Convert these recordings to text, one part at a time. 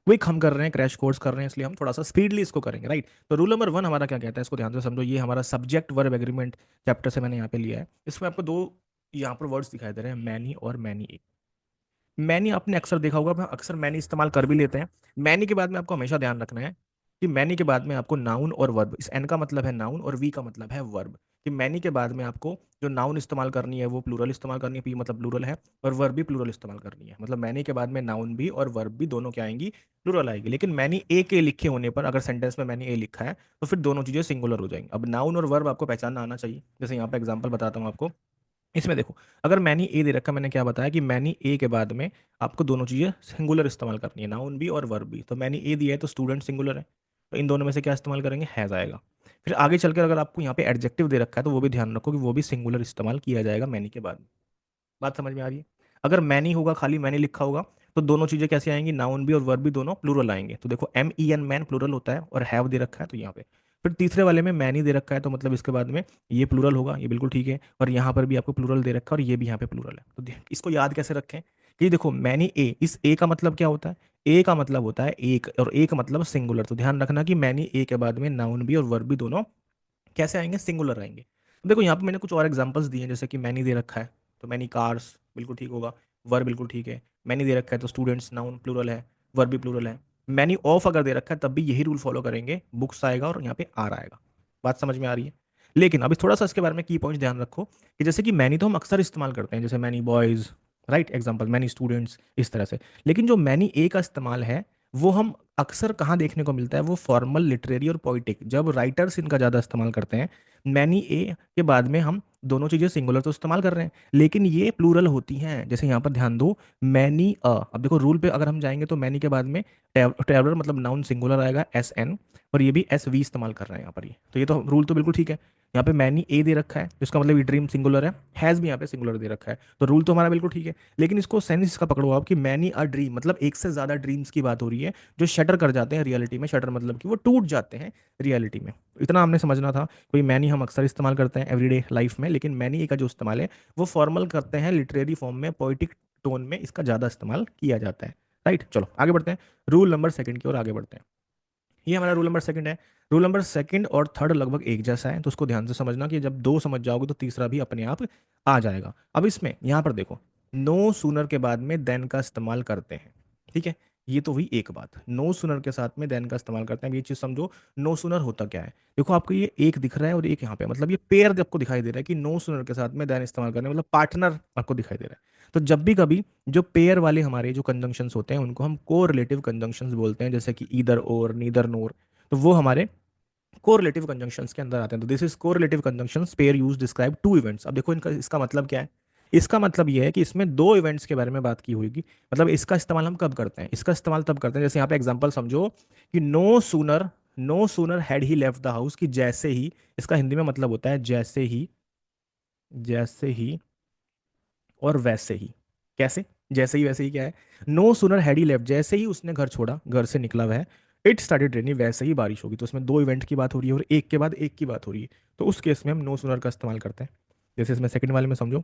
Quick हम कर रहे हैं, क्रैश कोर्स कर रहे हैं, इसलिए हम थोड़ा सा स्पीडली इसको करेंगे, राइट। तो रूल नंबर 1 हमारा क्या कहता है, इसको ध्यान से समझो। ये हमारा सब्जेक्ट वर्ब एग्रीमेंट चैप्टर से मैंने यहाँ पे लिया है। इसमें आपको दो यहाँ पर वर्ड्स दिखाई दे रहे हैं, मैनी और मैनी। मैनी आपने अक्सर देखा होगा, हम अक्सर मैनी इस्तेमाल कर भी लेते हैं। मैनी के बाद में आपको हमेशा ध्यान रखना है कि मैनी के बाद में आपको नाउन और वर्ब, इस एन का मतलब है नाउन और वी का मतलब है वर्ब, कि मैनी के बाद में आपको जो नाउन इस्तेमाल करनी है वो प्लूरल इस्तेमाल करनी है, पी मतलब प्लूरल है, और वर्ब भी प्लूरल इस्तेमाल करनी है। मतलब मैनी के बाद में नाउन भी और वर्ब भी दोनों क्या आएंगी, प्लूरल आएगी। लेकिन मैनी ए के लिखे होने पर, अगर सेंटेंस में मैनी ए लिखा है तो फिर दोनों चीजें सिंगुलर हो जाएंगी। अब नाउन और वर्ब आपको पहचानना आना चाहिए। जैसे यहाँ पे एग्जांपल बताता हूँ आपको। इसमें देखो, अगर मैनी ए दे रखा, मैंने क्या बताया कि मैनी ए के बाद में आपको दोनों चीजें सिंगुलर इस्तेमाल करनी है, नाउन भी और वर्ब भी। तो मैनी ए दिया है तो स्टूडेंट सिंगुलर है, तो इन दोनों में से क्या इस्तेमाल करेंगे, हैज आएगा। फिर आगे चलकर अगर आपको यहाँ पे एडजेक्टिव दे रखा है तो वो भी ध्यान रखो कि वो भी सिंगुलर इस्तेमाल किया जाएगा मैनी के बाद में। बात समझ में आ रही है। अगर मैनी होगा, खाली मैनी लिखा होगा, तो दोनों चीजें कैसे आएंगी, नाउन भी और वर्ब भी दोनों प्लूरल आएंगे। तो देखो M E N man plural होता है, और हैव दे रखा है तो यहाँ पे। फिर तीसरे वाले में मैनी दे रखा है तो मतलब इसके बाद में ये प्लूरल होगा, ये बिल्कुल ठीक है। और यहाँ पर भी आपको प्लूरल दे रखा है और ये भी यहाँ पे प्लूरल है। तो इसको याद कैसे रखें कि देखो मैनी ए, इस ए का मतलब क्या होता है, ए का मतलब होता है एक, और ए का मतलब सिंगुलर। तो ध्यान रखना कि मैनी ए के बाद में नाउन भी और वर्ब भी दोनों कैसे आएंगे, सिंगुलर आएंगे। तो देखो यहाँ पे मैंने कुछ और एग्जांपल्स दिए हैं, जैसे कि मैनी दे रखा है तो मैनी कार्स बिल्कुल ठीक होगा, वर्ब बिल्कुल ठीक है। मैनी दे रखा है तो स्टूडेंट्स नाउन प्लूरल है, वर्ब भी प्लूरल है। मैनी ऑफ अगर दे रखा है तब भी यही रूल फॉलो करेंगे, बुक्स आएगा और यहाँ पे आर आएगा। बात समझ में आ रही है। लेकिन अभी थोड़ा सा इसके बारे में की पॉइंट ध्यान रखो, कि जैसे कि मैनी तो हम अक्सर इस्तेमाल करते हैं, जैसे many boys, right, example many students, इस तरह से। लेकिन जो मैनी ए का इस्तेमाल है वो हम अक्सर कहाँ देखने को मिलता है, वो फॉर्मल, लिटरेरी और पोइटिक, जब राइटर्स इनका ज़्यादा इस्तेमाल करते हैं। मैनी ए के बाद में हम दोनों चीज़ें सिंगुलर तो इस्तेमाल कर रहे हैं, लेकिन ये प्लूरल होती हैं। जैसे यहाँ पर ध्यान दो, मैनी अ, अब देखो रूल पे अगर हम जाएंगे तो मैनी के बाद में ट्रैवलर मतलब नाउन सिंगुलर आएगा, एस एन, और ये भी एस वी इस्तेमाल कर रहे हैं यहाँ पर। ये तो, ये तो रूल तो बिल्कुल ठीक है। यहाँ पे मैनी ए दे रखा है, इसका मतलब ये ड्रीम सिंगुलर है, हैज़ भी यहाँ पे सिंगुलर दे रखा है, तो रूल तो हमारा बिल्कुल ठीक है। लेकिन इसको सेंस इसका पकड़ो आप, कि मैनी अ ड्रीम मतलब एक से ज़्यादा ड्रीम्स की बात हो रही है, जो शटर कर जाते हैं रियलिटी में। शटर मतलब कि वो टूट जाते हैं रियलिटी में। इतना हमने समझना था। कोई मैनी हम अक्सर इस्तेमाल करते हैं एवरीडे लाइफ में, लेकिन मैनी का जो इस्तेमाल है वो फॉर्मल करते हैं, लिटरेरी फॉर्म में, पोइटिक टोन में इसका ज़्यादा इस्तेमाल किया जाता है, राइट। चलो आगे बढ़ते हैं, रूल नंबर सेकंड की ओर आगे बढ़ते हैं। ये हमारा रूल नंबर सेकंड है। रूल नंबर सेकंड और थर्ड लगभग एक जैसा है, तो उसको ध्यान से समझना कि जब दो समझ जाओगे तो तीसरा भी अपने आप आ जाएगा। अब इसमें यहाँ पर देखो, नो सूनर के बाद में देन का इस्तेमाल करते हैं, ठीक है। ये तो हुई एक बात, नो सूनर के साथ में देन का इस्तेमाल करते हैं। अब ये चीज़ समझो, नो सूनर होता क्या है। देखो आपको ये एक दिख रहा है और एक यहाँ पे, मतलब ये पेयर आपको दिखाई दे रहा है कि नो सूनर के साथ में देन इस्तेमाल करने, मतलब पार्टनर आपको दिखाई दे रहा है। तो जब भी कभी जो पेयर वाले हमारे जो कंजंक्शंस होते हैं उनको हम कोरिलेटिव कंजंक्शंस बोलते हैं, जैसे कि ईदर और, नीदर नोर, तो वो हमारे कोरिलेटिव कंजंक्शंस के अंदर आते हैं। तो this is correlative conjunctions, pair use describe to events. अब देखो इनका, इसका मतलब क्या है, इसका मतलब ये है कि इसमें दो इवेंट्स के बारे में बात की होगी। मतलब इसका इस्तेमाल हम कब करते हैं, इसका इस्तेमाल तब करते हैं, जैसे यहाँ पे एग्जांपल समझो कि no sooner had he left the house, कि जैसे ही, इसका हिंदी में मतलब होता है जैसे ही, जैसे ही और वैसे ही। कैसे, जैसे ही वैसे ही क्या है, no sooner had he left, जैसे ही उसने घर छोड़ा, घर से निकला वह, इट स्टार्टेड रेनिंग, वैसे ही बारिश होगी। तो उसमें दो इवेंट की बात हो रही है और एक के बाद एक की बात हो रही है, तो उस केस में हम नो सूनर का इस्तेमाल करते हैं। जैसे इसमें सेकंड वाले में समझो,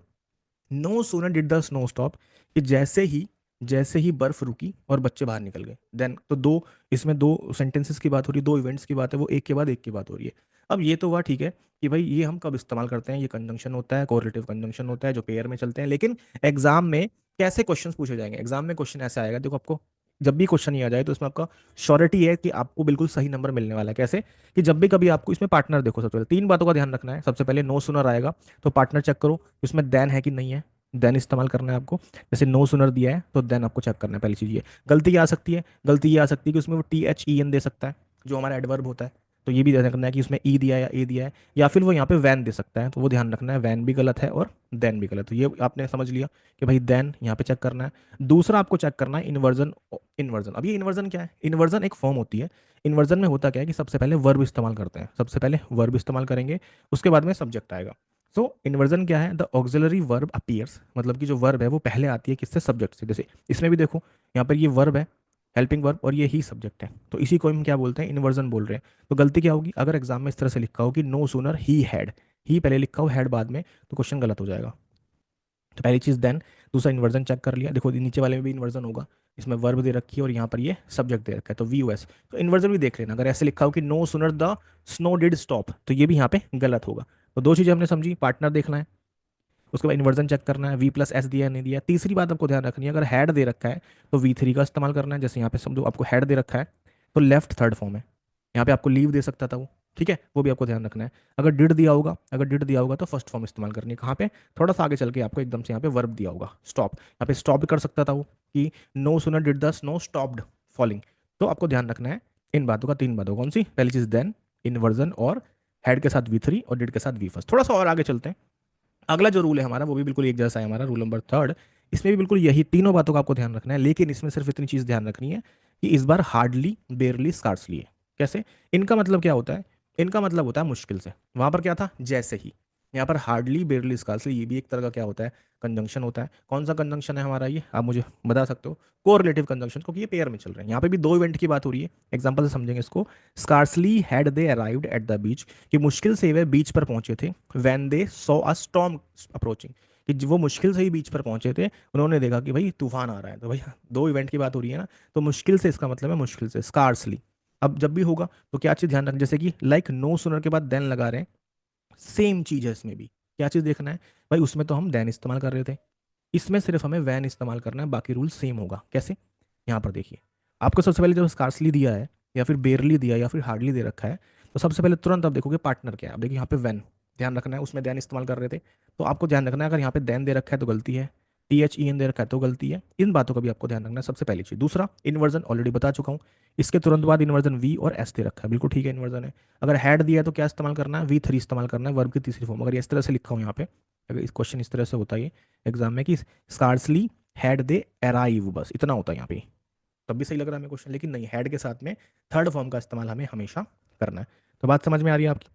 no sooner did the snow stop, कि जैसे ही बर्फ रुकी और बच्चे बाहर निकल गए। देन तो दो, इसमें दो सेंटेंसेस की बात हो रही है, दो इवेंट्स की बात है, वो एक के बाद एक की बात हो रही है। अब ये तो हुआ ठीक है कि भाई ये हम कब इस्तेमाल करते हैं, ये कंजंक्शन होता है, कोरिलेटिव कंजंक्शन होता है जो पेयर में चलते हैं। लेकिन एग्जाम में कैसे क्वेश्चन पूछे जाएंगे, एग्जाम में क्वेश्चन ऐसा आएगा, देखो आपको जब भी क्वेश्चन नहीं आ जाए तो इसमें आपका श्योरिटी है कि आपको बिल्कुल सही नंबर मिलने वाला है। कैसे, कि जब भी कभी आपको इसमें पार्टनर, देखो सबसे पहले तीन बातों का ध्यान रखना है। सबसे पहले नो सुनर आएगा तो पार्टनर चेक करो उसमें देन है कि नहीं है, देन इस्तेमाल करना है आपको। जैसे नो सुनर दिया है तो देन आपको चेक करना है, पहली चीज़ ये। गलती क्या आ सकती है, गलती ये आ सकती है कि उसमें वो टी एच ई एन दे सकता है, जो हमारा एडवर्ब होता है। तो ये भी ध्यान रखना है कि उसमें ई दिया है या ए दिया है, या फिर वो यहाँ पे वैन दे सकता है, तो वो ध्यान रखना है, वैन भी गलत है और देन भी गलत। तो ये आपने समझ लिया कि भाई देन यहाँ पे चेक करना है। दूसरा आपको चेक करना है इन्वर्जन। इन्वर्जन, अब ये इन्वर्जन क्या है, इन्वर्जन एक फॉर्म होती है। इन्वर्जन में होता क्या है कि सबसे पहले वर्ब इस्तेमाल करते हैं, सबसे पहले वर्ब इस्तेमाल करेंगे, उसके बाद में सब्जेक्ट आएगा। सो इन्वर्जन क्या है, द ऑक्सिलरी वर्ब अपीयर्स, मतलब कि जो वर्ब है वो पहले आती है किससे, सब्जेक्ट से। जैसे इसमें भी देखो, यहाँ पर ये वर्ब है, हेल्पिंग वर्ब, और ये ही सब्जेक्ट है, तो इसी को हम क्या बोलते हैं, इन्वर्जन बोल रहे हैं। तो गलती क्या होगी, अगर एग्जाम में इस तरह से लिखा हो कि नो सूनर ही हैड, ही पहले लिखा हो हैड बाद में, तो क्वेश्चन गलत हो जाएगा। तो पहली चीज़ देन। दूसरा इन्वर्जन चेक कर लिया, देखो नीचे वाले में भी इन्वर्जन होगा, इसमें वर्ब दे रखी है और यहाँ पर ये सब्जेक्ट दे रखा है, तो वी यू एस। तो इन्वर्जन भी देख लेना, अगर ऐसे लिखा हो कि नो सुनर द स्नो डिड स्टॉप, तो ये भी यहाँ पे गलत होगा। तो दो चीज़ें हमने समझी, पार्टनर देखना है, उसके बाद इन्वर्जन चेक करना है, वी प्लस एस दिया है नहीं दिया। तीसरी बात आपको ध्यान रखनी है, अगर हैड दे रखा है तो वी थ्री का इस्तेमाल करना है। जैसे यहाँ पे समझो आपको हैड दे रखा है तो लेफ्ट थर्ड फॉर्म है, यहाँ पे आपको लीव दे सकता था वो, ठीक है, वो भी आपको ध्यान रखना है। अगर डिड दिया होगा तो फर्स्ट फॉर्म इस्तेमाल करनी है। कहाँ पे, थोड़ा सा आगे चल के आपको एकदम से यहाँ पे वर्ब दिया होगा स्टॉप, यहाँ पे स्टॉप भी कर सकता था वो कि no sooner did the snow stopped falling. तो आपको ध्यान रखना है इन बातों का, तीन बातों, कौन सी, पहली चीज देन, इन्वर्जन और हेड के साथ वी थ्री और डिड के साथ वी फर्स्ट। थोड़ा सा और आगे चलते हैं, अगला जो रूल है हमारा वो भी बिल्कुल एक जैसा है, हमारा रूल नंबर थर्ड। इसमें भी बिल्कुल यही तीनों बातों का आपको ध्यान रखना है, लेकिन इसमें सिर्फ इतनी चीज ध्यान रखनी है कि इस बार हार्डली, बेरली, स्कार्सली है। कैसे, इनका मतलब क्या होता है, इनका मतलब होता है मुश्किल से, वहां पर क्या था जैसे ही, यहाँ पर हार्डली, बेरली, स्कार्सली, ये भी एक तरह का क्या होता है, कंजंक्शन होता है। कौन सा कंजंक्शन है हमारा ये, आप मुझे बता सकते हो, कोरिलेटिव कंजंक्शन, क्योंकि ये पेयर में चल रहे हैं। यहाँ पे भी दो इवेंट की बात हो रही है, एग्जाम्पल से समझेंगे इसको। Scarcely had they arrived at the beach, कि मुश्किल से वे बीच पर पहुंचे थे, when they saw a storm approaching, कि वो मुश्किल से ही बीच पर पहुंचे थे, उन्होंने देखा कि भाई तूफान आ रहा है। तो भाई दो इवेंट की बात हो रही है ना, तो मुश्किल से इसका मतलब है मुश्किल से, स्कार्सली। अब जब भी होगा तो क्या चीज़ ध्यान रखना, जैसे कि लाइक नो सुनर के बाद देन लगा रहे हैं, सेम चीज़ है इसमें भी। क्या चीज़ देखना है भाई, उसमें तो हम देन इस्तेमाल कर रहे थे, इसमें सिर्फ हमें वैन इस्तेमाल करना है, बाकी रूल सेम होगा। कैसे, यहाँ पर देखिए, आपको सबसे पहले जब स्कार्सली दिया है या फिर बेरली दिया है या फिर हार्डली दे रखा है, तो सबसे पहले तुरंत आप देखोगे पार्टनर क्या है। आप देखिए यहाँ पे वैन, ध्यान रखना है, उसमें देन इस्तेमाल कर रहे थे, तो आपको ध्यान रखना है अगर यहाँ पे देन दे रखा है तो गलती है, टी एच ई एन दे रखा है तो गलती है। इन बातों का भी आपको ध्यान रखना है, सबसे पहली चीज। दूसरा, इन्वर्जन ऑलरेडी बता चुका हूँ, इसके तुरंत बाद इन्वर्जन वी और एस दे रखा है, बिल्कुल ठीक है, इन्वर्जन है। अगर हैड दिया है तो क्या इस्तेमाल करना है, वी थ्री इस्तेमाल करना है, वर्ब की तीसरी फॉर्म। अगर इस तरह से लिखा हूँ यहाँ पे, अगर इस क्वेश्चन इस तरह से होता है एग्जाम में कि स्कार्सली हैड दे अराइव, बस इतना होता है यहाँ पे, तब भी सही लग रहा है हमें क्वेश्चन, लेकिन नहीं, हैड के साथ में थर्ड फॉर्म का इस्तेमाल हमें हमेशा करना है। तो बात समझ में आ रही है आपकी,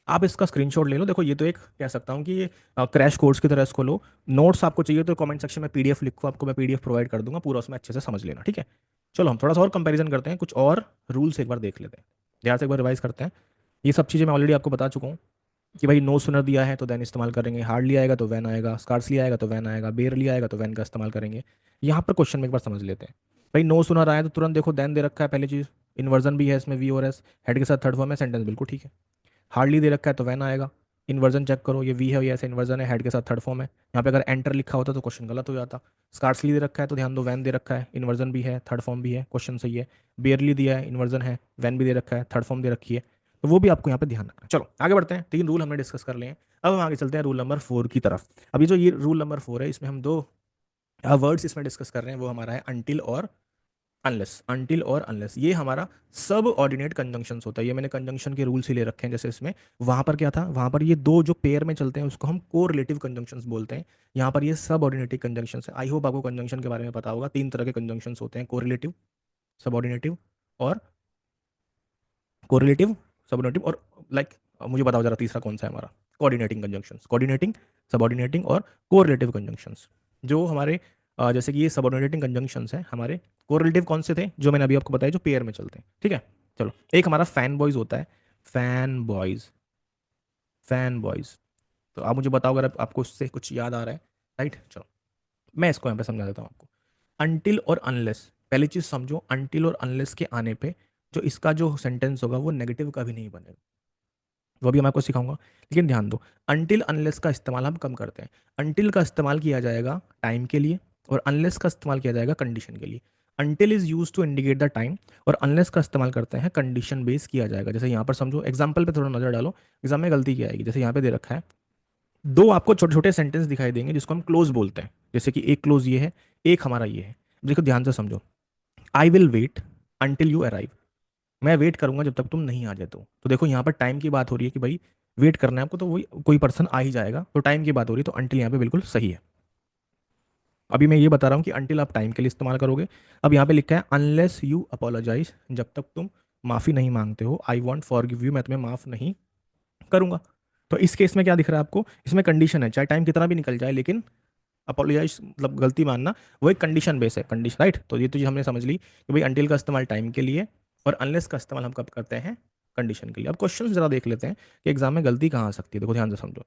आप इसका स्क्रीनशॉट ले लो। देखो ये तो एक कह सकता हूँ कि क्रैश कोर्स की तरह इसको लो। नोट्स आपको चाहिए तो कमेंट सेक्शन में पीडीएफ लिखो, आपको मैं पीडीएफ प्रोवाइड कर दूंगा, पूरा उसमें अच्छे से समझ लेना, ठीक है। चलो हम थोड़ा सा और कंपैरिजन करते हैं, कुछ और रूल्स एक बार देख लेते हैं, ध्यान से एक बार रिवाइज करते हैं। ये सब चीज़ें मैं ऑलरेडी आपको बता चुका हूँ कि भाई नो सुनर दिया है तो देन इस्तेमाल करेंगे, हार्डली आएगा तो वैन आएगा, स्कार्सली आएगा तो वैन आएगा, बेयरली आएगा तो वैन का इस्तेमाल करेंगे। यहाँ पर क्वेश्चन में एक बार समझ लेते हैं, भाई नो सुनर आया तो तुरंत देखो देन दे रखा है, पहली चीज़, इन्वर्जन भी है इसमें वी और एस, हेड के साथ थर्ड फॉर्म है, सेंटेंस बिल्कुल ठीक है। हार्डली दे रखा है तो वैन आएगा, इन्वर्जन चेक करो, ये वी है ये ऐसे इन्वर्जन है, हेड के साथ थर्ड फॉर्म है। यहाँ पे अगर एंटर लिखा होता तो क्वेश्चन गलत हो जाता। स्कार्सली दे रखा है तो ध्यान दो वैन दे रखा है, इन्वर्जन भी है, थर्ड फॉर्म भी है, क्वेश्चन सही है। बेयरली दिया है, इन्वर्जन है, वैन भी दे रखा है, थर्ड फॉर्म दे रखी है, तो वो भी आपको यहाँ पे ध्यान रखना है। चलो आगे बढ़ते हैं, तीन रूल हमने डिस्कस कर लिए हैं, अब हम आगे चलते हैं रूल नंबर फोर की तरफ। अभी जो ये रूल नंबर फोर है, इसमें हम दो वर्ड्स इसमें डिस्कस कर रहे हैं, वो हमारा है अनटिल और अनलेस। अनटिल और अनलेस ये हमारा सब ऑर्डिनेट कंजंक्शंस होता है, ये मैंने कंजंक्शन के रूल्स ही ले रखे हैं। जैसे इसमें वहां पर क्या था, वहां पर ये दो जो पेयर में चलते हैं उसको हम कोरिलेटिव कंजंक्शंस बोलते हैं, यहाँ पर ये सब ऑर्डिनेटिव कंजंक्शंस है। आई होप आपको कंजंक्शन के बारे में पता होगा, तीन तरह के कंजंक्शंस होते हैं, कोरिलेटिव, सबऑर्डिनेटिव और कोरिलेटिव, सबऑर्डिनेटिव और लाइक मुझे बताओ जरा तीसरा कौन सा है हमारा, कोऑर्डिनेटिंग कंजंक्शंस, कोऑर्डिनेटिंग, सबऑर्डिनेटिंग और कोरिलेटिव कंजंक्शंस। जो हमारे जैसे कि ये सबऑर्डिनेटिंग कंजंक्शंस हैं हमारे, कोरिलेटिव कौन से थे जो मैंने अभी आपको बताया, जो पेयर में चलते हैं, ठीक है। चलो एक हमारा फैन बॉयज होता है, फैन बॉयज, फैन बॉयज। तो आप मुझे बताओ अगर आपको उससे कुछ याद आ रहा है, राइट। चलो मैं इसको यहाँ पे समझा देता हूँ आपको। अनटिल और अनलेस, पहली चीज समझो, अनटिल और अनलेस के आने पे जो इसका जो सेंटेंस होगा वो नेगेटिव का भी नहीं बनेगा, वो भी मैं आपको सिखाऊंगा। लेकिन ध्यान दो, अनटिल अनलेस का इस्तेमाल हम कम करते हैं। अनटिल का इस्तेमाल किया जाएगा टाइम के लिए और अनलेस का इस्तेमाल किया जाएगा कंडीशन के लिए। Until is use to indicate the time और अनलेस का इस्तेमाल करते हैं कंडीशन बेस किया जाएगा। जैसे यहाँ पर समझो, एग्जाम्पल पे थोड़ा नजर डालो, एग्जाम में गलती क्या आएगी। जैसे यहाँ पे दे रखा है, दो आपको छोटे छोटे सेंटेंस दिखाई देंगे जिसको हम क्लोज बोलते हैं, जैसे कि एक क्लोज ये है, एक हमारा ये है। देखो ध्यान से समझो, I will wait until you arrive, मैं वेट करूंगा जब तक तुम नहीं आ जाते हो। तो देखो यहाँ पर टाइम की बात हो रही है कि भाई वेट करना है आपको, तो वही कोई पर्सन आ ही जाएगा, तो टाइम की बात हो रही है, तो अंटिल यहाँ पे बिल्कुल सही है। अभी मैं ये बता रहा हूँ कि अंटिल आप टाइम के लिए इस्तेमाल करोगे। अब यहाँ पे लिखा है अनलेस यू अपोलोजाइज, जब तक तुम माफ़ी नहीं मांगते हो, आई वॉन्ट फॉरगिव यू, मैं तुम्हें माफ़ नहीं करूंगा। तो इस केस में क्या दिख रहा है आपको, इसमें कंडीशन है, चाहे टाइम कितना भी निकल जाए, लेकिन अपोलोजाइज मतलब गलती मानना, वो एक कंडीशन बेस है, कंडीशन, राइट। तो ये तो चीज़ हमने समझ ली कि भाई अंटिल का इस्तेमाल टाइम के लिए और अनलेस का इस्तेमाल हम कब करते हैं, कंडीशन के लिए। अब क्वेश्चन जरा देख लेते हैं कि एग्जाम में गलती कहाँ आ सकती है। देखो ध्यान से समझो,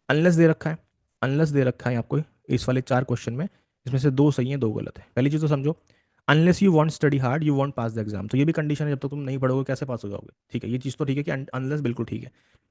अनलेस दे रखा है, अनलेस दे रखा है आपको इस वाले 4 क्वेश्चन में, इसमें से 2 सही हैं 2 गलत है। पहली चीज़ तो समझो, unless you want study hard you want pass the exam, तो ये भी कंडीशन है, जब तक तुम नहीं पढ़ोगे कैसे पास हो जाओगे, ठीक है, ये चीज़ तो ठीक है कि अनलेस बिल्कुल ठीक है।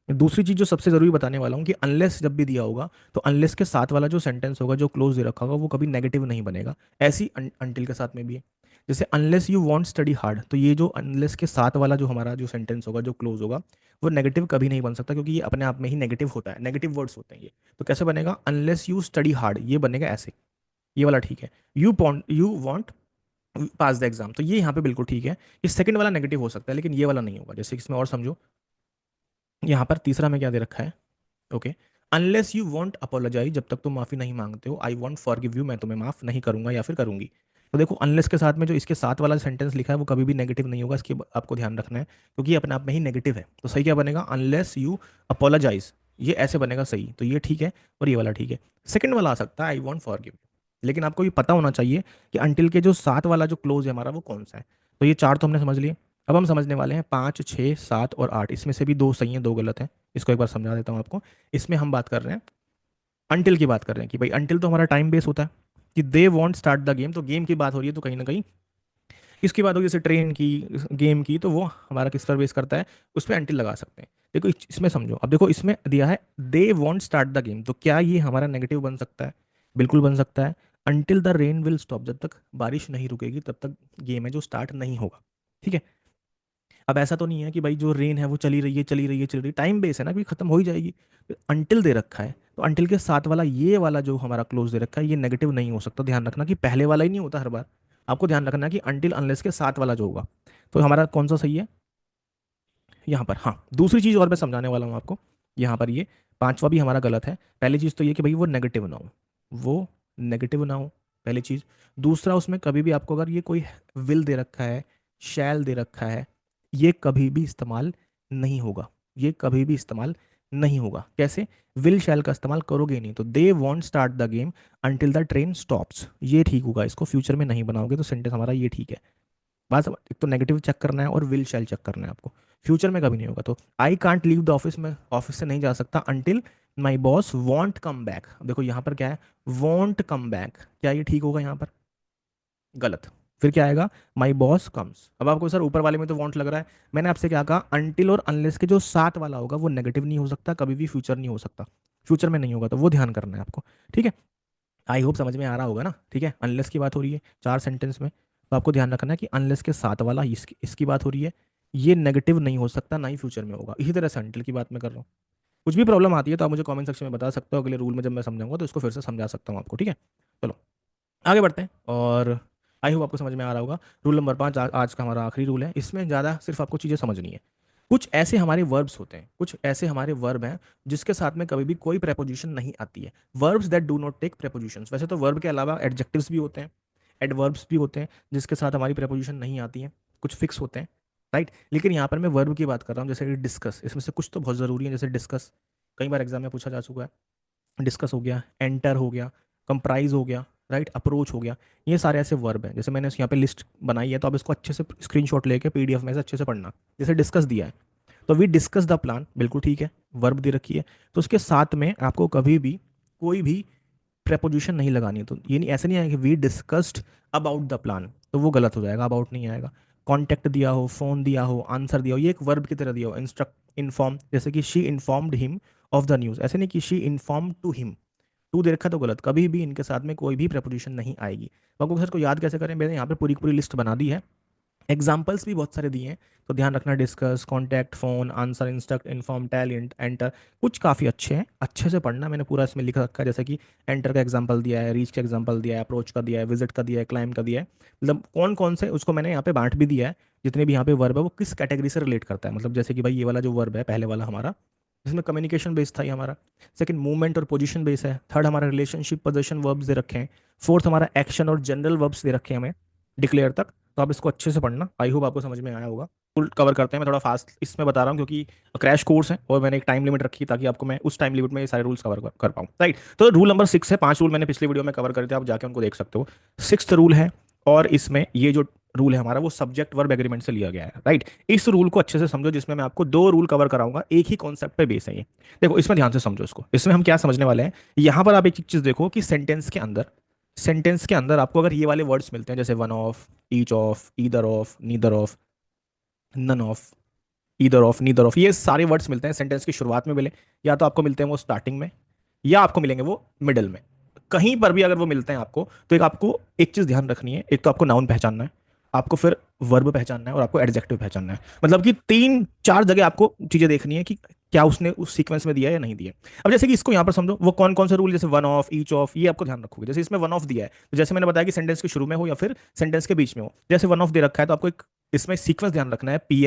दूसरी चीज़ जो सबसे ज़रूरी बताने वाला हूँ कि अनलेस जब भी दिया होगा तो अनलेस के साथ वाला जो सेंटेंस होगा जो क्लोज दे रखा होगा वो कभी नेगेटिव नहीं बनेगा। ऐसी अनटिल के साथ में भी है। जैसे unless you want study hard, तो ये जो अनलेस के साथ वाला जो हमारा जो सेंटेंस होगा जो क्लोज होगा वो नेगेटिव कभी नहीं बन सकता, क्योंकि ये अपने आप में ही नेगेटिव होता है, नेगेटिव वर्ड्स होते हैं ये। तो कैसे बनेगा, अनलेस यू स्टडी हार्ड, ये बनेगा ऐसे, ये वाला ठीक है। You want pass the exam, तो ये यहाँ पे बिल्कुल ठीक है। ये सेकंड वाला नेगेटिव हो सकता है लेकिन ये वाला नहीं होगा। जैसे इसमें और समझो, यहाँ पर तीसरा में क्या दे रखा है, okay, unless you want apologise, जब तक तुम माफी नहीं मांगते हो, आई वॉन्ट फॉरगिव यू, मैं तुम्हें माफ नहीं करूंगा या फिर करूंगी। तो देखो अनलेस के साथ में जो इसके साथ वाला सेंटेंस लिखा है वो कभी भी नेगेटिव नहीं होगा, इसकी आपको ध्यान रखना है, क्योंकि ये अपने आप में ही नेगेटिव है। तो सही क्या बनेगा, अनलेस यू अपोलोजाइज, ये ऐसे बनेगा सही, तो ये ठीक है और ये वाला ठीक है। सेकंड वाला आ सकता है आई वॉन्ट फॉरगिव, लेकिन आपको ये पता होना चाहिए कि अंटिल के जो साथ वाला जो क्लोज है हमारा वो कौन सा है। तो ये 4 तो हमने समझ लिए। अब हम समझने वाले हैं 5, 6, 7 और 8, इसमें से भी 2 सही हैं 2 गलत हैं। इसको एक बार समझा देता हूँ आपको। इसमें हम बात कर रहे हैं अंटिल की, बात कर रहे हैं कि भाई अंटिल तो हमारा टाइम बेस होता है कि they want start the game, तो गेम की बात हो रही है, तो कहीं ना कहीं किसकी बात होगी, जैसे ट्रेन की, गेम की, तो वो हमारा किस पर बेस करता है, उस पर अंटिल लगा सकते हैं। देखो इसमें समझो, अब देखो इसमें दिया है they want start the game, तो क्या ये हमारा नेगेटिव बन सकता है, बिल्कुल बन सकता है। Until the rain will stop, जब तक बारिश नहीं रुकेगी तब तक गेम है जो स्टार्ट नहीं होगा, ठीक है। अब ऐसा तो नहीं है कि भाई जो रेन है वो चली रही है चली रही है चली रही है, टाइम बेस है ना, भी खत्म हो ही जाएगी। अंटिल दे रखा है, तो अंटिल के साथ वाला ये वाला जो हमारा क्लोज दे रखा है ये नेगेटिव नहीं हो सकता। ध्यान रखना कि पहले वाला ही नहीं होता हर बार, आपको ध्यान रखना कि अंटिल अनलेस के साथ वाला जो होगा, तो हमारा कौन सा सही है यहाँ पर। हाँ, दूसरी चीज़ और मैं समझाने वाला हूँ आपको, यहाँ पर ये पांचवा भी हमारा गलत है। पहली चीज़ तो ये कि भाई वो नेगेटिव ना हो, वो नेगेटिव ना हो, पहली चीज़। दूसरा, उसमें कभी भी आपको अगर ये कोई विल दे रखा है, शैल दे रखा है, ये कभी भी इस्तेमाल नहीं होगा, ये कभी भी इस्तेमाल नहीं होगा। कैसे, विल शैल का इस्तेमाल करोगे ही नहीं, तो they want start the game until the train stops, ये ठीक होगा, इसको फ्यूचर में नहीं बनाओगे तो सेंटेंस हमारा ये ठीक है। बस एक तो नेगेटिव चेक करना है और विल शैल चेक करना है आपको, फ्यूचर में कभी नहीं होगा। तो I can't leave the office, में ऑफिस से नहीं जा सकता until my boss want come back. देखो यहाँ पर क्या है, वॉन्ट कम बैक, क्या ये ठीक होगा यहाँ पर, गलत। फिर क्या आएगा, माई बॉस कम्स। अब आपको सर ऊपर वाले में तो वॉन्ट लग रहा है, मैंने आपसे क्या कहा, अंटिल और अनलेस के जो साथ वाला होगा वो नेगेटिव नहीं हो सकता, कभी भी फ्यूचर नहीं हो सकता, फ्यूचर में नहीं होगा, तो वो ध्यान करना है आपको, ठीक है। आई होप समझ में आ रहा होगा ना, ठीक है। अनलेस की बात हो रही है 4 सेंटेंस में, तो आपको ध्यान रखना है कि अनलेस के साथ वाला इसकी बात हो रही है, ये नेगेटिव नहीं हो सकता, ना ही फ्यूचर में होगा। इसी तरह से अंटिल की बात मैं कर रहा हूँ। कुछ भी प्रॉब्लम आती है तो आप मुझे कमेंट सेक्शन में बता सकते हो, अगले रूल में जब मैं समझाऊंगा तो इसको फिर से समझा सकता हूँ आपको, ठीक है। चलो आगे बढ़ते हैं, और आई होप आपको समझ में आ रहा होगा। रूल नंबर 5 आज का हमारा आखिरी रूल है, इसमें ज़्यादा सिर्फ आपको चीज़ें समझनी है। कुछ ऐसे हमारे वर्ब्स होते हैं, कुछ ऐसे हमारे वर्ब हैं जिसके साथ में कभी भी कोई प्रेपोजिशन नहीं आती है, verbs that do not take prepositions. वैसे तो वर्ब के अलावा एडजेक्टिव्स भी होते हैं, एडवर्ब्स भी होते हैं जिसके साथ हमारी प्रेपोजिशन नहीं आती है, कुछ फिक्स होते हैं, राइट। लेकिन यहाँ पर मैं वर्ब की बात कर रहा हूँ, जैसे डिस्कस, इसमें से कुछ तो बहुत ज़रूरी है, जैसे डिस्कस कई बार एग्जाम में पूछा जा चुका है, डिस्कस हो गया, एंटर हो गया, कंप्राइज हो गया, राइट, अप्रोच हो गया। ये सारे ऐसे वर्ब हैं, जैसे मैंने यहाँ पे लिस्ट बनाई है, तो आप इसको अच्छे से स्क्रीनशॉट लेके पीडीएफ में से अच्छे से पढ़ना। जैसे डिस्कस दिया है, तो वी डिस्कस द प्लान, बिल्कुल ठीक है, वर्ब दे रखी है, तो उसके साथ में आपको कभी भी कोई भी प्रेपोजिशन नहीं लगानी है। तो ये नहीं, ऐसे नहीं आएगा कि we discussed about the plan, तो वो गलत हो जाएगा, अबाउट नहीं आएगा। कॉन्टेक्ट दिया हो, फोन दिया हो, आंसर दिया हो, ये एक वर्ब की तरह दिया हो। इंस्ट्रक्ट, इन्फॉर्म, जैसे कि she informed him of the news, ऐसे नहीं कि she inform to him, to दे रखा तो गलत, कभी भी इनके साथ में कोई भी प्रेपोजिशन नहीं आएगी। तो आपको सर को याद कैसे करें, मैंने यहाँ पे पूरी की पूरी लिस्ट बना दी है, एग्जाम्पल्स भी बहुत सारे दिए हैं, तो ध्यान रखना, discuss, contact, phone, answer, instruct, inform, tell, enter, कुछ काफ़ी अच्छे हैं, अच्छे से पढ़ना। मैंने पूरा इसमें लिख रखा है, जैसे कि एंटर का एग्जाम्पल दिया है, रीच का एग्जाम्पल दिया है, अप्रोच का दिया है, विजिट का दिया है, क्लाइम का दिया है, मतलब कौन कौन से, उसको मैंने यहाँ पे बांट भी दिया है। जितने भी यहाँ पे वर्ब है वो किस कैटेगरी से रिलेट करता है, मतलब जैसे कि भाई ये वाला जो वर्ब है पहले वाला हमारा, जिसमें कम्युनिकेशन बेस था ये हमारा। सेकंड, मूवमेंट और पोजीशन बेस है। थर्ड, हमारा रिलेशनशिप पोजीशन वर्ब्स दे रखे हैं। फोर्थ, हमारा एक्शन और जनरल वर्ब्स दे रखे हैं हमें डिक्लेयर तक। तो आप इसको अच्छे से पढ़ना, आई होप आपको समझ में आया होगा। फुल कवर करते हैं, मैं थोड़ा फास्ट इसमें बता रहा हूँ क्योंकि क्रैश कोर्स है और मैंने एक टाइम लिमिट रखी ताकि आपको मैं उस टाइम लिमिट में ये सारे रूल्स कवर कर पाऊँ, राइट। तो रूल नंबर 6 है, 5 रूल मैंने पिछली वीडियो में कवर करे थे, आप जाके उनको देख सकते हो। 6th रूल है, और इसमें ये जो रूल है हमारा वो सब्जेक्ट वर्ब एग्रीमेंट से लिया गया है, राइट। इस रूल को अच्छे से समझो, जिसमें मैं आपको दो रूल कवर कराऊंगा, एक ही कॉन्सेप्ट पे बेस है ये। देखो इसमें ध्यान से समझो इसको, इसमें हम क्या समझने वाले हैं। यहाँ पर आप एक चीज देखो कि सेंटेंस के अंदर आपको अगर ये वाले वर्ड्स मिलते हैं, जैसे one of, each of, either of, neither of, none of, either of, neither of, ये सारे वर्ड्स मिलते हैं सेंटेंस की शुरुआत में मिले, या तो आपको मिलते हैं वो स्टार्टिंग में, या आपको मिलेंगे वो मिडल में। कहीं पर भी अगर वो मिलते हैं आपको, तो एक आपको एक चीज ध्यान रखनी है, एक तो आपको नाउन पहचानना है, आपको फिर वर्ब पहचानना है, और आपको एडजेक्टिव पहचानना है। मतलब कि तीन चार जगह आपको चीजें देखनी है कि क्या उसने उस सीक्वेंस में दिया है या नहीं दिया है। अब जैसे कि इसको यहां पर समझो, वो कौन कौन से रूल, जैसे वन ऑफ, ईच ऑफ, ये आपको ध्यान रखोगे। जैसे इसमें वन ऑफ दिया है, तो जैसे मैंने बताया कि सेंटेंस के शुरू में हो या फिर सेंटेंस के बीच में हो, जैसे वन ऑफ दे रखा है तो आपको एक इसमें सीक्वेंस ध्यान रखना है, पी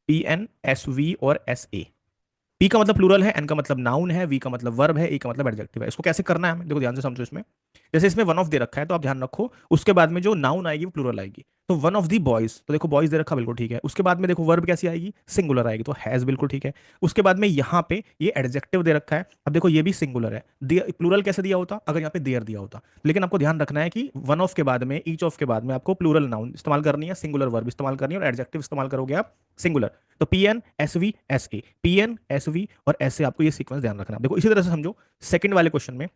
एन एस वी और एस ए। पी का मतलब प्लूरल है, एन का मतलब नाउन है, वी का मतलब वर्ब है, ए का मतलब एडजेक्टिव है। इसको कैसे करना है हमें, देखो ध्यान से समझो। इसमें जैसे इसमें वन ऑफ दे रखा है, तो आप ध्यान रखो उसके बाद में जो नाउन आएगी वो प्लूरल आएगी। तो वन ऑफ दी बॉयज, तो देखो बॉयज दे रखा, बिल्कुल ठीक है। उसके बाद में देखो वर्ब कैसी आएगी, सिंगुलर आएगी, तो हैज, बिल्कुल ठीक है। उसके बाद में यहाँ पे ये एडजेक्टिव दे रखा है, अब देखो ये भी सिंगुलर है। प्लूरल कैसे दिया होता अगर यहाँ पे देयर दिया होता, लेकिन आपको ध्यान रखना है कि वन ऑफ के बाद में, ईच ऑफ के बाद में आपको प्लूरल नाउन इस्तेमाल करनी है, सिंगुलर वर्ब इस्तेमाल करनी है, और एडजेक्टिव इस्तेमाल करोगे आप सिंगुलर। तो P N S V S A, P N S V और एस ए, आपको ये सीक्वेंस ध्यान रखना है। देखो इसी तरह से समझो, सेकंड वाले क्वेश्चन में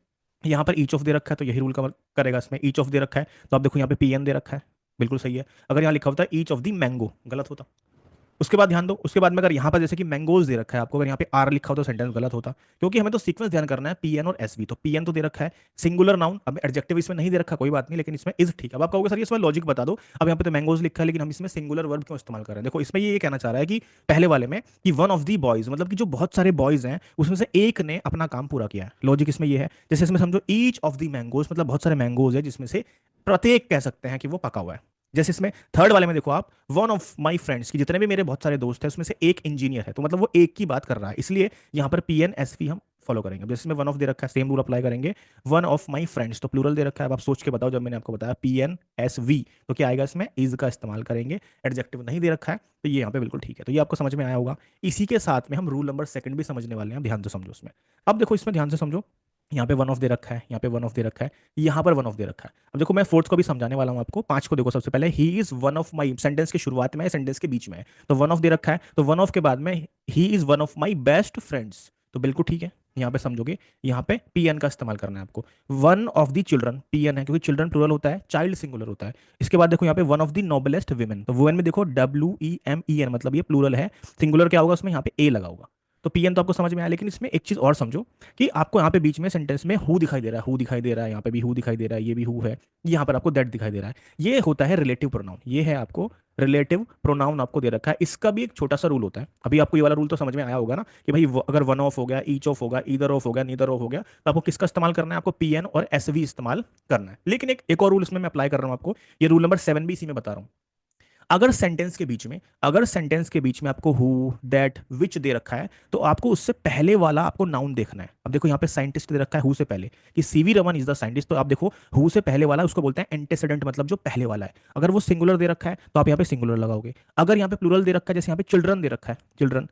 यहाँ पर ईच ऑफ दे रखा है, तो यही रूल कवर करेगा इसमें। ईच ऑफ दे रखा है, तो आप देखो यहाँ पे पी एन दे रखा है, बिल्कुल सही है। अगर यहाँ लिखा होता है ईच ऑफ दी मैंगो, गलत होता। उसके बाद ध्यान दो, उसके बाद में अगर यहाँ पर जैसे कि मैंगोज दे रखा है आपको, अगर यहाँ पे आर लिखा हो तो सेंटेंस गलत होता, क्योंकि हमें तो सीक्वेंस ध्यान करना है, पी एन और एस वी। तो पी एन तो दे रखा है, सिंगुलर नाउन, अब एडजेक्टिव इसमें नहीं दे रखा, कोई बात नहीं, लेकिन इसमें इज ठीक है। अब आप कहोगे सर इसमें लॉजिक बता दो, अब यहाँ पे तो मैंगोज लिखा है, लेकिन हम इसमें सिंगुलर वर्ब क्यों इस्तेमाल कर रहे हैं। देखो इसमें ये कहना चाह रहा है कि पहले वाले में कि वन ऑफ दी बॉयज, मतलब कि जो बहुत सारे बॉयज हैं उसमें से एक ने अपना काम पूरा किया है। लॉजिक इसमें ये है, जैसे इसमें समझो ईच ऑफ दी मैंगोज, मतलब बहुत सारे मैंगोज है जिसमें से प्रत्येक कह सकते हैं कि वो पका हुआ है। जैसे इसमें थर्ड वाले में देखो आप, वन ऑफ माई फ्रेंड्स, की जितने भी मेरे बहुत सारे दोस्त हैं उसमें से एक इंजीनियर है, तो मतलब वो एक की बात कर रहा है, इसलिए यहाँ पर पी एन एस वी हम फॉलो करेंगे। जैसे इसमें वन ऑफ दे रखा है, सेम रूल अप्लाई करेंगे। वन ऑफ माई फ्रेंड्स, तो प्लूरल दे रखा है, अब आप सोच के बताओ, जब मैंने आपको बताया पी एन एस वी, तो क्या आएगा इसमें, इज का इस्तेमाल करेंगे। एडजेक्टिव नहीं दे रखा है, तो ये यहाँ पे बिल्कुल ठीक है। तो ये आपको समझ में आया होगा। इसी के साथ में हम रूल नंबर सेकंड भी समझने वाले हैं, ध्यान से समझो उसमें। अब देखो इसमें ध्यान से समझो, यहाँ पे वन ऑफ दे रखा है, यहाँ पे वन ऑफ दे रखा है, यहाँ पर वन ऑफ दे रखा है। अब देखो मैं फोर्थ को भी समझाने वाला हूँ आपको। पांच को देखो, सबसे पहले he is one of my, sentence की शुरुआत में है, सेंटेंस के बीच में है, तो वन ऑफ दे रखा है, तो वन ऑफ के बाद में he is one of my best friends, तो बिल्कुल ठीक है। यहाँ पे समझोगे, यहाँ पे पी एन का इस्तेमाल करना है आपको। One of the children, P N है क्योंकि चिल्ड्रन प्लूरल होता है, चाइल्ड सिंगुलर होता है। इसके बाद देखो यहाँ पे one of the noblest women, तो वुमेन में देखो W E M E N, मतलब ये प्लूरल है, सिंगुलर क्या होगा उसमें, यहाँ पे ए लगा होगा। तो पी एन तो आपको समझ में आया, लेकिन इसमें एक चीज और समझो कि आपको यहाँ पे बीच में सेंटेंस में हु दिखाई दे रहा है, हु दिखाई दे रहा है, यहाँ पे भी हु दिखाई दे रहा है, ये भी हु है, यहाँ पर आपको दैट दिखाई दे रहा है। ये होता है रिलेटिव प्रोनाउन, ये है आपको रिलेटिव प्रोनाउन आपको दे रखा है। इसका भी एक छोटा सा रूल होता है, अभी आपको ये वाला रूल तो समझ में आया होगा ना, कि भाई अगर वन ऑफ हो गया, ईच ऑफ होगा, ईदर ऑफ हो गया, नीदर ऑफ हो गया, तो आपको किसका इस्तेमाल करना है, आपको पी एन और एस वी इस्तेमाल करना है। लेकिन एक और रूल इसमें मैं अप्लाई कर रहा हूँ आपको, ये रूल नंबर 7 भी इसी में बता रहा हूँ। अगर सेंटेंस के बीच में आपको हु, दैट, विच दे रखा है, तो आपको उससे पहले वाला आपको नाउन देखना है। अब देखो यहाँ पे साइंटिस्ट दे रखा है हु से पहले, कि CV Raman is the scientist, तो आप देखो हु से पहले वाला उसको बोलते हैं एंटेसेडेंट, मतलब जो पहले वाला है। अगर वो सिंगुलर दे रखा है तो आप यहाँ पे सिंगुलर लगाओगे। अगर यहाँ पे प्लूरल दे रखा है, जैसे यहाँ पे चिल्ड्रन दे रखा है, चिल्ड्रन,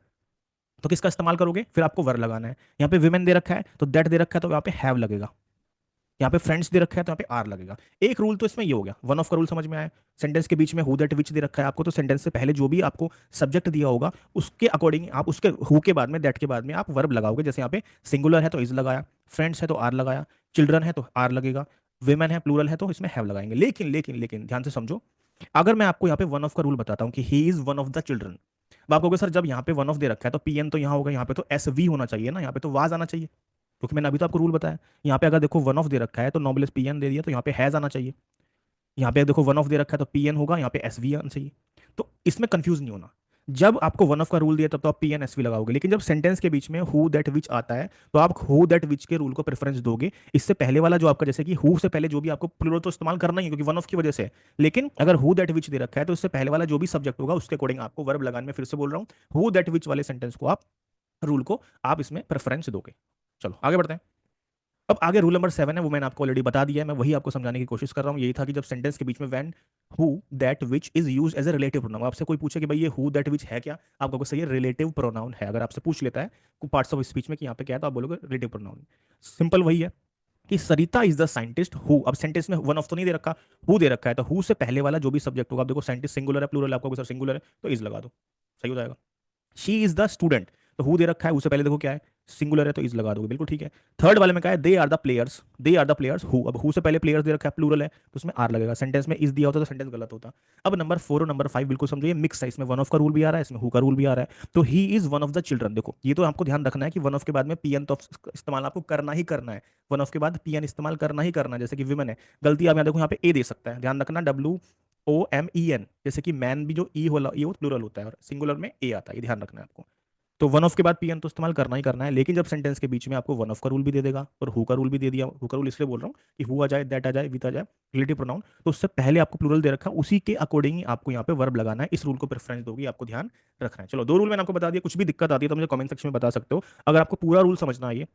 तो किसका इस्तेमाल करोगे, फिर आपको वर लगाना है। यहाँ पे विमेन दे रखा है तो दैट दे रखा है, तो यहाँ पे हैव लगेगा। यहाँ पे फ्रेंड्स दे रखा है तो यहाँ पे आर लगेगा। एक रूल तो इसमें ये हो गया, वन ऑफ का रूल समझ में आया। सेंटेंस के बीच में हु दैट विच दे रखा है आपको, तो सेंटेंस से पहले जो भी आपको सब्जेक्ट दिया होगा उसके अकॉर्डिंग आप उसके हु के बाद में, दैट के बाद में आप वर्ब लगाओगे। जैसे यहाँ पे सिंगुलर है तो इज लगाया, फ्रेंड्स है तो आर लगाया, चिल्ड्रन है तो आर लगेगा, वेमेन है प्लूरल है तो इसमें हैव लगाएंगे। लेकिन ध्यान से समझो, अगर मैं आपको यहाँ पे वन ऑफ का रूल बताता हूँ कि he is one of the children, अब आप कहोगे सर जब यहाँ पे वन ऑफ दे रखा है तो पी एन तो यहाँ होगा, यहाँ पे तो एस वी होना चाहिए ना, यहाँ पे तो वाज आना चाहिए, क्योंकि मैंने अभी तो आपको रूल बताया। यहाँ पे अगर देखो वन ऑफ दे रखा है तो नॉमिनल पी एन दे दिया, तो यहाँ पे हैज आना चाहिए। यहाँ पे देखो वन ऑफ दे रखा है तो पी एन होगा, यहाँ पे एस वी आना चाहिए। तो इसमें कंफ्यूज नहीं होना, जब आपको वन ऑफ का रूल दिया तब तो आप पी एन एस वी लगाओगे, लेकिन जब सेंटेंस के बीच में हु दैट विच आता है तो आप हु दैट विच के रूल को प्रेफरेंस दोगे। इससे पहले वाला जो आपका, जैसे कि हु से पहले जो भी आपको प्लूरल तो इस्तेमाल करना ही है क्योंकि वन ऑफ की वजह से है, लेकिन अगर हु दैट विच दे रखा है तो इससे पहले वाला जो भी सब्जेक्ट होगा उसके अकॉर्डिंग आपको वर्ब लगाने में, फिर से बोल रहा हूँ, हु दैट विच वाले सेंटेंस को आप, रूल को आप इसमें प्रेफरेंस दोगे। चलो आगे बढ़ते हैं। अब आगे रूल नंबर 7 है, वो मैंने आपको ऑलरेडी बता दिया है, मैं वही आपको समझाने की कोशिश कर रहा हूँ। यही था कि जब सेंटेंस के बीच में when who that which is use as a relative pronoun, आपसे कोई पूछे कि भाई ये हु दैट विच है क्या, आप कहोगे सही है रिलेटिव प्रोनाउन है। अगर आपसे पूछ लेता है पार्ट्स ऑफ स्पीच में कि यहाँ पे क्या है, तो आप बोलोगे रिलेटिव प्रोनाउन। सिंपल वही है कि सरिता इज द साइंटिस्ट हु, अब सेंटेंस में वन ऑफ तो नहीं दे रखा, हु दे रखा है, तो हु से पहले वाला जो भी सब्जेक्ट होगा, आप देखो साइंटिस्ट सिंगुलर है प्लूरल है, आपको सर सिंगुलर है तो इज लगा दो, सही हो जाएगा। शी इज द स्टूडेंट, तो हु दे रखा है, उससे पहले देखो क्या है, सिंगुलर है तो इज लगा दोगे, बिल्कुल ठीक है। थर्ड वाले में क्या है, they are the players, they are the players who, अब हु से पहले प्लेयर्स दे रखा है, प्लूरल है तो उसमें आर लगेगा, सेंटेंस में इज दिया होता तो सेंटेंस गलत होता। अब नंबर 4 और नंबर 5 बिल्कुल समझो, ये मिक्स है, इसमें वन ऑफ का रूल भी आ रहा है, इसमें हु का रूल भी आ रहा है, तो he is one of the children. देखो ये तो आपको ध्यान रखना है कि वन ऑफ के बाद में पी एन तो इस्तेमाल आपको करना ही करना है, वन ऑफ के बाद पी एन इस्तेमाल करना ही करना है, जैसे कि विमेन है, गलती आप यहाँ देखो, यहाँ पे ए दे सकता है, ध्यान रखना, WOMEN, जैसे कि मैन भी जो ई होला, ये प्लूरल होता है और सिंगुलर में ए आता है, ये ध्यान रखना है आपको। तो वन ऑफ के बाद पीएन तो इस्तेमाल करना ही करना है, लेकिन जब सेंटेंस के बीच में आपको वन ऑफ का रूल भी दे देगा और हु का रूल भी दे दिया, हु का रूल इसलिए बोल रहा हूँ कि हु आ जाए, दैट आ जाए, विद आ जाए, रिलेटिव प्रोनाउन, तो उससे पहले आपको प्लूरल दे रखा, उसी के अकॉर्डिंग ही आपको यहाँ पे वर्ब लगाना है, इस रूल को प्रेफरेंस दोगी, आपको ध्यान रखना है। चलो 2 रूल मैंने आपको बता दिया, कुछ भी दिक्कत आती है तो मुझे कमेंट सेक्शन में बता सकते हो, अगर आपको पूरा रूल समझना है, ये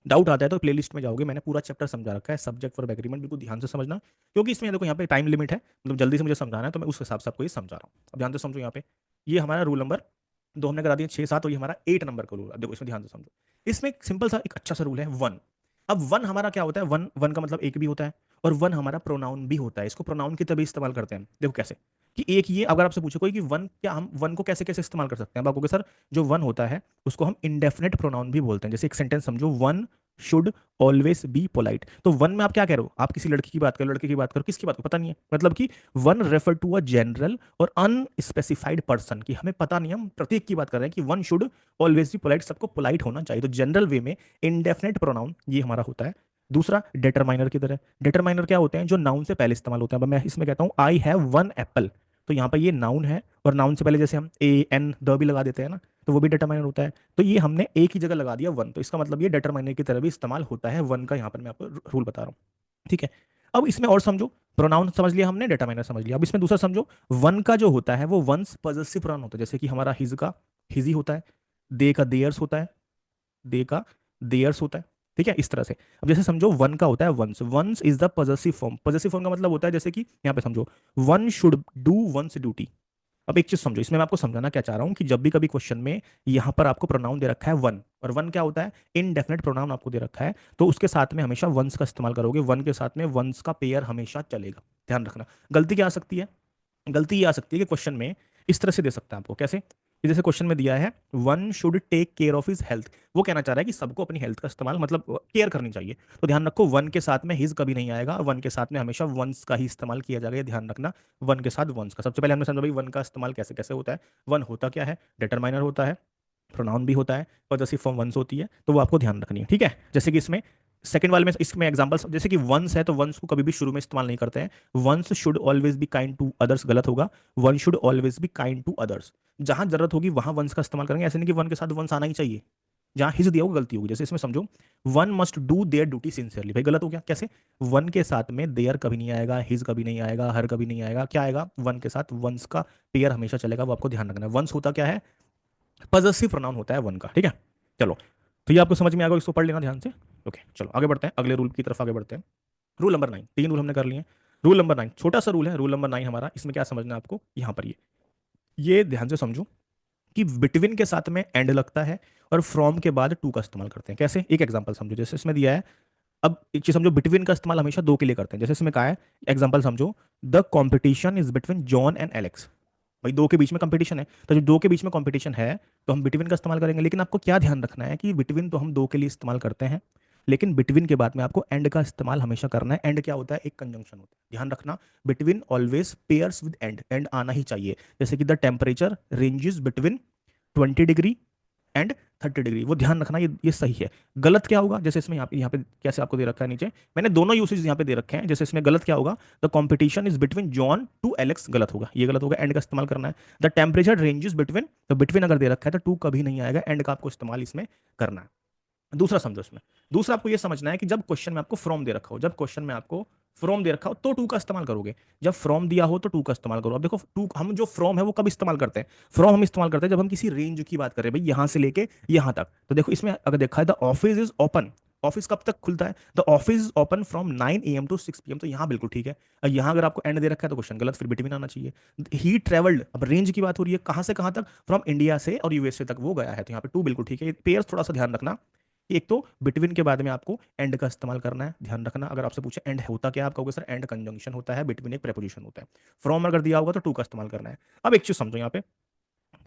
डाउट आता है तो प्लेलिस्ट में जाओगे, मैंने पूरा चैप्टर समझा रखा है, सब्जेक्ट वर्ब एग्रीमेंट, बिल्कुल ध्यान से समझना, क्योंकि इसमें देखो यहाँ पे टाइम लिमिट है, मतलब जल्दी से मुझे समझाना है, तो मैं उस हिसाब से आपको ये समझा रहा हूँ। अब ध्यान से समझो, यहाँ पे ये हमारा रूल नंबर 2 हमने करा दिया, 6 7, और ये हमारा 8 नंबर का रूल है, देखो इसमें ध्यान से समझो। इसमें एक सिंपल सा एक अच्छा सा रूल है, वन। अब वन हमारा क्या होता है, वन वन का मतलब एक भी होता है, और वन हमारा प्रोनाउन भी होता है, इसको प्रोनाउन की तभी इस्तेमाल करते हैं, देखो कैसे, कि एक ये अगर आपसे पूछे कोई कि वन, क्या हम वन को कैसे कैसे इस्तेमाल कर सकते हैं, आप कहोगे सर जो वन होता है उसको हम इंडेफिनेट प्रोनाउन भी बोलते हैं, जैसे एक सेंटेंस समझो, one should always be polite, तो वन में आप क्या कह रहे हो, आप किसी लड़की की बात करो, लड़के की बात करो, किसकी बात करो पता नहीं है, मतलब कि one refer to a general और अनस्पेसिफाइड पर्सन, की हमें पता नहीं, हम प्रत्येक की बात कर रहे हैं कि one should always be polite, सबको पोलाइट होना चाहिए, तो जनरल वे में इंडेफिनेट प्रोनाउन ये हमारा होता है। दूसरा डेटरमाइनर की तरह, डेटरमाइनर क्या होते हैं, जो नाउन से पहले इस्तेमाल होते हैं, अब मैं इसमें कहता हूँ आई हैव वन एप्पल, तो यहाँ पर ये नाउन है, और नाउन से पहले जैसे हम ए एन द भी लगा देते हैं ना, तो वो भी डेटरमाइनर होता है, तो ये हमने एक ही जगह लगा दिया वन, तो इसका मतलब ये डेटरमाइनर की तरह भी इस्तेमाल होता है वन का, यहाँ पर मैं आपको रूल बता रहा हूँ, ठीक है। अब इसमें और समझो, प्रोनाउन समझ लिया हमने, डेटरमाइनर समझ लिया, अब इसमें दूसरा समझो, वन का जो होता है वो वंस पॉजेसिव प्रोनाउन होता है, जैसे कि हमारा हिज का हिजी होता है, दे का देयर्स होता है, दे का देयर्स होता है, ठीक है, इस तरह से। अब जैसे समझो वन का होता है one's, one's is the possessive form, possessive form का मतलब होता है जैसे कि यहाँ पे समझो, one should do one's duty. अब एक चीज समझो, इसमें मैं आपको समझाना क्या चाह रहा हूँ कि जब भी कभी क्वेश्चन में यहाँ पर आपको प्रोनाउन दे रखा है वन, और वन क्या होता है, इनडेफिनेट प्रोनाउन आपको दे रखा है, तो उसके साथ में हमेशा वंस का इस्तेमाल करोगे, वन के साथ में वंस का पेयर हमेशा चलेगा, ध्यान रखना। गलती क्या आ सकती है, गलती ये आ सकती है कि क्वेश्चन में इस तरह से दे सकता है आपको, कैसे कि जैसे क्वेश्चन में दिया है one should take care of his health, वो कहना चाह रहा है कि सबको अपनी हेल्थ का इस्तेमाल मतलब केयर करनी चाहिए, तो ध्यान रखो वन के साथ में हिज कभी नहीं आएगा, वन के साथ में हमेशा वंस का ही इस्तेमाल किया जाएगा, ये ध्यान रखना, वन के साथ वंस का। सबसे पहले हमने समझा भाई वन का इस्तेमाल कैसे कैसे होता है, वन होता क्या है, डिटरमाइनर होता है, प्रोनाउन भी होता है, पॉजेसिव फॉर्म वंस होती है, तो वो आपको ध्यान रखनी है, ठीक है। जैसे कि इसमें सेकंड वाले में, इसमें एग्जांपल जैसे कि वंस है, तो वंस को कभी भी शुरू में इस्तेमाल नहीं करते हैं, one's should always be kind to others गलत होगा, one should always be kind to others, जहां जरूरत होगी वहां वंस का इस्तेमाल करेंगे, ऐसे नहीं कि वन के साथ वंस आना ही चाहिए, जहां हिज दिया होगा गलती होगी, जैसे इसमें समझो one must do their duty sincerely, भाई गलत हो गया, कैसे, वन के साथ में देयर कभी नहीं आएगा, हिज कभी नहीं आएगा, हर कभी नहीं आएगा, क्या आएगा, वन के साथ वंस का पेयर हमेशा चलेगा, वो आपको ध्यान रखना है। वंस होता क्या है, पॉजेसिव प्रोनाउन होता है वन का, ठीक है। चलो, तो ये आपको समझ में आ गया, इसको पढ़ लेना ध्यान से। ओके चलो आगे बढ़ते हैं, अगले रूल की तरफ आगे बढ़ते हैं। रूल नंबर 9, 3 रूल हमने कर लिए। रूल नंबर 9 छोटा सा रूल है, रूल नंबर 9 हमारा, इसमें क्या समझना है आपको, यहाँ पर ये ध्यान से समझो कि बिटवीन के साथ में एंड लगता है और फ्रॉम के बाद टू का इस्तेमाल करते हैं, कैसे, एक एग्जांपल समझो, जैसे इसमें दिया है, अब एक चीज समझो, बिटवीन का इस्तेमाल हमेशा दो के लिए करते हैं, जैसे इसमें कहा है, एग्जांपल समझो, the competition is between John and Alex, भाई दो के बीच में कंपटीशन है, तो जो दो के बीच में कंपटीशन है तो हम बिटवीन का इस्तेमाल करेंगे, लेकिन आपको क्या ध्यान रखना है कि बिटवीन तो हम दो के लिए इस्तेमाल करते हैं, लेकिन बिटवीन के बाद में आपको एंड का इस्तेमाल हमेशा करना है, एंड क्या होता है, एक कंजंक्शन होता है, ध्यान रखना, between always pairs with and, and आना ही चाहिए, जैसे कि the temperature ranges between 20 degree and 30 degree, वो ध्यान रखना, ये सही है। गलत क्या होगा, जैसे इसमें यहाँ पे कैसे आपको दे रखा है नीचे, मैंने दोनों यूसेज यहाँ पे दे रखे हैं, जैसे इसमें गलत क्या होगा, the competition is between John to Alex, गलत होगा, ये गलत होगा, एंड का इस्तेमाल करना है। द टेम्परेचर रेंजेस बिटवीन, तो बिटवीन अगर दे रखा है तो टू कभी नहीं आएगा, एंड का आपको इस्तेमाल इसमें करना है। दूसरा समझो इसमें, दूसरा आपको ये समझना है कि जब क्वेश्चन में आपको फ्रॉम दे रखा हो, जब क्वेश्चन में आपको फ्रॉम दे रखा हो तो टू का इस्तेमाल करोगे, जब फ्रॉम दिया हो तो टू का इस्तेमाल करो। अब देखो टू, हम जो फ्रॉम है वो कब इस्तेमाल करते हैं, फ्रॉम हम इस्तेमाल करते हैं जब हम किसी रेंज की बात करें, भाई यहां से लेके यहां तक, तो देखो इसमें अगर देखा है the office is open, office कब तक खुलता है, the office is open from 9 AM to 6 PM, तो यहाँ बिल्कुल ठीक है। यहाँ अगर आपको एंड दे रखा है तो क्वेश्चन गलत, फिर बिटवीन आना चाहिए। ही ट्रेवल्ड, अब रेंज की बात हो रही है, कहां से कहां तक, फ्रॉम इंडिया से और यूएसए तक वो गया है, तो यहाँ पे टू बिल्कुल ठीक है, पेयर्स थोड़ा सा ध्यान रखना, कि एक तो बिटवीन के बाद में आपको एंड का इस्तेमाल करना है, ध्यान रखना। अगर आपसे पूछे एंड होता क्या है, आप कहोगे सर एंड कंजंक्शन होता है, बिटवीन एक प्रेपोजिशन होता है। फ्रॉम अगर दिया होगा तो टू का इस्तेमाल करना है। अब एक चीज समझो, यहाँ पे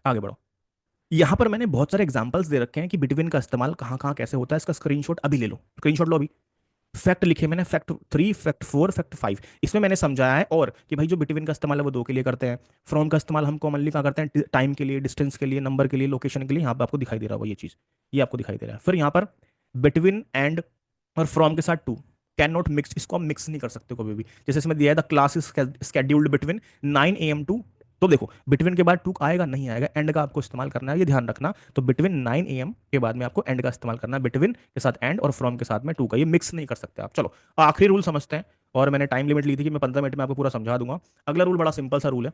आगे बढ़ो। यहाँ पर मैंने बहुत सारे एग्जांपल्स दे रखे हैं कि बिटवीन का इस्तेमाल कहाँ कहाँ कैसे होता है। इसका स्क्रीनशॉट अभी ले लो, स्क्रीनशॉट लो अभी। फैक्ट लिखे मैंने, फैक्ट 3, फैक्ट 4, फैक्ट 5। इसमें मैंने समझाया है और कि भाई जो बिटवीन का इस्तेमाल है वो दो के लिए करते हैं। फ्रॉम का इस्तेमाल हम कॉमनली कहाँ करते हैं, टाइम के लिए, डिस्टेंस के लिए, नंबर के लिए, लोकेशन के लिए। यहाँ पे आपको दिखाई दे रहा होगा ये चीज, ये आपको दिखाई दे रहा है। फिर यहाँ पर बिटवीन एंड और फ्रॉम के साथ टू, कैन नॉट मिक्स, इसको हम मिक्स नहीं कर सकते कभी भी। जैसे इसमें दिया है the class is scheduled between 9 AM to, तो देखो बिटवीन के बाद टू आएगा नहीं आएगा, एंड का आपको इस्तेमाल करना है, ये ध्यान रखना। तो बिटवीन 9 AM के बाद में आपको एंड का इस्तेमाल करना है, बिटवीन के साथ एंड और फ्रॉम के साथ में टू का, ये मिक्स नहीं कर सकते आप। चलो आखिरी रूल समझते हैं। और मैंने टाइम लिमिट ली थी कि मैं 15 मिनट में आपको पूरा समझा दूंगा। अगला रूल बड़ा सिंपल सा रूल है,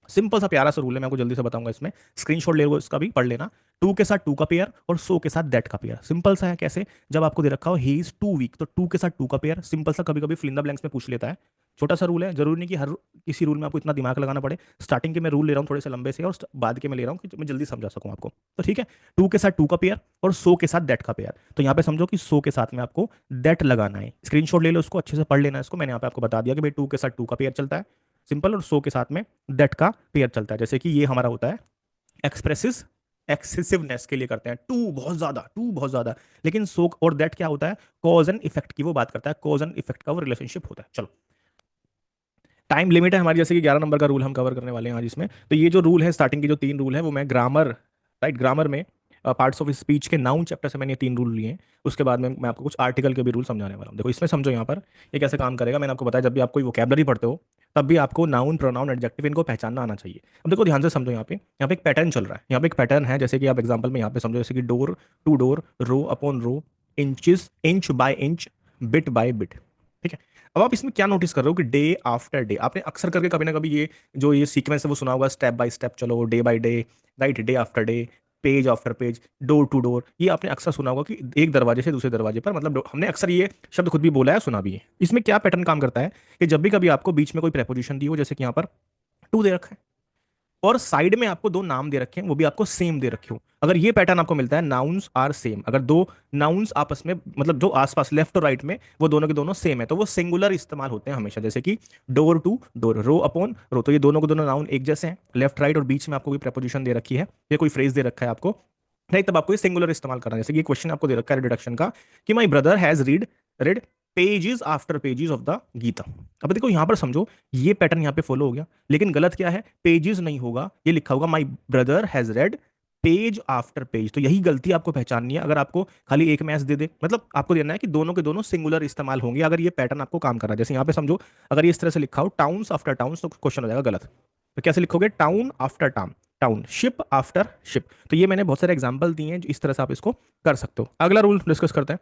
सिंपल सा प्यारा सा रूल है, मैं आपको जल्दी से बताऊंगा। इसमें स्क्रीनशॉट ले लो, इसका भी पढ़ लेना। टू के साथ टू का पेयर और सो के साथ दैट का पेयर। सिंपल सा है, कैसे, जब आपको दे रखा हो ही इज 2 वीक, तो टू के साथ टू का पेयर। सिंपल सा, कभी कभी फिल इन द ब्लैंक्स में पूछ लेता है। छोटा सा रूल है, जरूरी नहीं कि हर किसी रूल में आपको इतना दिमाग लगाना पड़े। स्टार्टिंग के मैं रूल ले रहा हूँ थोड़े से लंबे से, और बाद के मैं ले रहा हूँ कि मैं जल्दी समझा सकूँ आपको। तो ठीक है, टू के साथ टू का पेयर और सो के साथ दैट का पेयर। तो यहाँ पे समझो कि सो के साथ में आपको दैट लगाना है। स्क्रीनशॉट ले लो, उसको अच्छे से पढ़ लेना है। इसको मैंने यहाँ पे आपको बता दिया कि भाई टू के साथ टू का पेयर चलता है सिंपल, और सो के साथ में दैट का पेयर चलता है। जैसे कि ये हमारा होता है एक्सप्रेसिव एक्सेसिवनेस के लिए करते हैं, टू बहुत ज्यादा, टू बहुत ज्यादा। लेकिन सो और दैट क्या होता है, कॉज एंड इफेक्ट की वो बात करता है, कॉज एंड इफेक्ट का वो रिलेशनशिप होता है। चलो टाइम लिमिट है हमारी, जैसे कि 11 नंबर का रूल हम कवर करने वाले हैं आज इसमें। तो ये जो रूल है, स्टार्टिंग के जो 3 रूल है, वो मैं ग्रामर, राइट, ग्रामर में पार्ट्स ऑफ स्पीच के नाउन चैप्टर से मैंने ये 3 रूल लिए हैं। उसके बाद में मैं आपको कुछ आर्टिकल के भी रूल समझाने वाला हूँ। देखो इसमें समझो यहाँ पर ये कैसे काम करेगा। मैंने आपको बताया जब भी आप कोई वोकैबलरी पढ़ते हो तब भी आपको नाउन, प्रोनाउन, एडजेक्टिव इनको पहचानना आना चाहिए। अब देखो ध्यान से समझो, यहाँ पे एक पैटर्न चल रहा है। यहाँ पे एक पैटर्न है, जैसे कि आप एग्जांपल में यहाँ पे समझो, जैसे कि door to door, row upon row, inches inch by inch, bit by bit. ठीक है, अब आप इसमें क्या नोटिस कर रहे हो कि डे आफ्टर डे, आपने अक्सर करके कभी ना कभी ये जो ये सीक्वेंस है वो सुना होगा, स्टेप बाय स्टेप चलो, day by day, right, day after day, page after page, door to door. ये आपने अक्सर सुना होगा कि एक दरवाजे से दूसरे दरवाजे पर, मतलब हमने अक्सर ये शब्द खुद भी बोला है, सुना भी है। इसमें क्या पैटर्न काम करता है कि जब भी कभी आपको बीच में कोई प्रेपोजिशन दी हो, जैसे कि यहाँ पर टू दे रखा है और साइड में आपको दो नाम दे रखे हैं, वो भी आपको सेम दे रखे हो, अगर ये पैटर्न आपको मिलता है, नाउन्स आर सेम, अगर दो नाउन्स आपस में, मतलब जो आसपास लेफ्ट और राइट में, वो दोनों के दोनों सेम है, तो वो सिंगुलर इस्तेमाल होते हैं हमेशा। जैसे कि door to door, row upon row, तो ये दोनों के दोनों नाउन एक जैसे हैं, लेफ्ट राइट, और बीच में आपको कोई प्रपोजिशन दे रखी है, ये कोई फ्रेज दे रखा है आपको, नहीं, तब आपको ये सिंगुलर इस्तेमाल करना है। जैसे कि क्वेश्चन आपको दे रखा है रिडक्शन का कि my brother has read pages after pages of the Gita. अब देखो यहां पर समझो, ये पैटर्न यहां पे फॉलो हो गया, लेकिन गलत क्या है, पेजेस नहीं होगा, ये लिखा होगा माई brother has red page after page. तो यही गलती आपको पहचाननी है। अगर आपको खाली एक मैच दे दे, मतलब आपको देना है कि दोनों के दोनों सिंगुलर इस्तेमाल होंगे, अगर ये पैटर्न आपको काम कर रहा है। जैसे यहाँ पे समझो, अगर ये इस तरह से लिखा हो टाउन्स आफ्टर टाउन्स, तो क्वेश्चन हो जाएगा गलत। तो कैसे लिखोगे, town after town, town, ship after ship. तो ये मैंने बहुत सारे एग्जांपल दिए हैं, जो इस तरह से आप इसको कर सकते हो। अगला रूल डिस्कस करते हैं।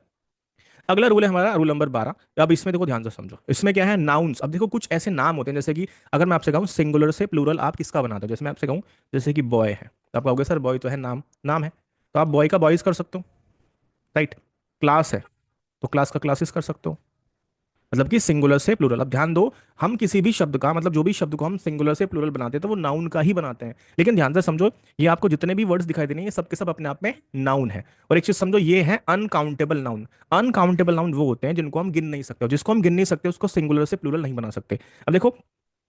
अगला रूल है हमारा रूल नंबर 12। अब इसमें देखो ध्यान से समझो, इसमें क्या है, नाउन्स। अब देखो कुछ ऐसे नाम होते हैं, जैसे कि अगर मैं आपसे कहूँ सिंगुलर से प्लूरल आप किसका बनाते हो, जैसे मैं आपसे कहूँ जैसे कि बॉय है, तो आप कहोगे सर बॉय तो है, नाम नाम है, तो आप बॉय का बॉयज कर सकते हो, राइट। क्लास है तो क्लास का क्लासेस कर सकते हो, मतलब कि सिंगुलर से प्लूरल। अब ध्यान दो, हम किसी भी शब्द का, मतलब जो भी शब्द को हम सिंगुलर से प्लूरल बनाते हैं तो वो नाउन का ही बनाते हैं। लेकिन ध्यान से समझो, ये आपको जितने भी वर्ड्स दिखाई दे रहे हैं, ये सब के सब अपने आप में नाउन है। और एक चीज समझो, ये है अनकाउंटेबल नाउन। अनकाउंटेबल नाउन वो होते हैं जिनको हम गिन नहीं सकते, और जिसको हम गिन नहीं सकते उसको सिंगुलर से प्लूरल नहीं बना सकते। अब देखो,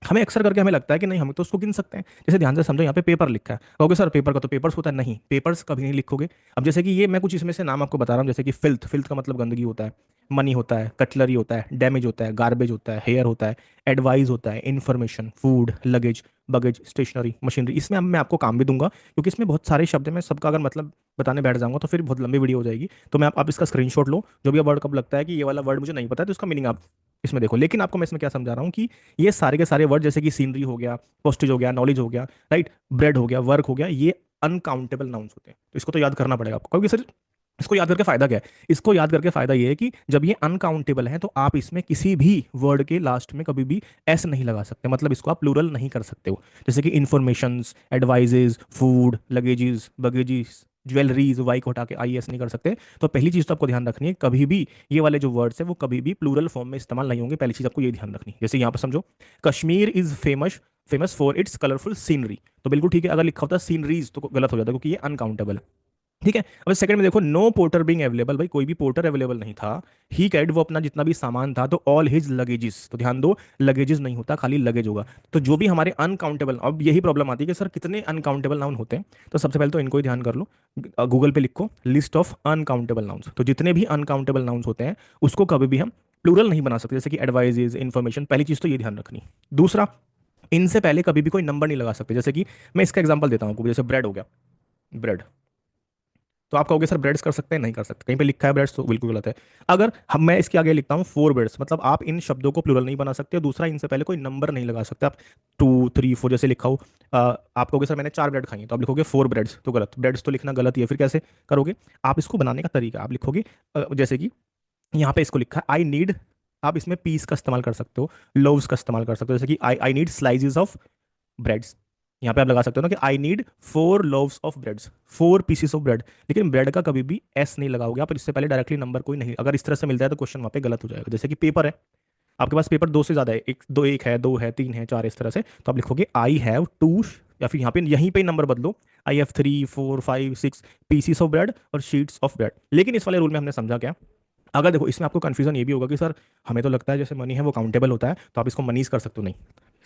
हमें अक्सर करके हमें लगता है कि नहीं, हम तो उसको गिन सकते हैं। जैसे ध्यान से समझो, यहाँ पे पेपर लिखा है, ओके सर पेपर का तो पेपर्स होता है, नहीं, पेपर्स कभी नहीं लिखोगे। अब जैसे कि ये मैं कुछ इसमें से नाम आपको बता रहा हूँ, जैसे कि फिल्थ, फिल्थ का मतलब गंदगी होता है, मनी होता है, कटलरी होता है, डैमेज होता है, गार्बेज होता है, हेयर होता है, एडवाइस होता है, information, food, luggage, baggage, stationery, machinery. इसमें अब मैं आपको काम भी दूंगा, क्योंकि इसमें बहुत सारे शब्द हैं, मैं सबका अगर मतलब बताने बैठ जाऊंगा तो फिर बहुत लंबी वीडियो हो जाएगी। तो मैं आप इसका स्क्रीनशॉट लो, जो भी वर्ड कब लगता है कि ये वाला वर्ड मुझे नहीं पता है, तो इसका मीनिंग आप इसमें देखो। लेकिन आपको मैं इसमें क्या समझा रहा हूँ कि ये सारे के सारे वर्ड, जैसे कि सीनरी हो गया, पोस्टेज हो गया, नॉलेज हो गया, राइट, ब्रेड हो गया, वर्क हो गया, ये अनकाउंटेबल नाउन्स होते हैं। तो इसको तो याद करना पड़ेगा आपको, क्योंकि सर इसको याद करके फायदा क्या है, इसको याद करके फायदा ये है कि जब ये अनकाउंटेबल है तो आप इसमें किसी भी वर्ड के लास्ट में कभी भी एस नहीं लगा सकते, मतलब इसको आप प्लूरल नहीं कर सकते हो। जैसे कि informations, advices, food, luggages, baggages, jewelleries, Y को हटा के आई एस नहीं कर सकते। तो पहली चीज तो आपको ध्यान रखनी है, कभी भी ये वाले जो वर्ड्स है वो कभी भी प्लूरल फॉर्म में इस्तेमाल नहीं होंगे, पहली चीज आपको ये ध्यान रखनी है। जैसे यहाँ पर समझो, Kashmir is famous famous for its colourful scenery, तो बिल्कुल ठीक है। अगर लिखा होता है सीनरीज तो गलत हो जाता है, क्योंकि ये अनकाउंटेबल है। ठीक है। अब सेकंड में देखो, नो पोर्टर बीइंग अवेलेबल, भाई कोई भी पोर्टर अवेलेबल नहीं था। ही कैरिड, वो अपना जितना भी सामान था, तो ऑल हिज लगेजेस, तो ध्यान दो लगेजेस नहीं होता, खाली लगेज होगा। तो जो भी हमारे अनकाउंटेबल, अब यही प्रॉब्लम आती है कि सर कितने अनकाउंटेबल नाउन होते हैं। तो सबसे पहले तो इनको ही ध्यान कर लो, गूगल पे लिखो लिस्ट ऑफ अनकाउंटेबल नाउन्स, तो जितने भी अनकाउंटेबल नाउन्स होते हैं उसको कभी भी हम प्लूरल नहीं बना सकते, जैसे कि एडवाइजेज, इन्फॉर्मेशन, पहली चीज तो ये ध्यान रखनी। दूसरा, इनसे पहले कभी भी कोई नंबर नहीं लगा सकते, जैसे कि मैं इसका एग्जांपल देता हूँ आपको, जैसे ब्रेड हो गया, ब्रेड। तो आप कहोगे सर ब्रेड्स कर सकते हैं, नहीं कर सकते, कहीं पे लिखा है ब्रेड्स तो बिल्कुल गलत है। अगर हम मैं इसके आगे लिखता हूँ फोर ब्रेड्स, मतलब आप इन शब्दों को प्लूरल नहीं बना सकते। दूसरा, इनसे पहले कोई नंबर नहीं लगा सकते आप, 2 3 4 जैसे लिखा हो। आप कहोगे सर मैंने 4 ब्रेड खाई हैं, तो आप लिखोगे 4 ब्रेड्स, तो गलत, ब्रेड्स तो लिखना गलत ही है। फिर कैसे करोगे आप इसको बनाने का तरीका, आप लिखोगे जैसे कि यहाँ पे इसको लिखा है आई नीड, आप इसमें पीस का इस्तेमाल कर सकते हो, लोव्स का इस्तेमाल कर सकते हो, जैसे कि I I need slices of breads. यहाँ पे आप लगा सकते हो ना कि I need 4 loaves of breads, 4 pieces of bread. लेकिन ब्रेड का कभी भी एस नहीं लगाओगे आप, इससे पहले डायरेक्टली नंबर कोई नहीं, अगर इस तरह से मिलता है तो क्वेश्चन वहाँ पे गलत हो जाएगा। जैसे कि पेपर है, आपके पास पेपर दो से ज्यादा है, एक दो, एक है, दो है, तीन है, चार, इस तरह से, तो आप लिखोगे आई हैव टू, या फिर यहाँ पे यहीं पे नंबर बदलो, I have 3 4 5 6 pieces of bread और शीट्स ऑफ ब्रेड। लेकिन इस वाले रूल में हमने समझा क्या, अगर देखो इसमें आपको कंफ्यूजन ये भी होगा कि सर हमें तो लगता है जैसे मनी है वो काउंटेबल होता है, तो आप इसको मनीज कर सकते हो, नहीं।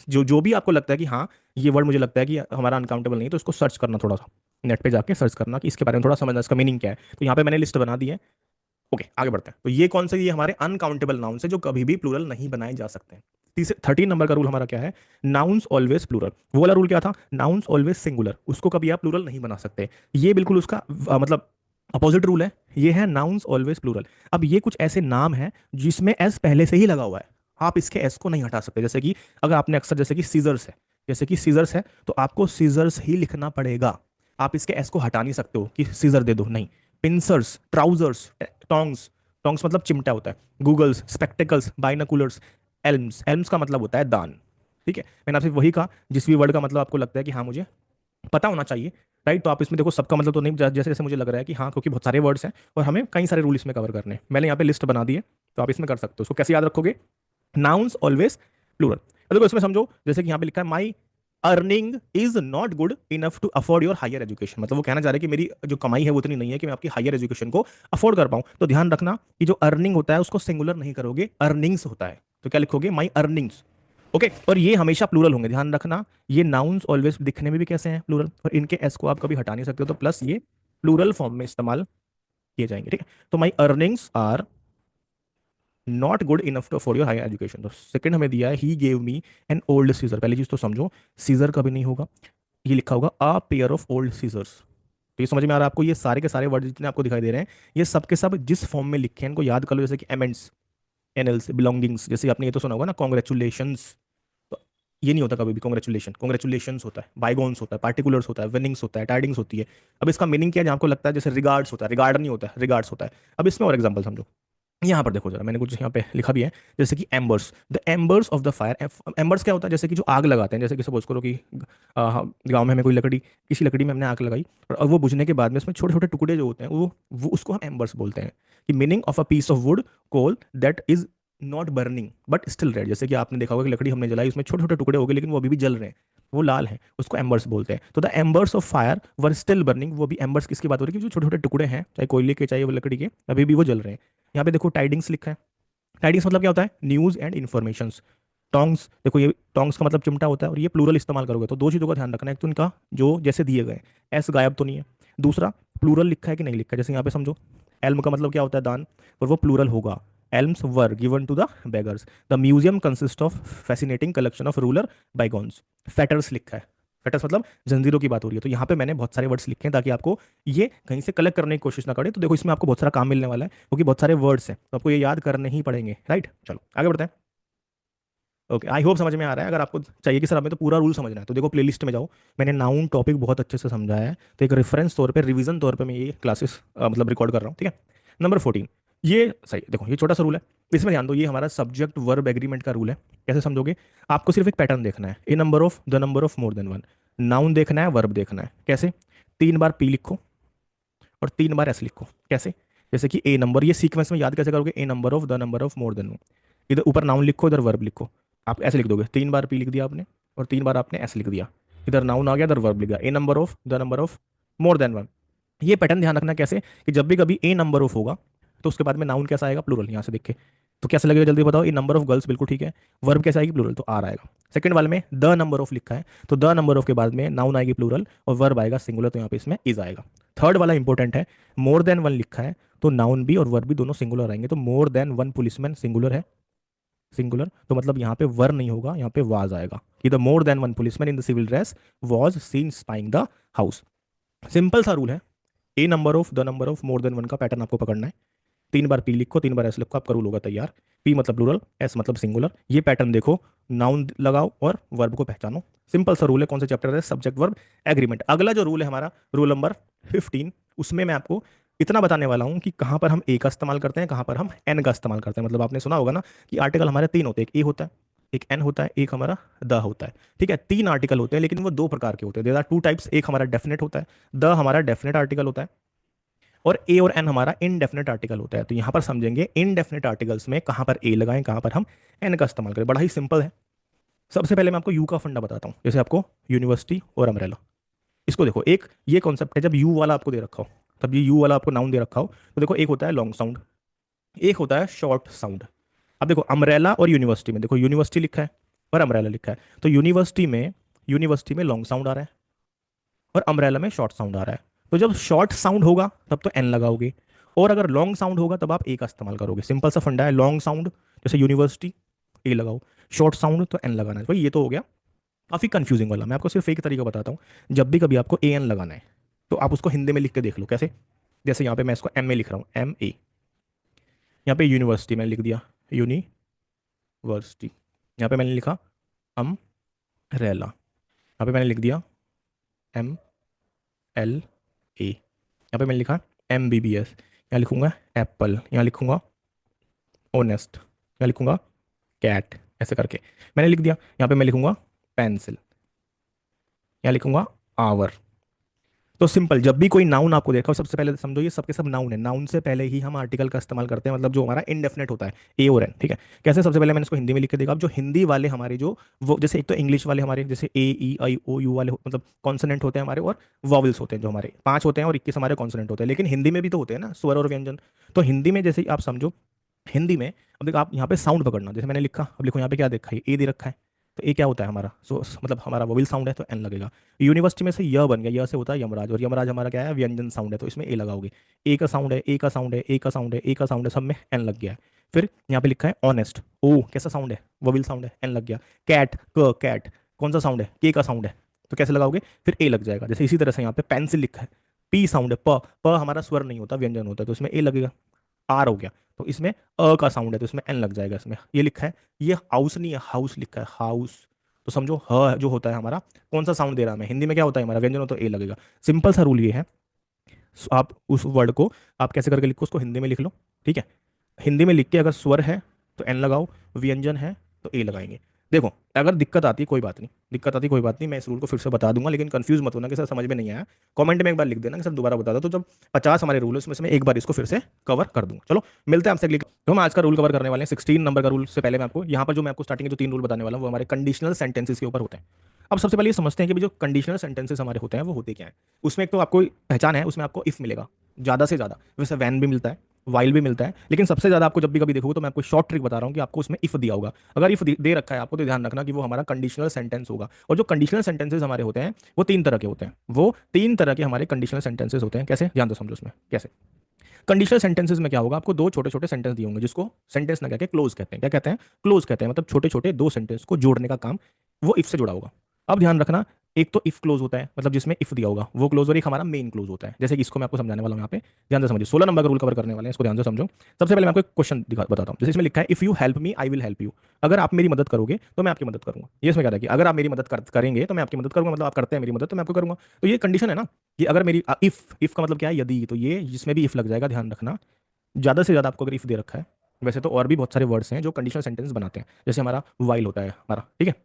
जो जो भी आपको लगता है कि हाँ ये वर्ड मुझे लगता है कि हमारा अनकाउंटेबल नहीं है, तो इसको सर्च करना, थोड़ा सा नेट पे जाके सर्च करना कि इसके बारे में थोड़ा समझना, इसका मीनिंग क्या है। तो यहाँ पे मैंने लिस्ट बना दी है। ओके, आगे बढ़ते हैं। तो ये कौन से, ये हमारे अनकाउंटेबल नाउन है जो कभी भी प्लूरल नहीं बनाए जा सकते हैं। तीसरे 13 नंबर का रूल हमारा क्या है, नाउन्स ऑलवेज प्लूरल। वो वाला रूल क्या था, नाउन्स ऑलवेज सिंगुलर, उसको कभी आप प्लूरल नहीं बना सकते। ये बिल्कुल उसका मतलब अपोजिट रूल है, ये है नाउन्स ऑलवेज प्लूरल। अब ये कुछ ऐसे नाम हैं जिसमें एस पहले से ही लगा हुआ है, आप इसके एस को नहीं हटा सकते। जैसे कि अगर आपने अक्सर, जैसे कि सीजर्स है, जैसे कि सीजर्स है, तो आपको सीजर्स ही लिखना पड़ेगा, आप इसके एस को हटा नहीं सकते हो कि सीजर दे दो, नहीं। पिंसर्स, ट्राउजर्स, टोंग्स, टोंग्स मतलब चिमटा होता है, गूगल्स, स्पेक्टिकल्स, बाइनकुलर्स, एल्म्स, एल्म्स का मतलब होता है दान। ठीक है, मैंने आपसे वही कहा, जिस भी वर्ड का मतलब आपको लगता है कि हाँ मुझे पता होना चाहिए, राइट। तो आप इसमें देखो सबका मतलब तो नहीं, जैसे जैसे मुझे लग रहा है कि हाँ, क्योंकि बहुत सारे वर्ड्स हैं और हमें कई सारे रूल इसमें कवर करने हैं, मैंने यहाँ पे लिस्ट बना दी है, तो आप इसमें कर सकते हो। उसको कैसे याद रखोगे, नाउन्स ऑलवेज प्लूरल। देखो इसमें समझो, जैसे कि यहाँ पे लिखा है my earning is not good enough to afford your higher education, मतलब वो कहना चाह रहे हैं कि मेरी जो कमाई है वो इतनी नहीं है कि मैं आपकी हायर एजुकेशन को अफोर्ड कर पाऊं। तो ध्यान रखना कि जो अर्निंग होता है उसको सिंगुलर नहीं करोगे, अर्निंग्स होता है, तो क्या लिखोगे, माई अर्निंग्स। ओके, और ये हमेशा प्लूरल होंगे, ध्यान रखना। ये नाउन्स ऑलवेज दिखने में भी कैसे हैं, प्लूरल, और इनके एस को आप कभी हटा नहीं सकते हो, तो प्लस ये प्लूरल फॉर्म में इस्तेमाल किए जाएंगे। ठीक है, तो my earnings are not good enough to afford your higher education. तो सेकंड हमें दिया है he gave me an old scissor, पहली चीज तो समझो सीजर कभी नहीं होगा, ये लिखा होगा a pair of old scissors. तो ये समझ में आ रहा है आपको, ये सारे के सारे वर्ड जितने आपको दिखाई दे रहे हैं, ये सब के सब जिस फॉर्म में लिखे हैं इनको याद कर लो, जैसे कि एमेंड्स, एनएल्स, बिलोंगिंग्स, जैसे आपने ये तो सुना होगा ना, कॉन्ग्रेचुलेशंस। तो ये नहीं होता कभी भी कॉन्ग्रेचुलेशन, कॉन्ग्रेचुलेशंस होता है, बाइगोन्स होता है, पार्टिकुलर्स होता है, विनिंग्स होता है, टाइडिंग्स होती है। अब इसका मीनिंग क्या है, जहाँ आपको लगता है जैसे रिगार्ड्स होता है, रिगार्ड नहीं होता है, रिगार्ड्स होता है। अब इसमें और एग्जाम्पल समझो, यहाँ पर देखो जरा, मैंने कुछ यहाँ पे लिखा भी है, जैसे कि एम्बर्स, द एम्बर्स ऑफ द फायर। एम्बर्स क्या होता है, जैसे कि जो आग लगाते हैं, जैसे कि सपोज करो कि गांव में हमें कोई लकड़ी, किसी लकड़ी में हमने आग लगाई, और वो बुझने के बाद में उसमें छोटे छोटे टुकड़े जो होते हैं, वो उसको हम एम्बर्स बोलते हैं। कि meaning of a piece of wood coal that is not burning but still red, जैसे कि आपने देखा होगा कि लकड़ी हमने जलाई, उसमें छोटे छोटे टुकड़े हो गए लेकिन वो अभी भी जल रहे हैं, वो लाल हैं, उसको एम्बर्स बोलते हैं। तो the एम्बर्स of fire were still burning, वो भी एम्बर्स किसकी बात हो रही है कि जो छोटे छोटे टुकड़े हैं, चाहे कोयले के चाहे वो लकड़ी के, अभी भी वो जल रहे हैं। यहाँ पे देखो टाइडिंग्स लिखा है, टाइडिंग्स मतलब क्या होता है, न्यूज़ एंड इन्फॉर्मेशन। टोंग्स, देखो ये टोंग्स का मतलब चिमटा होता है, और ये प्लूरल इस्तेमाल करोगे तो दो चीज़ों का ध्यान रखना है, एक तो इनका जो जैसे दिए गए एस गायब तो नहीं है, दूसरा प्लूरल लिखा है कि नहीं लिखा है। जैसे यहाँ पे समझो, एल्म का मतलब क्या होता है, दान, और वो प्लूरल होगा, alms were given to the beggars, the museum consist of fascinating collection of ruler bygones. Fetters लिखा है, फेटर्स मतलब जंजीरों की बात हो रही है। तो यहाँ पे मैंने बहुत सारे वर्ड्स लिखे हैं ताकि आपको ये कहीं से कलेक्ट करने की कोशिश ना करें। तो देखो इसमें आपको बहुत सारा काम मिलने वाला है, क्योंकि बहुत सारे वर्ड्स हैं, तो आपको ये याद करने ही पड़ेंगे, राइट। चलो आगे बढ़ते हैं। ओके, आई होप समझ में आ रहा है। अगर आपको चाहिए कि सर हमें तो पूरा रूल समझना है, तो देखो प्लेलिस्ट में जाओ, मैंने नाउन टॉपिक बहुत अच्छे से समझाया है, तो एक रेफरेंस तौर पे, रिवीजन तौर पे मैं ये क्लासेस मतलब रिकॉर्ड कर रहा हूँ, ठीक है। नंबर 14, ये सही, देखो ये छोटा सा रूल है, इसमें ध्यान दो, ये हमारा सब्जेक्ट वर्ब एग्रीमेंट का रूल है। कैसे समझोगे, आपको सिर्फ एक पैटर्न देखना है, a number of, the number of, more than one. Noun देखना है, वर्ब देखना है, कैसे, 3 बार पी लिखो और 3 बार एस लिखो, कैसे, जैसे कि ए नंबर, ये सीक्वेंस में याद कैसे करोगे, a number of, the number of, more than one, इधर ऊपर नाउन लिखो, इधर वर्ब लिखो। आप ऐसे लिख दोगे, 3 बार पी लिख दिया आपने और 3 बार आपने एस लिख दिया, इधर नाउन आ गया, इधर वर्ब लिख दिया, a number of, the number of, more than one. ये पैटर्न ध्यान रखना कैसे, कि जब भी कभी ए नंबर ऑफ होगा तो उसके बाद में नाउन कैसा आएगा, प्लूरल, यहाँ से देख के। तो कैसे लगेगा जल्दी बताओ, ए नंबर ऑफ गर्ल्स, बिल्कुल ठीक है। वर्ब कैसे आएगी, प्लूरल, तो आर आएगा। सेकंड वाले में द नंबर ऑफ लिखा है, तो द नंबर ऑफ के बाद में नाउन आएगी प्लूरल और वर्ब आएगा सिंगुलर, तो यहाँ पे इसमें इज आएगा। थर्ड वाला इंपॉर्टेंट है, मोर देन वन लिखा है तो नाउन भी और वर्ब भी दोनों सिंगुलर आएंगे, तो मोर देन वन पुलिसमैन सिंगुलर है, सिंगुलर, तो मतलब यहाँ पे वर नहीं होगा, यहाँ पे वाज आएगा कि the more than one policeman in the civil dress was seen spying the house. Simple सा रूल है, a number of the number of more than one का पैटर्न आपको पकड़ना है। 3 बार पी लिखो, 3 बार एस लिखो, आपका रूल होगा तैयार। पी मतलब प्लूरल, एस मतलब सिंगुलर, ये पैटर्न देखो, नाउन लगाओ और वर्ब को पहचानो। सिंपल सा रूल है। कौन सा चैप्टर है, सब्जेक्ट वर्ब एग्रीमेंट। अगला जो रूल है हमारा, रूल नंबर 15, उसमें मैं आपको इतना बताने वाला हूं कि कहां पर हम ए का इस्तेमाल करते हैं, कहां पर हम एन का इस्तेमाल करते हैं। मतलब आपने सुना होगा ना कि आर्टिकल हमारे 3 होते हैं, एक ए होता है, एक एन होता है, एक हमारा द होता है। ठीक है, 3 आर्टिकल होते हैं, लेकिन वो 2 प्रकार के होते हैं। देयर आर 2 टाइप्स, एक हमारा डेफिनेट होता है, द हमारा डेफिनेट आर्टिकल होता है, और ए और एन हमारा इनडेफिनेट आर्टिकल होता है। तो यहां पर समझेंगे इनडेफिनेट आर्टिकल्स में कहां पर ए लगाएं, कहां पर हम एन का इस्तेमाल करें। बड़ा ही सिंपल है। सबसे पहले मैं आपको यू का फंडा बताता हूं, जैसे आपको यूनिवर्सिटी और अम्ब्रेला, इसको देखो, एक ये कॉन्सेप्ट है, जब यू वाला आपको दे रखा हो, तब ये यू वाला आपको नाउन दे रखा हो, तो देखो एक होता है लॉन्ग साउंड, एक होता है शॉर्ट साउंड। अब देखो अम्ब्रेला और यूनिवर्सिटी में, देखो यूनिवर्सिटी लिखा है और अम्ब्रेला लिखा है, तो यूनिवर्सिटी में लॉन्ग साउंड आ रहा है और अम्ब्रेला में शॉर्ट साउंड आ रहा है। तो जब शॉर्ट साउंड होगा तब तो एन लगाओगे, और अगर लॉन्ग साउंड होगा तब आप ए का इस्तेमाल करोगे। सिंपल सा फंडा है। लॉन्ग साउंड जैसे यूनिवर्सिटी, ए लगाओ, शॉर्ट साउंड तो एन लगाना है। भाई ये तो हो गया काफी कंफ्यूजिंग वाला। मैं आपको सिर्फ एक तरीका बताता हूँ, जब भी कभी आपको ए एन लगाना है तो आप उसको हिंदी में लिख के देख लो कैसे। जैसे यहाँ पे मैं इसको एम में लिख रहा हूँ, एम ए, यहाँ पे यूनिवर्सिटी मैंने लिख दिया, यूनिवर्सिटी, यहाँ पे मैंने लिखा अम्ब्रेला, यहाँ पे मैंने लिख दिया एम एल ए, यहाँ पे मैंने लिखा एम बी बी एस, यहाँ लिखूंगा एप्पल, यहाँ लिखूंगा ओनेस्ट, यहाँ लिखूंगा कैट, ऐसे करके मैंने लिख दिया। यहाँ पे मैं लिखूंगा पेंसिल, यहाँ लिखूंगा आवर। तो सिंपल, जब भी कोई नाउन आपको देखा हो, सबसे पहले समझो ये सबके सब नाउन है, नाउन से पहले ही हम आर्टिकल का इस्तेमाल करते हैं, मतलब जो हमारा इनडेफिनेट होता है, ए और एन। ठीक है, कैसे, सबसे पहले मैंने इसको हिंदी में लिख के देखा। अब जो हिंदी वाले हमारे जो वो, जैसे एक तो इंग्लिश वाले हमारे जैसे ए ई आई ओ यू वाले मतलब कॉन्सोनेंट होते हैं हमारे, और वॉवल्स होते हैं, जो हमारे 5 होते हैं और 21 हमारे कॉन्सोनेंट होते हैं। लेकिन हिंदी में भी तो होते हैं ना स्वर और व्यंजन। तो हिंदी में जैसे आप समझो, हिंदी में अब देखो आप यहाँ पे साउंड पकड़ना, जैसे मैंने लिखा, अब लिखो यहाँ पे क्या देखा है, ए दे रखा है, तो ए क्या होता है हमारा, सो मतलब हमारा वोविल साउंड है तो एन लगेगा। यूनिवर्सिटी में से य बन गया, य से होता है यमराज, और यमराज हमारा क्या है, व्यंजन साउंड है, तो इसमें ए लगाओगे। ए का साउंड है, ए का साउंड है, ए का साउंड है, ए का साउंड है, सब में एन लग गया है। फिर यहाँ पे लिखा है ऑनेस्ट, ओ कैसा साउंड है, वोविल साउंड है, एन लग गया। कैट, क कैट कौन सा साउंड है, के का साउंड है, तो कैसे लगाओगे, फिर ए लग जाएगा। जैसे इसी तरह से यहाँ पे पेंसिल लिखा है, पी साउंड है, प, प हमारा स्वर नहीं होता, व्यंजन होता है, तो इसमें ए लगेगा। आर हो गया, तो इसमें अ का साउंड है, तो इसमें एन लग जाएगा। इसमें ये लिखा है, ये हाउस नहीं है, हाउस लिखा है, हाउस, तो समझो ह जो होता है हमारा, कौन सा साउंड दे रहा है हमें, हिंदी में क्या होता है हमारा व्यंजन हो, तो ए लगेगा। सिंपल सा रूल ये है। आप उस वर्ड को आप कैसे करके लिखो, उसको हिंदी में लिख लो। ठीक है, हिंदी में लिख के अगर स्वर है तो एन लगाओ, व्यंजन है तो ए लगाएंगे। देखो अगर दिक्कत आती है कोई बात नहीं, दिक्कत आती है कोई बात नहीं, मैं इस रूल को फिर से बता दूंगा, लेकिन कंफ्यूज मत होना कि सर समझ में नहीं आया। कमेंट में एक बार लिख देना कि सर दोबारा बता दो, तो जब 50 हमारे रूल है उसमें से मैं एक बार इसको फिर से कवर कर दूंगा। चलो मिलते हैं आपसे अगली। तो हम आज का रूल कवर करने वाले हैं 16 नंबर का रूल। से पहले मैं आपको यहाँ पर जो मैं आपको स्टार्टिंग के जो 3 रूल बताने वाला हूँ वो हमारे कंडीशनल सेंटेंसेस के ऊपर होते हैं। अब सबसे पहले ये समझते हैं कि जो कंडीशनल सेंटेंसेस हमारे होते हैं वो होते क्या हैं। उसमें एक तो आपको पहचान है, उसमें आपको इफ मिलेगा ज़्यादा से ज़्यादा, वैसे वैन भी मिलता है, वाइल भी मिलता है, लेकिन सबसे ज़्यादा आपको जब भी कभी देखोगे तो मैं आपको शॉर्ट ट्रिक बता रहा हूँ कि आपको उसमें इफ दिया होगा। अगर इफ दे रखा है आपको तो ध्यान रखना कि वो हमारा कंडीशनल सेंटेंस होगा। और जो कंडीशनल सेंटेंसेस हमारे होते हैं वो 3 तरह के होते हैं, वो 3 तरह के हमारे कंडीशनल सेंटेंसेस होते हैं। कैसे, ध्यान दो समझो उसमें कैसे। कंडीशनल सेंटेंसेस में क्या होगा, आपको 2 छोटे छोटे सेंटेंस दिए होंगे जिसको सेंटेंस ना कहकर क्लोज कहते हैं। क्या कहते हैं, क्लोज कहते हैं, मतलब छोटे छोटे 2 सेंटेंस को जोड़ने का काम वो इफ से जुड़ा होगा। अब ध्यान रखना, एक तो इफ क्लोज होता है, मतलब जिसमें इफ दिया होगा वो क्लोज, और एक हमारा मेन क्लोज होता है। जैसे कि इसको मैं आपको समझाने वाला हूं यहाँ पे, ध्यान से समझिए। 16 नंबर का रूल कवर करने वाले हैं, इसको ध्यान से समझो। सबसे पहले मैं आपको एक क्वेश्चन बताता हूँ। जैसे इसमें लिखा है, if you help me I will help you, अगर आप मेरी मदद करोगे तो मैं आपकी मदद करूंगा। ये इसमें क्या है कि अगर आप मेरी मदद करेंगे तो मैं आपकी मदद करूंगा, मतलब आप करते हैं मेरी मदद तो मैं आपको करूंगा। तो ये कंडीशन है ना, कि अगर मेरी इफ का मतलब क्या है, यदि, तो ये जिसमें भी इफ लग जाएगा, ध्यान रखना। ज़्यादा से ज़्यादा आपको अगर इफ दे रखा है, वैसे तो और भी बहुत सारे वर्ड्स हैं जो कंडीशनल सेंटेंस बनाते हैं, जैसे हमारा वाइल होता है हमारा, ठीक है,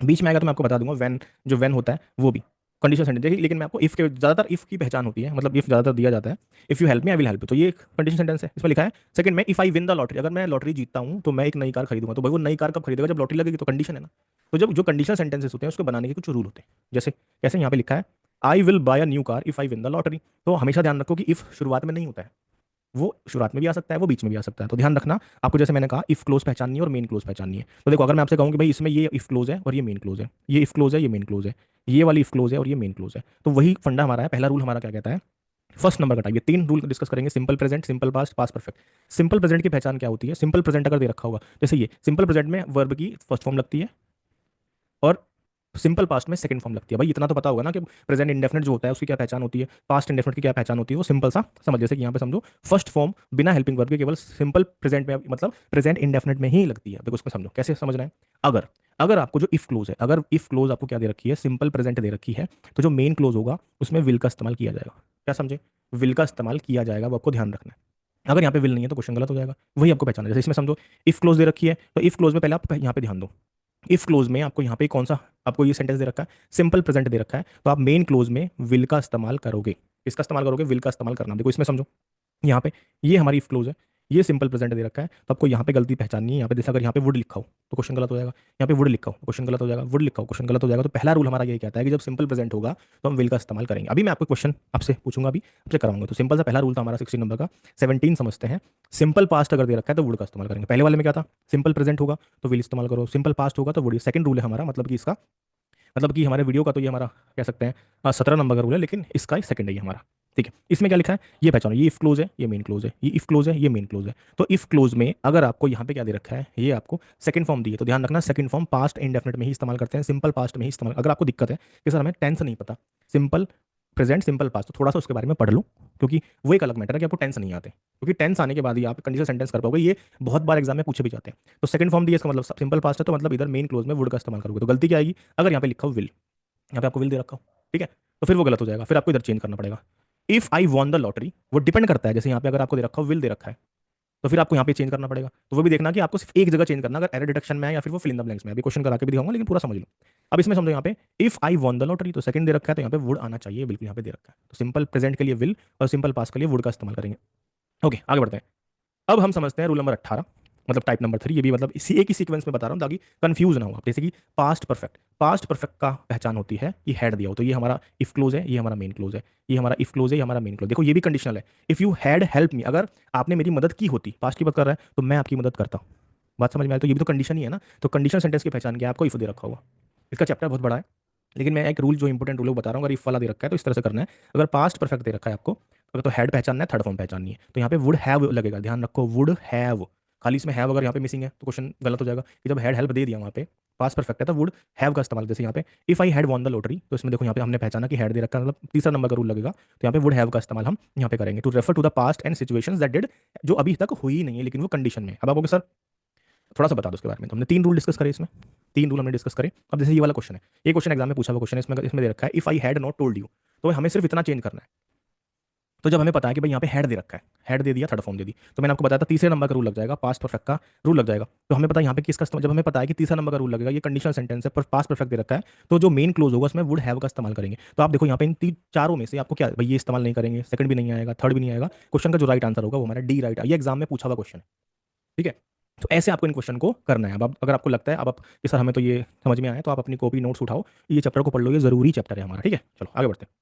बीच में आएगा तो मैं आपको बता दूंगा वैन, जो वैन होता है वो भी कंडीशनल सेंटेंस देखिए। लेकिन मैं आपको इफ के ज़्यादातर इफ की पहचान होती है, मतलब इफ ज़्यादातर दिया जाता है। If you help me I will help you, तो ये एक कंडीशनल सेंटेंस है। इसमें लिखा है सेकंड में, if I win the lottery, अगर मैं लॉटरी जीतता हूँ तो मैं एक नई कार खरीदूंगा। तो भाई वो नई कार कब खरीदेगा, जब लॉटरी लगेगी, तो कंडीशन है ना। तो जब जो कंडीशनल सेंटेंसेस होते हैं उसको बनाने के कुछ रूल होते हैं। जैसे कैसे, यहाँ पे लिखा है, I will buy a new car if I win the lottery. तो हमेशा ध्यान रखो कि इफ शुरुआत में नहीं होता है, वो शुरुआत में भी आ सकता है, वो बीच में भी आ सकता है। तो ध्यान रखना आपको, जैसे मैंने कहा इफ क्लोज पहचाननी है और मेन क्लोज पहचाननी है। तो देखो, अगर मैं आपसे कहूँ कि भाई इसमें ये इफ क्लोज है और ये मेन क्लोज है, ये इफ क्लोज है, ये मेन क्लोज है, ये वाली इफ क्लोज है और ये मेन क्लोज है, तो वही फंडा हमारा है। पहला रूल हमारा क्या कहता है, फर्स्ट नंबर का टाइप। ये तीन रूल डिस्कस करेंगे, simple present, simple past, past perfect. Simple present की पहचान क्या होती है, सिंपल प्रेजेंट अगर दे रखा होगा, जैसे ये सिंपल प्रेजेंट में वर्ब की फर्स्ट फॉर्म लगती है और सिंपल पास्ट में सेकंड फॉर्म लगती है। भाई इतना तो पता होगा ना कि प्रेजेंट इंडेफिनिट जो होता है उसकी क्या पहचान होती है, पास्ट इंडेफिनिट की क्या पहचान होती है, वो सिंपल सा समझ। जैसे कि यहाँ पे समझो, फर्स्ट फॉर्म बिना हेल्पिंग वर्ब के केवल सिंपल प्रेजेंट में, मतलब प्रेजेंट इंडेफिनिट में ही लगती है। देखो उसमें समझो कैसे समझना है। अगर अगर आपको जो इफ क्लोज है, अगर इफ क्लोज आपको क्या दे रखी है, सिंपल प्रेजेंट दे रखी है, तो जो मेन क्लोज होगा उसमें विल का इस्तेमाल किया जाएगा। क्या समझे, विल का इस्तेमाल किया जाएगा, वो आपको ध्यान रखना है। अगर यहाँ पे विल नहीं है तो क्वेश्चन गलत हो जाएगा, वही आपको पहचाना है। जैसे इसमें समझो इफ क्लोज दे रखी है, तो इफ क्लोज में पहले आप यहाँ पे ध्यान दो। इफ क्लोज में आपको यहाँ पे कौन सा, आपको ये सेंटेंस दे रखा है, सिंपल प्रेजेंट दे रखा है, तो आप मेन क्लोज में विल का इस्तेमाल करोगे। इसका इस्तेमाल करोगे, विल का इस्तेमाल करना। देखो इसमें समझो, यहाँ पे ये हमारी इफ क्लोज है, ये सिंपल प्रेजेंट दे रखा है, तो आपको यहाँ पे गलती पहचाननी है। यहाँ पे जैसे अगर यहाँ पे वुड लिखा हो तो क्वेश्चन गलत हो जाएगा, यहाँ पे वुड लिखा हो क्वेश्चन गलत हो जाएगा, वुड लिखा हो क्वेश्चन गलत हो जाएगा। तो पहला रूल हमारा यही कहता है कि जब सिंपल प्रेजेंट होगा तो हम विल का इस्तेमाल करेंगे। अभी मैं आपको क्वेश्चन आपसे पूछूंगा, अभी आपसे कराऊंगा। तो सिंपल सा पहला रूल था हमारा 16 नंबर का। 17 समझते हैं। सिंपल पास्ट अगर दे रखा है तो वुड का इस्तेमाल करेंगे। पहले वाले में क्या था, सिंपल प्रेजेंट होगा तो विल इस्तेमाल करो, सिंपल पास्ट होगा तो वुड। सेकंड रूल है हमारा, मतलब कि इसका, मतलब कि हमारे वीडियो का तो ये हमारा कह सकते हैं 17 नंबर का रूल है, लेकिन इसका ही सेकंड है ये हमारा। ठीक है, इसमें क्या लिखा है ये पहचानो, ये इफ क्लोज है, ये मेन क्लोज है, ये इफ क्लोज है, ये मेन क्लोज है। तो इफ क्लोज में अगर आपको यहाँ पे क्या दे रखा है, ये आपको सेकंड फॉर्म दी है, तो ध्यान रखना सेकंड फॉर्म पास्ट इंडेफिनिट में ही इस्तेमाल करते हैं, सिंपल पास्ट में ही इस्तेमाल। अगर आपको दिक्कत है कि सर हमें टेंस नहीं पता, सिंपल प्रेजेंट सिंपल पास्ट, तो थोड़ा सा उसके बारे में पढ़ लो, क्योंकि वो एक अलग मैटर है कि आपको टेंस नहीं आते, क्योंकि टेंस आने के बाद ही आप कंडीशनल सेंटेंस कर पाओगे। ये बहुत बार एग्जाम में पूछे भी जाते हैं। तो सेकंड फॉर्म दिया, इसका मतलब सिंपल पास्ट है, तो मतलब इधर मेन क्लोज में वुड का इस्तेमाल करोगे। तो गलती क्या आएगी, अगर यहाँ पे लिखा हो विल, यहाँ पे आपको विल दे रखा हो, ठीक है, तो फिर वो गलत हो जाएगा, फिर आपको इधर चेंज करना पड़ेगा। If I won the lottery, वो डिपेंड करता है, जैसे यहाँ पे अगर आपको दे रखा हो विल दे रखा है, तो फिर आपको यहाँ पे चेंज करना पड़ेगा। तो वो भी देखना कि आपको सिर्फ एक जगह चेंज करना, अगर एरर डिटेक्शन में है या फिर वो फिल इन द ब्लैंक्स में है। अभी क्वेश्चन करा के भी दिखाऊंगा, लेकिन पूरा समझ लो। अब इसमें समझो, यहाँ पे if I won the lottery, तो सेकंड दे रखा है, तो यहाँ पे वुड आना चाहिए, बिल्कुल यहाँ पे दे रखा है। तो सिंपल प्रेजेंट के लिए विल और सिंपल पास के लिए वुड का इस्तेमाल करेंगे। ओके, आगे बढ़ते हैं। अब हम समझते हैं रूल नंबर 18, मतलब टाइप नंबर 3। ये भी मतलब इसी एक ही सीक्वेंस में बता रहा हूँ ताकि कंफ्यूज ना हो आप। जैसे कि पास्ट परफेक्ट, पास्ट परफेक्ट का पहचान होती है ये हैड दिया हो, तो ये हमारा इफ क्लोज है, ये हमारा मेन क्लोज है, ये हमारा इफ क्लोज है, ये हमारा मेन क्लोज। देखो ये भी कंडीशनल है। If you had help me, अगर आपने मेरी मदद की होती, पास्ट की बात कर रहा है, तो मैं आपकी मदद करता। बात समझ में आए, तो ये भी तो कंडीशन ही है ना। तो कंडीशनल सेंटेंस की पहचान क्या है, आपको इफ दे रखा होगा। इसका चैप्टर बहुत बड़ा है, लेकिन मैं एक रूल जो इंपॉर्टेंट रूल बता रहा हूँ। अगर इफ वाला दे रखा है तो इस तरह से करना है। अगर पास्ट परफेक्ट दे रखा है आपको, अगर तो हेड पहचानना है, थर्ड फॉर्म पहचाननी है, तो यहाँ पे वुड हैव लगेगा। ध्यान रखो, वुड हैव, खाली इसमें हैव अगर यहाँ पे मिसिंग है तो क्वेश्चन गलत हो जाएगा। कि जब हेड हेल्प दे दिया वहाँ पे, पास्ट परफेक्ट है, तो वुड हैव का इस्तेमाल। जैसे यहाँ पे if I had won the lottery, तो इसमें देखो यहाँ पे हमने पहचाना कि हेड दे रखा है, मतलब तीसरा नंबर का रूल लगेगा। तो यहाँ पे वुड हैव का इस्तेमाल हम यहाँ पे करेंगे, to refer to the past and situations that did, जो अभी तक हुई नहीं है लेकिन वो कंडीशन में। अब आपको सर थोड़ा सा बता दो उसके बारे में। तो हमने तीन रूल डिस्कस करे इसमें, तीन रूल हमने डिस्कस करे। अब जैसे ये वाला क्वेश्चन है, ये क्वेश्चन एग्जाम में पूछा हुआ क्वेश्चन है, इसमें इसमें दे रखा है if I had not told you, तो हमें सिर्फ इतना चेंज करना है। तो जब हमें पता है कि भाई यहाँ पे हेड दे रखा है, हेड दे दिया, थर्ड फॉर्म दे दी, तो मैंने आपको बताया था तीसरे नंबर का रूल लग जाएगा, पास्ट परफेक्ट का रूल लग जाएगा। तो हमें पता है यहाँ पे किसका, जब हमें पता है कि तीसरा नंबर का रूल लगेगा, ये कंडीशनल सेंटेंस है पर पास्ट परफेक्ट दे रखा है, तो जो मेन क्लोज होगा उसमें वुड हैव का इस्तेमाल करेंगे। तो आप देखो यहाँ पे इन चारों में से आपको क्या, भाई ये इस्तेमाल नहीं करेंगे, सेकंड भी नहीं आएगा, थर्ड भी नहीं आएगा। क्वेश्चन का जो राइट आंसर होगा वो हमारा डी राइट, ये एग्जाम में पूछा हुआ क्वेश्चन है। ठीक है, तो ऐसे आपको इन क्वेश्चन को करना है। अब अगर आपको लगता है अब आप कि सर हमें तो ये समझ में आया, तो आप अपनी कॉपी नोट्स उठाओ, ये चैप्टर को पढ़ लो, ये जरूरी चैप्टर है हमारा। ठीक है, चलो आगे बढ़ते हैं।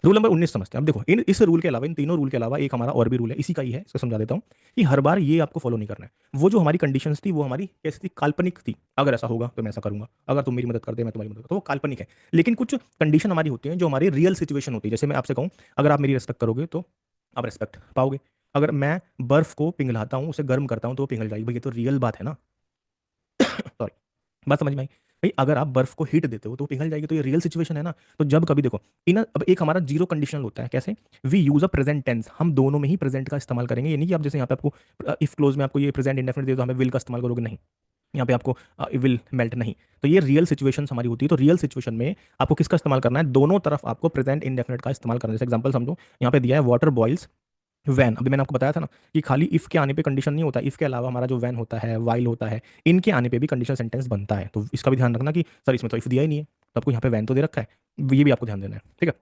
रूल नंबर 19 समझते हैं। अब देखो इस रूल के अलावा, इन तीनों रूल के अलावा एक हमारा और भी रूल है, इसी का ही है, इसको समझा देता हूँ। कि हर बार ये आपको फॉलो नहीं करना है। वो जो हमारी कंडीशंस थी वो हमारी कैसी थी, काल्पनिक थी। अगर ऐसा होगा तो मैं ऐसा करूंगा, अगर तुम मेरी मदद करते मैं तुम्हारी मदद करता, तो वो काल्पनिक है। लेकिन कुछ कंडीशन हमारी होती है जो हमारी रियल सिचुएशन होती है। जैसे मैं आपसे कहूँ, अगर आप मेरी रिस्पेक्ट करोगे तो आप रिस्पेक्ट पाओगे। अगर मैं बर्फ को पिघलाता हूँ, उसे गर्म करता हूँ, तो वो पिघल जाएगी। भाई ये तो रियल बात है ना। सॉरी, बात समझ में आई। भाई अगर आप बर्फ को हीट देते हो तो पिघल जाएगी, तो ये रियल सिचुएशन है ना। तो जब कभी देखो इन, अब एक हमारा जीरो कंडीशनल होता है, कैसे, we use a present tense, हम दोनों में ही प्रेजेंट का इस्तेमाल करेंगे। ये नहीं कि आप जैसे यहाँ पे आपको इफ क्लोज में आपको ये प्रेजेंट इंडेफिनिट दे, तो हमें विल का इस्तेमाल करोगे, नहीं। यहाँ पे आपको विल मेल्ट, नहीं। तो ये रियल सिचुएशन हमारी होती है। तो रियल सिचुएशन में आपको किसका इस्तेमाल करना है, दोनों तरफ आपको प्रेजेंट इंडेफिनिट का इस्तेमाल करना है। जैसे एग्जाम्पल समझो, यहाँ पे दिया है वाटर बॉइल्स वैन। अभी मैंने आपको बताया था ना कि खाली इफ के आने पे कंडीशन नहीं होता, इफ के अलावा हमारा जो वैन होता है, वाइल होता है, इनके आने पे भी कंडीशनल सेंटेंस बनता है। तो इसका भी ध्यान रखना कि सर इसमें तो इफ दिया ही नहीं है, तो आपको यहाँ पे वैन तो दे रखा है, ये भी आपको ध्यान देना है। ठीक है,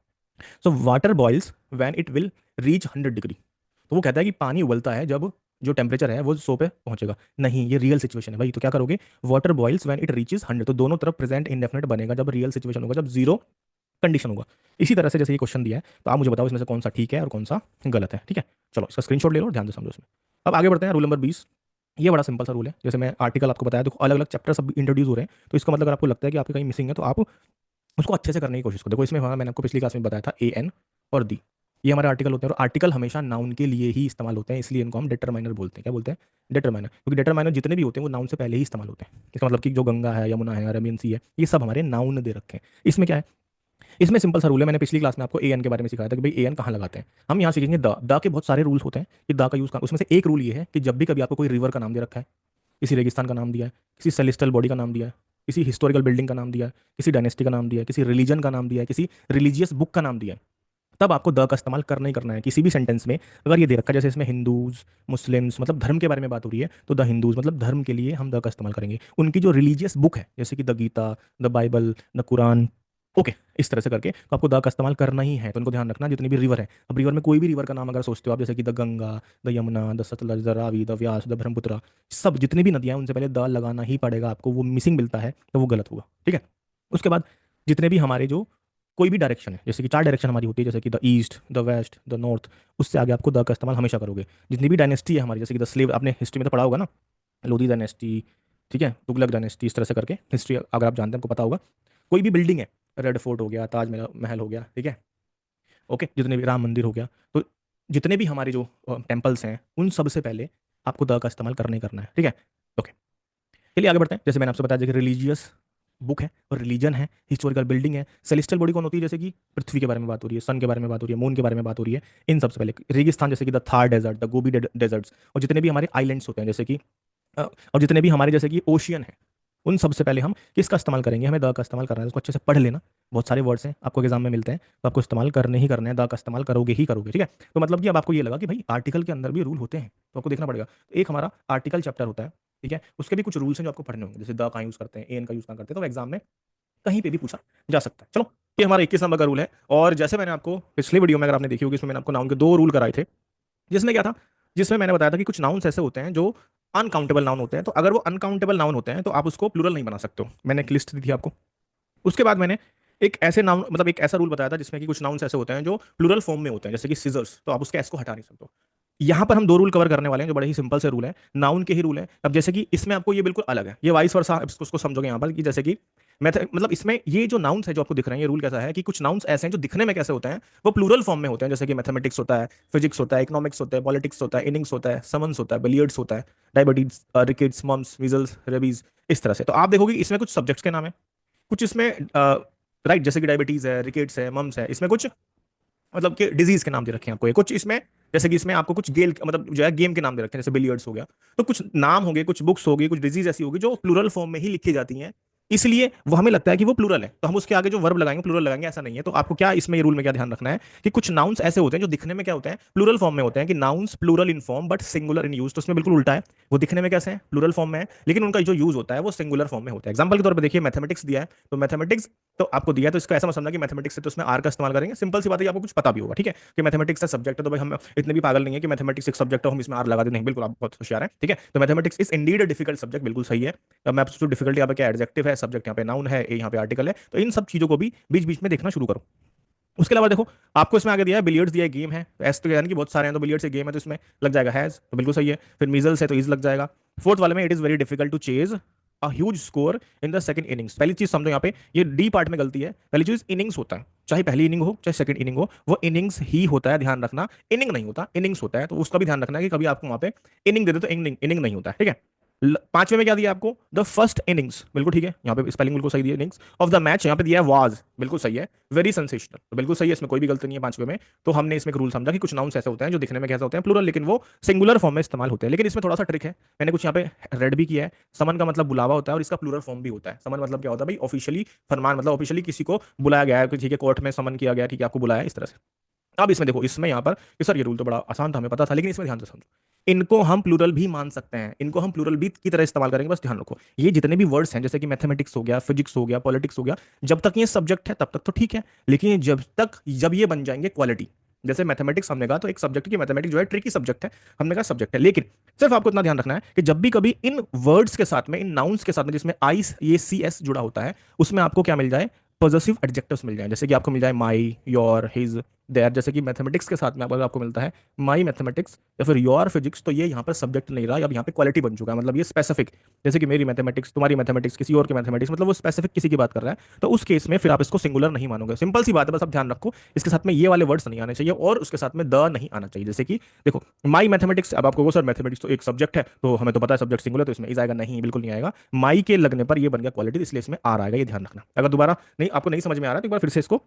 so water boils when it will reach 100 degree. तो वो कहता है कि पानी उबलता है जब जो टेम्परेचर है वो 100 पे पहुंचेगा। नहीं, ये रियल सिचुएशन है भाई। तो क्या करोगे, water boils when it reaches 100, तो दोनों तरफ प्रेजेंट इंडेफिनिट बनेगा जब रियल सिचुएशन होगा। जब जीरो कंडीशन होगा। इसी तरह से जैसे ये क्वेश्चन दिया है तो आप मुझे बताओ इसमें से कौन सा ठीक है और कौन सा गलत है। ठीक है, चलो इसका स्क्रीनशॉट ले लो और ध्यान से समझो इसमें। अब आगे बढ़ते हैं, रूल नंबर 20। ये बड़ा सिंपल सा रूल है, जैसे मैं आर्टिकल आपको बताया, देखो अलग अलग चैप्टर सब इंट्रोड्यूस हो रहे हैं, तो इसका मतलब अगर आपको लगता है कि आपके कहीं मिसिंग है तो आप उसको अच्छे से करने की कोशिश करो। देखो इसमें हमारा, मैंने आपको पिछली क्लास में बताया था ए एन और दी, ये हमारे आर्टिकल होते हैं, और आर्टिकल हमेशा नाउन के लिए ही इस्तेमाल होते हैं, इसलिए इनको हम डिटरमाइनर बोलते हैं। क्या बोलते हैं? डिटरमाइनर, क्योंकि डिटरमाइनर जितने भी होते हैं वो नाउन से पहले ही इस्तेमाल होते हैं। इसका मतलब कि जो गंगा है, यमुना है, अरबियन सी है, ये सब हमारे नाउन दे रखे हैं। इसमें क्या है, इसमें सिंपल सा रूल है, मैंने पिछली क्लास में आपको ए एन के बारे में सिखाया था कि भाई ए एन कहाँ लगाते हैं। हम यहाँ सीखेंगे द के बहुत सारे रूल्स होते हैं कि द का यूज़, उसमें से एक रूल ये है कि जब भी कभी आपको कोई रिवर का नाम दे रखा है, किसी रेगिस्तान का नाम दिया है, किसी सेलेस्टियल बॉडी का नाम दिया है, किसी हिस्टोरिकल बिल्डिंग का नाम दिया है, किसी डायनेस्टी का नाम दिया है, किसी रिलीजन का नाम दिया है, किसी रिलीजियस बुक का नाम दिया है, तब आपको द का इस्तेमाल करना ही करना है किसी भी सेंटेंस में। अगर ये दे रखा है जैसे इसमें हिंदूज, मुस्लिम्स, मतलब धर्म के बारे में बात हो रही है, तो द हिंदूज मतलब धर्म के लिए हम द का इस्तेमाल करेंगे। उनकी जो रिलीजियस बुक है जैसे कि the Gita, the Bible, the Quran, okay, इस तरह से करके तो आपको द का इस्तेमाल करना ही है। तो इनको ध्यान रखना, जितनी भी रिवर है, अब रिवर में कोई भी रिवर का नाम अगर सोचते हो आप, जैसे कि the Ganga, the Yamuna, the Sutlej, the Ravi, the Vyas, the Brahmaputra, सब जितनी भी नदियां हैं उनसे पहले द लगाना ही पड़ेगा आपको। वो मिसिंग मिलता है तो वो गलत होगा। ठीक है, उसके बाद जितने भी हमारे जो कोई भी डायरेक्शन है, जैसे कि 4 डायरेक्शन हमारी होती है, जैसे कि the east, the west, the north, उससे आगे आपको द का इस्तेमाल हमेशा करोगे। जितनी भी डायनेस्टी है हमारी, जैसे कि द स्लेव, आपने हिस्ट्री में तो पढ़ा होगा ना, लोधी डायनेस्टी, ठीक है, तुगलक डायनेस्टी, इस तरह से करके हिस्ट्री अगर आप जानते हैं आपको पता होगा। कोई भी बिल्डिंग है, रेड फोर्ट हो गया, ताज महल महल हो गया, ठीक है, ओके, जितने भी राम मंदिर हो गया, तो जितने भी हमारे जो टेम्पल्स हैं उन सब से पहले आपको द का इस्तेमाल करना ही करना है। ठीक है, ओके, चलिए आगे बढ़ते हैं। जैसे मैंने आपसे बताया कि रिलीजियस बुक है और रिलीजन है, हिस्टोरिकल बिल्डिंग है, सेलेस्टियल बॉडी कौन होती है, जैसे कि पृथ्वी के बारे में बात हो रही है, सन के बारे में बात हो रही है, मून के बारे में बात हो रही है, इन सबसे पहले रेगिस्तान, जैसे कि the Thar desert, the Gobi deserts, और जितने भी हमारे आइलैंड्स होते हैं, जैसे कि और जितने भी हमारे जैसे कि ओशियन है, उन सबसे पहले हम किसका इस्तेमाल करेंगे, हमें द का इस्तेमाल करना है। उसको अच्छे से पढ़ लेना, बहुत सारे वर्ड्स हैं आपको एग्जाम में मिलते हैं, तो आपको इस्तेमाल करने ही करने हैं, द का इस्तेमाल करोगे ही करोगे। ठीक है, तो मतलब कि अब आपको ये लगा कि भाई आर्टिकल के अंदर भी रूल होते हैं, तो आपको देखना पड़ेगा। तो एक हमारा आर्टिकल चैप्टर होता है, ठीक है, उसके भी कुछ रूल्स हैं जो आपको पढ़ने होंगे, जैसे द का यूज़ करते हैं, एन का यूज़ कहाँ करते हैं, तो एग्जाम में कहीं पे भी पूछा जा सकता है। चलो, ये हमारा 21 नंबर का रूल है। और जैसे मैंने आपको पिछले वीडियो में अगर आपने देखी होगी, इसमें मैंने आपको नाउन के 2 रूल कराए थे, जिसमें क्या था, जिसमें मैंने बताया था कि कुछ नाउन्स ऐसे होते हैं जो अनकाउंटेबल नाउन होते हैं, तो अगर वो अनकाउंटेबल नाउन होते हैं तो आप उसको प्लूरल नहीं बना सकते हो। मैंने एक लिस्ट दी थी आपको। उसके बाद मैंने एक ऐसे नाउन, मतलब एक ऐसा रूल बताया था जिसमें कि कुछ नाउन्स ऐसे होते हैं जो प्लूरल फॉर्म में होते हैं, जैसे कि सीजर्स, तो आप उसके एस को हटा नहीं सकते हो। यहाँ पर हम 2 रूल कवर करने वाले हैं जो बड़े ही सिंपल से रूल है, नाउन के ही रूल है। अब जैसे कि इसमें आपको ये बिल्कुल अलग है, ये वाइस वर्सा, उसको समझोगे यहाँ पर कि जैसे कि मेथड, मतलब इसमें ये जो नाउन्स है जो आपको दिख रहे हैं, ये रूल कैसा है कि कुछ नाउन्स ऐसे हैं जो दिखने में कैसे होते हैं, वो प्लूरल फॉर्म में होते हैं, जैसे कि मैथमेटिक्स होता है, फिजिक्स होता है, इकोनॉमिक्स होता है, पॉलिटिक्स होता है, इनिंग्स होता है, समन्स होता है, बिलियर्ड्स होता है, diabetes, rickets, mumps, measles, rabies, इस तरह से। तो आप देखोगे इसमें कुछ सब्जेक्ट्स के नाम है, कुछ इसमें राइट, जैसे कि डायबिटीज है, रिकेट्स है, मम्स है, इसमें कुछ मतलब कि डिजीज के नाम दे रखे हैं आपको, ये कुछ इसमें, जैसे कि इसमें आपको कुछ गेल, मतलब जो है गेम के नाम दे रखे हैं, जैसे बिलियर्ड्स हो गया। तो कुछ नाम होंगे, कुछ बुक्स होगी, कुछ डिजीज ऐसी होगी जो प्लूरल फॉर्म में ही लिखी जाती हैं, इसलिए वो हमें लगता है कि वो प्लूरल है, तो हम उसके आगे जो वर्ब लगाएंगे प्लूरल लगाएंगे, ऐसा नहीं है। तो आपको क्या इसमें ये रूल में क्या ध्यान रखना है कि कुछ नाउन्स ऐसे होते हैं जो दिखने में क्या होते हैं, प्लूरल फॉर्म में होते हैं, कि nouns plural in form but singular in use. तो उसमें बिल्कुल उल्टा है, वो दिखने में कैसे हैं, प्लूरल फॉर्म में है, लेकिन उनका जो यूज होता है वो सिंगुलर फॉर्म में होता है। एग्जांपल के तौर पे देखिए, मैथमेटिक्स दिया है, तो मैथमेटिक्स तो आपको दिया है, तो इसका ऐसा मत समझना कि मैथमेटिक्स से तो उसमें आर का इस्तेमाल करेंगे, सिंपल सी बात है, आपको कुछ पता भी होगा, ठीक है, कि मैथमेटिक्स का सब्जेक्ट है, तो भाई हम इतने भी पागल नहीं है कि मैथमेटिक्स एक सब्जेक्ट है हम इसमें आर लगा दें, नहीं, बिल्कुल आप बहुत होशियार हैं। ठीक है, तो mathematics is indeed a difficult subject, बिल्कुल सही है। अब मैं आपसे डिफिकल्टी, यहाँ पे क्या एडजेक्टिव है, सब्जेक्ट यहाँ पे नाउन है, यहाँ पे आर्टिकल है, तो इन सब चीजों को भी बीच बीच में देखना शुरू करो। उसके अलावा देखो, आपको इसमें आगे दिया है बिलियर्ड्स, दिया है गेम है, तो एस तो यानी कि बहुत सारे हैं, तो बिलियर्ड्स से गेम है तो इसमें लग जाएगा हैज, तो बिल्कुल सही है। फिर मीजल्स है तो इज लग जाएगा। फोर्थ वाले में it is very difficult to chase a huge score in the second innings. पहली चीज समझो, यहाँ पे ये डी पार्ट में गलती है। पहली चीज इनिंग्स होता है, चाहे पहली इनिंग हो चाहे सेकंड इनिंग हो, वो इनिंग्स ही होता है, ध्यान रखना, इनिंग नहीं होता, इनिंग्स होता है। तो उसका भी ध्यान रखना है कि कभी आपको वहां पे इनिंग दे दे तो इनिंग इनिंग नहीं होता है। ठीक है, पांचवें में क्या दिया आपको, द फर्स्ट इनिंग्स, बिल्कुल ठीक है, यहाँ पे स्पेलिंग बिल्कुल सही दिया, इनिंग्स ऑफ द मैच यहाँ पे दिया है वाज, बिल्कुल सही है, वेरी सेंसेशनल, तो बिल्कुल सही है, इसमें कोई भी गलती नहीं है पांचवे में। तो हमने इसमें एक रूल समझा कि कुछ नाउन्स ऐसे होते हैं जो दिखने में कैसे होते हैं, प्लूरल, लेकिन वो सिंगुलर फॉर्म में इस्तेमाल होते हैं। लेकिन इसमें थोड़ा सा ट्रिक है, मैंने कुछ यहाँ पे रेड भी किया है। समन का मतलब बुलावा होता है और इसका प्लूरल फॉर्म भी होता है। समन मतलब क्या होता है भाई, ऑफिशियली फरमान, मतलब ऑफिशियली किसी को बुलाया गया है, ठीक है, कोर्ट में समन किया गया, ठीक है, आपको बुलाया इस तरह से। अब इसमें देखो, इसमें यहाँ पर कि सर ये रूल तो बड़ा आसान था, हमें पता था, लेकिन इसमें ध्यान से समझो, इनको हम प्लूरल भी मान सकते हैं, इनको हम प्लूरल भी की तरह इस्तेमाल करेंगे, बस ध्यान रखो। ये जितने भी वर्ड्स हैं, जैसे कि मैथमेटिक्स हो गया, फिजिक्स हो गया, पॉलिटिक्स हो गया, जब तक ये सब्जेक्ट है तब तक तो ठीक है, लेकिन जब ये बन जाएंगे क्वालिटी, जैसे मैथमेटिक्स हमने कहा तो एक सब्जेक्ट की, मैथमेटिक्स जो है ट्रिकी सब्जेक्ट है, हमने कहा सब्जेक्ट है, लेकिन सिर्फ आपको इतना ध्यान रखना है कि जब भी कभी इन वर्ड्स के साथ में, इन नाउन्स के साथ में, जिसमें आई ये सी एस जुड़ा होता है, उसमें आपको क्या मिल जाए, पॉजिटिव एडजेक्टिव्स मिल जाए, जैसे कि आपको मिल जाए माई, योर, हिज, देयर। जैसे कि मैथमेटिक्स के साथ में अगर आपको मिलता है माई मैथमेटिक्स या फिर योर फिजिक्स, तो ये यहाँ पर सब्जेक्ट नहीं रहा, अब यहाँ पे क्वालिटी बन चुका है, मतलब ये स्पेसिफिक। जैसे कि मेरी मैथमेटिक्स, तुम्हारी मैथमेटिक्स, किसी और की मैथमेटिक्स, मतलब वो स्पेसिफिक किसी की बात कर रहा है, तो उस केस में फिर आप इसको सिंगुलर नहीं मानोगे। सिंपल सी बात है, बस आप ध्यान रखो इसके साथ में ये वाले वर्ड्स नहीं आने चाहिए और उसके साथ में द नहीं आना चाहिए। जैसे कि देखो माई मैथमेटिक्स, अब आपको वो सर मैथमेटिक्स तो एक सब्जेक्ट है, तो हमें तो पता है सब्जेक्ट सिंगुलर, तो इसमें इज आएगा, नहीं बिल्कुल नहीं आएगा। माई के लगने पर ये बन गया क्वालिटी, इसलिए इसमें आर आएगा, ये ध्यान रखना। अगर दोबारा नहीं आपको नहीं समझ में आ रहा है तो एक बार फिर से इसको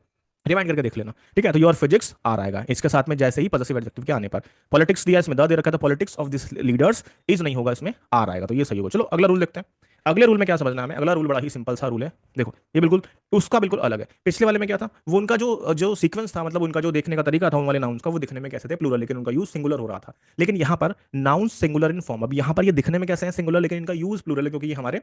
रिमाइंड करके देख लेना, ठीक है। तो योर फिजिक्स आर आएगा इसके साथ में, जैसे ही पॉजिटिव एडजेक्टिव के आने पर। पॉलिटिक्स दिया इसमें द दे रखा था, politics of this leaders is नहीं होगा, इसमें आर आएगा, तो ये सही होगा। चलो अगला रूल देखते हैं। अगले रूल में क्या समझना है हमें, अगला रूल बड़ा ही सिंपल सा रूल है। देखो ये बिल्कुल उसका बिल्कुल अलग है। पिछले वाले में क्या था, वो उनका जो जो सीक्वेंस था, मतलब उनका जो देखने का तरीका था उन वाले नाउन्स का, वो दिखने में कैसे थे, प्लूरल, लेकिन उनका यूज सिंगुलर हो रहा था। लेकिन यहाँ पर नाउन्स सिंगुलर इन फॉर्म, अब यहाँ पर ये दिखने में कैसे हैं, सिंगुलर, लेकिन इनका यूज प्लूरल है, क्योंकि ये हमारे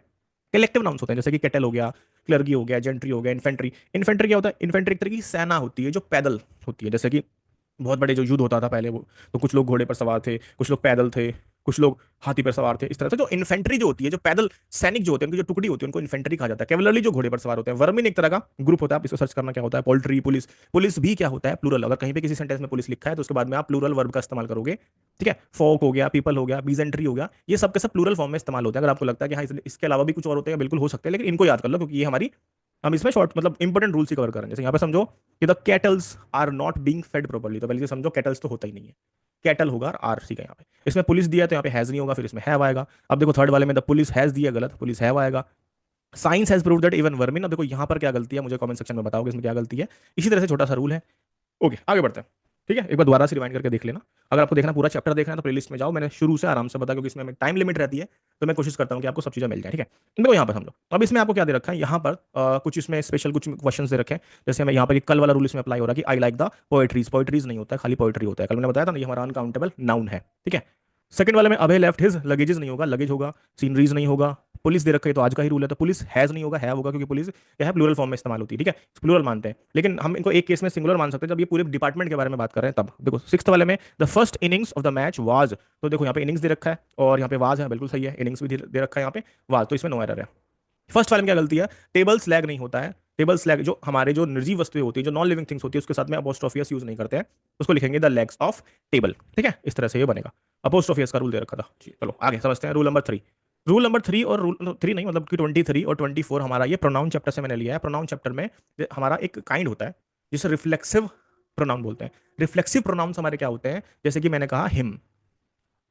कलेक्टिव नाउन्स होते हैं। जैसे कि केटल हो गया, क्लर्गी हो गया, जेंट्री हो गया, इन्फेंट्री। इन्फेंट्री क्या होता है, इन्फेंट्री एक तरह की सेना होती है जो पैदल होती है। जैसे कि बहुत बड़े जो युद्ध होता था पहले, वो तो कुछ लोग घोड़े पर सवार थे, कुछ लोग पैदल थे, कुछ लोग हाथी पर सवार थे। इस तरह से जो इन्फेंट्री जो होती है, जो पैदल सैनिक जो होते हैं, उनकी जो टुकड़ी होती है, उनको इन्फेंट्री कहा जाता है। कैवलरी जो घोड़े पर सवार होते हैं। वर्मिन एक तरह का ग्रुप होता है, आप इसको सर्च करना क्या होता है। Poultry, police. पुलिस भी क्या होता है, प्लूरल। अगर कहीं पे किसी सेंटेंस में पुलिस लिखा है तो उसके बाद में आप प्लूरल वर्ब का इस्तेमाल करोगे, ठीक है। फोक हो गया, पीपल हो गया, बीजेंट्री हो गया, ये सब के सब प्लूरल फॉर्म में इस्तेमाल होते हैं। अगर आपको लगता है कि हाँ इसके अलावा भी कुछ और होते हैं, बिल्कुल हो सकते हैं, लेकिन इनको याद कर लो, क्योंकि ये हमारी, हम इसमें शॉर्ट मतलब इंपॉर्टेंट रूल्स ही कवर करेंगे। जैसे यहाँ पे समझो कि the cattles are not being fed properly, तो पहले से समझो कैटल्स तो होता ही नहीं है, कैटल होगा आर सी का यहाँ पे। इसमें पुलिस दिया है तो यहाँ पे हैज नहीं होगा, फिर इसमें हैव आएगा। अब देखो थर्ड वाले में द पुलिस हैज दिया, गलत, पुलिस हैव आएगा। Science has prove that even vermin, अब देखो यहाँ पर क्या गलती है, मुझे कमेंट सेक्शन में बताओगे इसमें क्या गलती है। इसी तरह से छोटा सा रूल है। ओके आगे बढ़ते हैं, ठीक है। एक बार दोबारा से रिवाइंड करके देख लेना। अगर आपको देखना पूरा चैप्टर देखना है तो प्लेलिस्ट में जाओ, मैंने शुरू से आराम से बता, क्योंकि इसमें टाइम लिमिट रहती है, तो मैं कोशिश करता हूँ कि आपको सब चीज़ें मिल जाए, ठीक है। देखो यहाँ पर समझो, तो अब इसमें आपको क्या दे रखा है, यहाँ पर कुछ इसमें स्पेशल कुछ क्वेश्चन दे रखे हैं। जैसे हमें यहाँ पर कल वाला रूल इसमें अप्लाई हो रहा है कि I like the poetries. Poetries नहीं होता है, खाली पोएट्री होता है। कल मैंने बताया था ना, ये हमारा अनकाउंटेबल नाउन है, ठीक है। सेकंड वाले में अभय लेफ्ट हिज लगेजेस नहीं होगा, लगेज होगा। सीनरीज नहीं होगा। पुलिस दे रखा है तो आज का ही रूल है, तो पुलिस हैज नहीं होगा, है होगा, क्योंकि पुलिस क्या है, प्लूरल फॉर्म में इस्तेमाल होती है, ठीक है। प्लूरल मानते हैं, लेकिन हम इनको एक केस में सिंगुलर मान सकते हैं, जब ये पूरे डिपार्टमेंट के बारे में बात कर रहे हैं तब। देखो सिक्स्थ वाले में the first innings of the match was, तो देखो यहाँ पे इनिंग्स दे रखा है और यहाँ पे वाज है, बिल्कुल सही है। इनिंग्स भी दे रखा है यहाँ पे, वाज, तो इसमें नो एरर है। फर्स्ट वाले में क्या गलती है, टेबल स्लैग नहीं होता है। टेबल स्लैग जो हमारे जो निर्जीव वस्तुएं होती है, जो नॉन लिविंग थिंग्स होती है, उसके साथ में अपोस्ट्रोफियस यूज नहीं करते हैं, उसको लिखेंगे द लेग्स ऑफ टेबल, ठीक है। इस तरह से ये बनेगा। अपोस्ट्रोफियस का रूल दे रखा था। चलो आगे समझते हैं रूल नंबर 3। रूल नंबर 3 और रूल 3 नहीं, मतलब कि 23 और 24 हमारा ये प्रोनाउन चैप्टर से मैंने लिया है। प्रोनाउन चैप्टर में हमारा एक काइंड होता है जिसे रिफ्लेक्सिव प्रोनाउन बोलते हैं। रिफ्लेक्सिव प्रोनाउंस हमारे क्या होते हैं, जैसे कि मैंने कहा हिम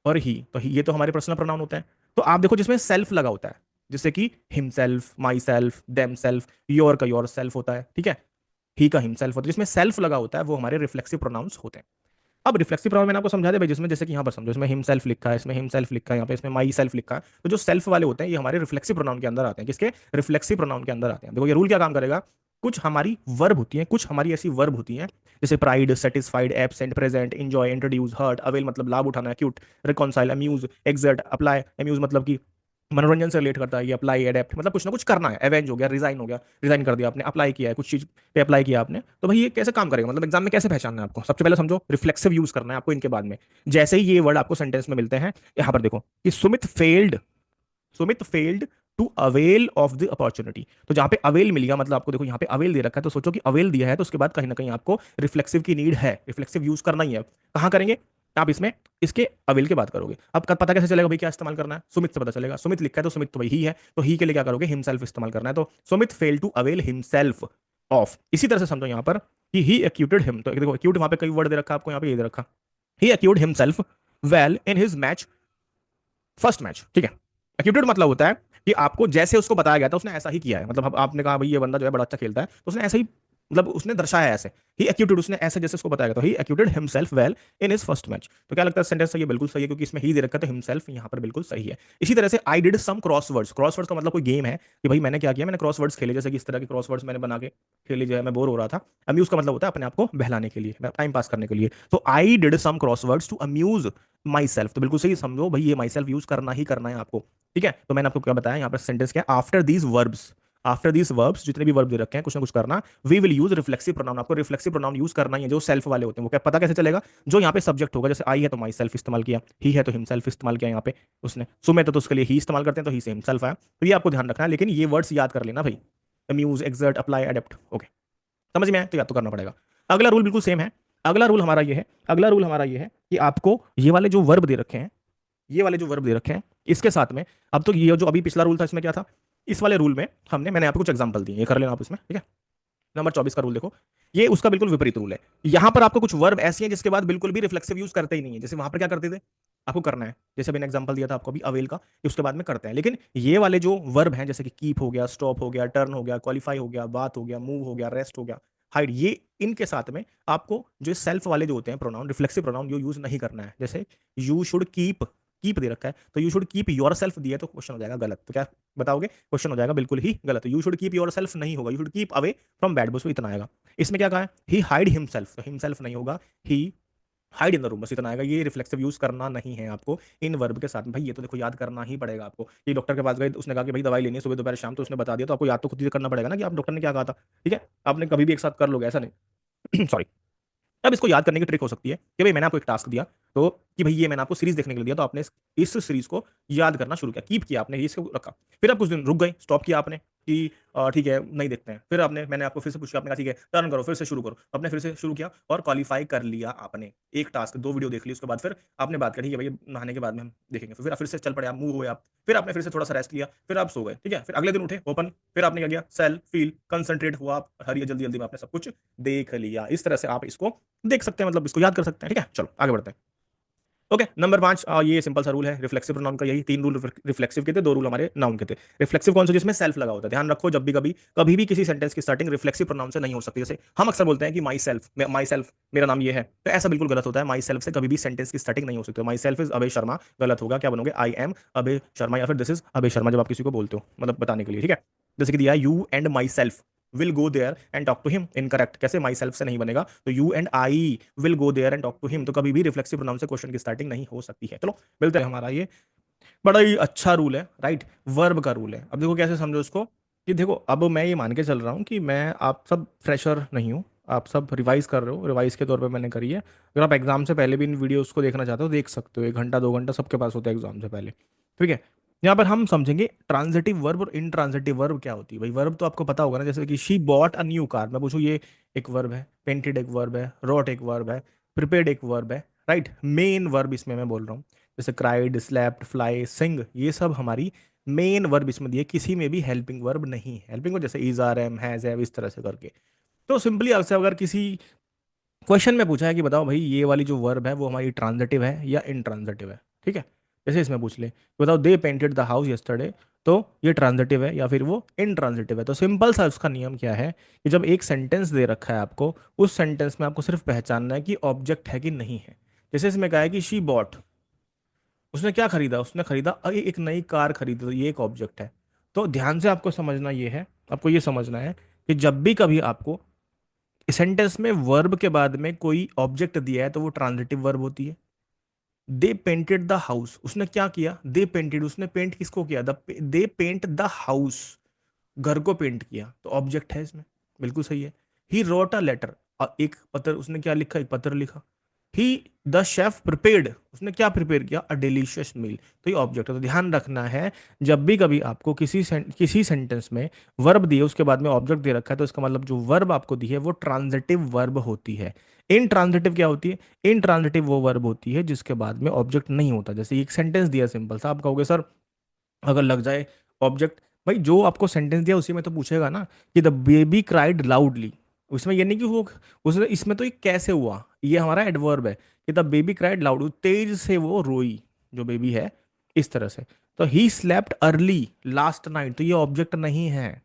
और ही, तो ही ये तो हमारे पर्सनल प्रोनाउन होते हैं। तो आप देखो जिसमें सेल्फ लगा होता है, जैसे कि himself, my self, them self, your का योर सेल्फ होता है, ठीक है। ही का हिमसेल्फ होता है, जिसमें सेल्फ लगा होता है वो हमारे रिफ्लेक्सिव प्रोनाउंस होते हैं। अब रिफ्लेक्सिव प्रोनाउन मैंने आपको समझा दिया भाई, जिसमें जैसे कि यहाँ पर समझो, इसमें हिम सेल्फ लिखा है, इसमें हिम सेल्फ लिखा है, यहाँ पे इसमें माई सेल्फ लिखा है, तो जो सेल्फ वाले होते हैं ये हमारे रिफ्लेक्सिव प्रोनाउन के अंदर आते हैं। किसके, रिफ्लेक्सिव प्रोनाउन के अंदर आते हैं। देखो ये रूल क्या काम करेगा, कुछ हमारी वर्ब होती हैं, कुछ हमारी ऐसी वर्ब होती हैं, जैसे pride, satisfied, absent, present, enjoy, introduce, hurt, avail मतलब लाभ उठाना, quit, reconcile, amuse, exert, apply. Amuse मतलब कि मनोरंजन से रिलेट करता है। ये अप्लाई, एडेप्ट मतलब कुछ ना कुछ करना है। एवेंज हो गया, रिजाइन हो गया, रिजाइन कर दिया आपने, अप्लाई किया है, कुछ चीज पे अप्लाई किया आपने, तो भाई ये कैसे काम करेगा, मतलब एग्जाम में कैसे पहचानना है आपको। सबसे पहले समझो रिफ्लेक्सिव यूज करना है आपको इनके बाद में। जैसे ही ये वर्ड आपको सेंटेंस में मिलते हैं, यहाँ पर देखो कि Sumit failed to avail of the opportunity, तो जहां पे अवेल मिल गया, मतलब आपको देखो यहाँ पे अवेल दे रखा है, तो सोचो कि अवेल दिया है तो उसके बाद कहीं ना कहीं आपको रिफ्लेक्सिव की नीड है, रिफ्लेक्सिव यूज करना ही है। कहाँ करेंगे आप, इसमें इसके अवेल की बात करोगे। अब पता कैसे चलेगा भाई क्या इस्तेमाल करना है, सुमित से पता चलेगा। सुमित लिखा है तो सुमित तो भाई ही है, तो ही के लिए क्या करोगे, हिमसेल्फ इस्तेमाल करना है, तो Sumit fail to avail himself of. इसी तरह से समझो यहाँ पर कि ही एक्यूटेड हिम, तो देखो एक्यूट वहां पे कई वर्ड दे रखा, आपको यहाँ पे ये दे रखा, he acquit himself well in his match, first match, ठीक है। एक्यूटेड मतलब होता है कि आपको जैसे उसको बताया गया था उसने ऐसा ही किया है, मतलब अब आपने कहा भाई ये बंदा जो है बड़ा अच्छा खेलता है, तो उसने ऐसा ही, मतलब उसने दर्शाया है ऐसे। ही एक्यूटेड, उसने ऐसे जैसे उसको बताया गया, तो he acquitted himself well in his first match. तो क्या लगता है सेंटेंस सही है, बिल्कुल सही है, क्योंकि इसमें ही दे रखा है, तो हिमसेल्फ यहाँ पर बिल्कुल सही है। इसी तरह से I did some crosswords. Crosswords का मतलब कोई गेम है कि भाई मैंने क्या किया, मैंने क्रॉसवर्ड्स खेले, जैसे कि इस तरह के क्रॉसवर्ड्स मैंने बना के खेले, जो है मैं बोर हो रहा था। अम्यूज का मतलब होता है अपने आप को बहलाने के लिए, टाइम पास करने के लिए। तो I did some crosswords to amuse myself, तो बिल्कुल सही समझो भाई, ये माई सेल्फ यूज करना ही करना है आपको, ठीक है। तो मैंने आपको क्या बताया यहाँ पर सेंटेंस क्या, after these verbs, after these verbs, जितने भी वर्ब दे रखे हैं कुछ ना कुछ करना, we will use reflexive pronoun. आपको रिफ्लेक्सिव प्रोनाउन यूज करना ही है, जो सेल्फ वाले होते हैं। वो क्या पता कैसे चलेगा, जो यहाँ पे सब्जेक्ट होगा, जैसे आई है तो माई सेल्फ इस्तेमाल किया, ही है तो हिमसेल्फ इस्तेमाल किया यहाँ पे उसने, सुमित है तो उसके लिए ही इस्तेमाल करते हैं, तो ही से हिमसेल्फ है। तो ये आपको ध्यान रखना है, लेकिन ये वर्ड्स याद कर लेना भाई, amuse, exert, apply, adapt. Okay, समझ में आया? तो याद तो करना पड़ेगा। अगला रूल बिल्कुल सेम है। अगला रूल हमारा ये है, अगला रूल हमारा ये है कि आपको ये वाले जो वर्ब दे रखे हैं, ये वाले जो वर्ब दे रखे हैं, इसके साथ में अब तो ये जो अभी पिछला रूल था इसमें क्या था, इस वाले रूल में मैंने आपको कुछ एग्जांपल दिए, ये कर लेना आप इसमें, ठीक है। नंबर 24 का रूल देखो, ये उसका बिल्कुल विपरीत रूल है। यहां पर आपको कुछ वर्ब ऐसी हैं जिसके बाद बिल्कुल भी रिफ्लेक्सिव यूज करते ही नहीं है। जैसे वहां पर क्या करते थे, आपको करना है, जैसे मैंने एग्जांपल दिया था आपको अभी अवेल का, कि उसके बाद में करते हैं। लेकिन ये वाले जो वर्ब हैं, जैसे कि कीप हो गया, स्टॉप हो गया, टर्न हो गया, क्वालिफाई हो गया, बात हो गया, मूव हो गया, रेस्ट हो गया, हाइड, ये इनके साथ में आपको जो सेल्फ वाले जो होते हैं प्रोनाउन, रिफ्लेक्सिव प्रोनाउन, यो यूज नहीं करना है। जैसे यू शुड कीप, कीप दे रखा है तो you should keep your self दिया तो क्वेश्चन हो जाएगा गलत। तो क्या बताओगे? क्वेश्चन हो जाएगा बिल्कुल ही गलत। You should keep your self नहीं होगा, you should keep away from bad, बस इतना आएगा। इसमें क्या कहा है, ही हाइड हिमसेल्फ, तो हिमसेल्फ नहीं होगा, ही हाइड इन द रूम, बस इतना आएगा। ये रिफ्लेक्सिव यूज करना नहीं है आपको इन वर्ब के साथ में। भाई ये तो देखो याद करना ही पड़ेगा आपको। ये डॉक्टर के पास गए, उसने कहा कि भाई दवाई लेनी है सुबह दोपहर शाम, तो उसने बता दिया, तो आपको याद तो खुद ही करना पड़ेगा ना कि आप डॉक्टर ने क्या कहा था। ठीक है, आपने कभी भी एक साथ कर लोगे ऐसा नहीं। सॉरी। अब इसको याद करने की ट्रिक हो सकती है कि भाई मैंने आपको एक टास्क दिया, तो कि भाई ये मैंने आपको सीरीज देखने के लिए दिया, तो आपने इस सीरीज को याद करना शुरू किया, कीप किया आपने, ये इसको रखा। फिर आप कुछ दिन रुक गए, स्टॉप किया आपने कि ठीक है नहीं देखते हैं। फिर आपने, मैंने आपको फिर से पूछा, आपने कहा ठीक है टर्न करो, फिर से शुरू करो, आपने फिर से शुरू किया और क्वालिफाई कर लिया आपने। एक टास्क, दो वीडियो देख ली, उसके बाद फिर आपने बात करी कि भाई नहाने के बाद में हम देखेंगे, फिर से चल पड़े आप, मूव हुए आप, फिर आपने फिर से थोड़ा सा रेस्ट लिया, फिर आप सो गए। ठीक है, फिर अगले दिन उठे, ओपन, फिर आपने क्या किया, सेल, फील, कंसंट्रेट हुआ आप, हर जल्दी जल्दी में आपने सब कुछ देख लिया। इस तरह से आप इसको देख सकते हैं, मतलब इसको याद कर सकते हैं। ठीक है, चलो आगे बढ़ते हैं। ओके, नंबर 5, ये सिंपल सा रूल है रिफ्लेक्सिव प्रोनाउन का। यही 3 रूल रिफ्लेक्सिव के थे, 2 रूल हमारे नाउन के थे। रिफ्लेक्सिव कौन सा? जिसमें सेल्फ लगा होता है। ध्यान रखो, जब भी कभी कभी भी किसी सेंटेंस की स्टार्टिंग रिफ्लेक्सिव प्रोनाउन से नहीं हो सकती। जैसे हम अक्सर बोलते हैं कि माई सेल्फ, मेरा नाम ये है, तो ऐसा बिल्कुल गलत होता है। माई सेल्फ से कभी भी सेंटेंस की स्टार्टिंग नहीं हो सकती। My self is Abhay Sharma, गलत होगा। क्या बनोगे? आई एम अभय शर्मा, या फिर दिस इज अभय शर्मा, जब आप किसी को बोलते हो, मतलब बताने के लिए। ठीक है, जैसे कि दिया you and myself will go there and talk to him. Incorrect, कैसे? माई सेल्फ से नहीं बनेगा, तो you and I will go there and talk to him, तो कभी भी रिफ्लेक्सिव प्रोनाउन से क्वेश्चन की स्टार्टिंग नहीं हो सकती है। चलो मिलते हैं। हमारा ये बड़ा ही अच्छा रूल है, राइट, वर्ब का रूल है। अब देखो कैसे समझो इसको, कि देखो अब मैं ये मान के चल रहा हूँ कि मैं, आप सब फ्रेशर नहीं हूँ, आप सब रिवाइज कर रहे हो, रिवाइज के तौर पे मैंने करी है। अगर आप एग्जाम से पहले भी इन वीडियोस को देखना चाहते हो देख सकते हो, 1 घंटा 2 घंटा सबके पास होता है एग्जाम से पहले। ठीक है, यहाँ पर हम समझेंगे ट्रांजिटिव वर्ब और इनट्रांजिटिव वर्ब क्या होती है। भाई वर्ब तो आपको पता होगा ना, जैसे कि she bought a new car, मैं पूछूं ये एक वर्ब है, पेंटेड एक वर्ब है, रोट एक वर्ब है, प्रिपेयर्ड एक वर्ब है, राइट। मेन वर्ब इसमें मैं बोल रहा हूँ, जैसे क्राइड, स्लैप्ड, फ्लाई, सिंग, ये सब हमारी मेन वर्ब इसमें दिए। किसी में भी हेल्पिंग वर्ब नहीं है। हेल्पिंग वर्ब जैसे is, are, am, has, have, इस तरह से करके। तो सिंपली अगर किसी क्वेश्चन में पूछा है कि बताओ भाई ये वाली जो वर्ब है वो हमारी ट्रांजिटिव है या इनट्रांजिटिव है, ठीक है। जैसे इसमें पूछ ले, बताओ दे पेंटेड द हाउस यस्टरडे, तो ये ट्रांजिटिव है या फिर वो इनट्रांजिटिव है। तो सिंपल सा उसका नियम क्या है कि जब एक सेंटेंस दे रखा है आपको, उस सेंटेंस में आपको सिर्फ पहचानना है कि ऑब्जेक्ट है कि नहीं है। जैसे इसमें कहा है कि शी बॉट, उसने क्या खरीदा? उसने खरीदा एक नई कार खरीदी, तो ये एक ऑब्जेक्ट है। तो ध्यान से आपको समझना ये है, आपको ये समझना है कि जब भी कभी आपको सेंटेंस में वर्ब के बाद में कोई ऑब्जेक्ट दिया है तो वो ट्रांजिटिव वर्ब होती है। दे पेंटेड द हाउस, उसने क्या किया? दे पेंटेड, उसने पेंट किसको किया? दे पेंट द हाउस, घर को पेंट किया, तो ऑब्जेक्ट है इसमें। बिल्कुल सही है। ही रोट अ लेटर, एक पत्र, उसने क्या लिखा? एक पत्र लिखा। ही द शेफ प्रिपेयर्ड, उसने क्या प्रिपेयर किया? अ डिलीशियस मील, तो ये ऑब्जेक्ट है। तो ध्यान रखना है, जब भी कभी आपको किसी सेंटेंस में वर्ब दिए उसके बाद में ऑब्जेक्ट दे रखा है, तो इसका मतलब जो वर्ब आपको दी है वो ट्रांजिटिव वर्ब होती है। इन ट्रांजिटिव क्या होती है? इन ट्रांजिटिव वो वर्ब होती है जिसके बाद में ऑब्जेक्ट नहीं होता। जैसे एक सेंटेंस दिया सिंपल सा, आप कहोगे सर अगर लग जाए ऑब्जेक्ट, भाई जो आपको सेंटेंस दिया उसी में तो पूछेगा ना कि द बेबी क्राइड लाउडली। उसमें ये नहीं कि वो, उसने, इसमें तो ये कैसे हुआ, ये हमारा एडवर्ब है कि द बेबी क्राइड लाउड, तेज से वो रोई, जो बेबी है, इस तरह से। तो he slept early last night, तो ये ऑब्जेक्ट नहीं है।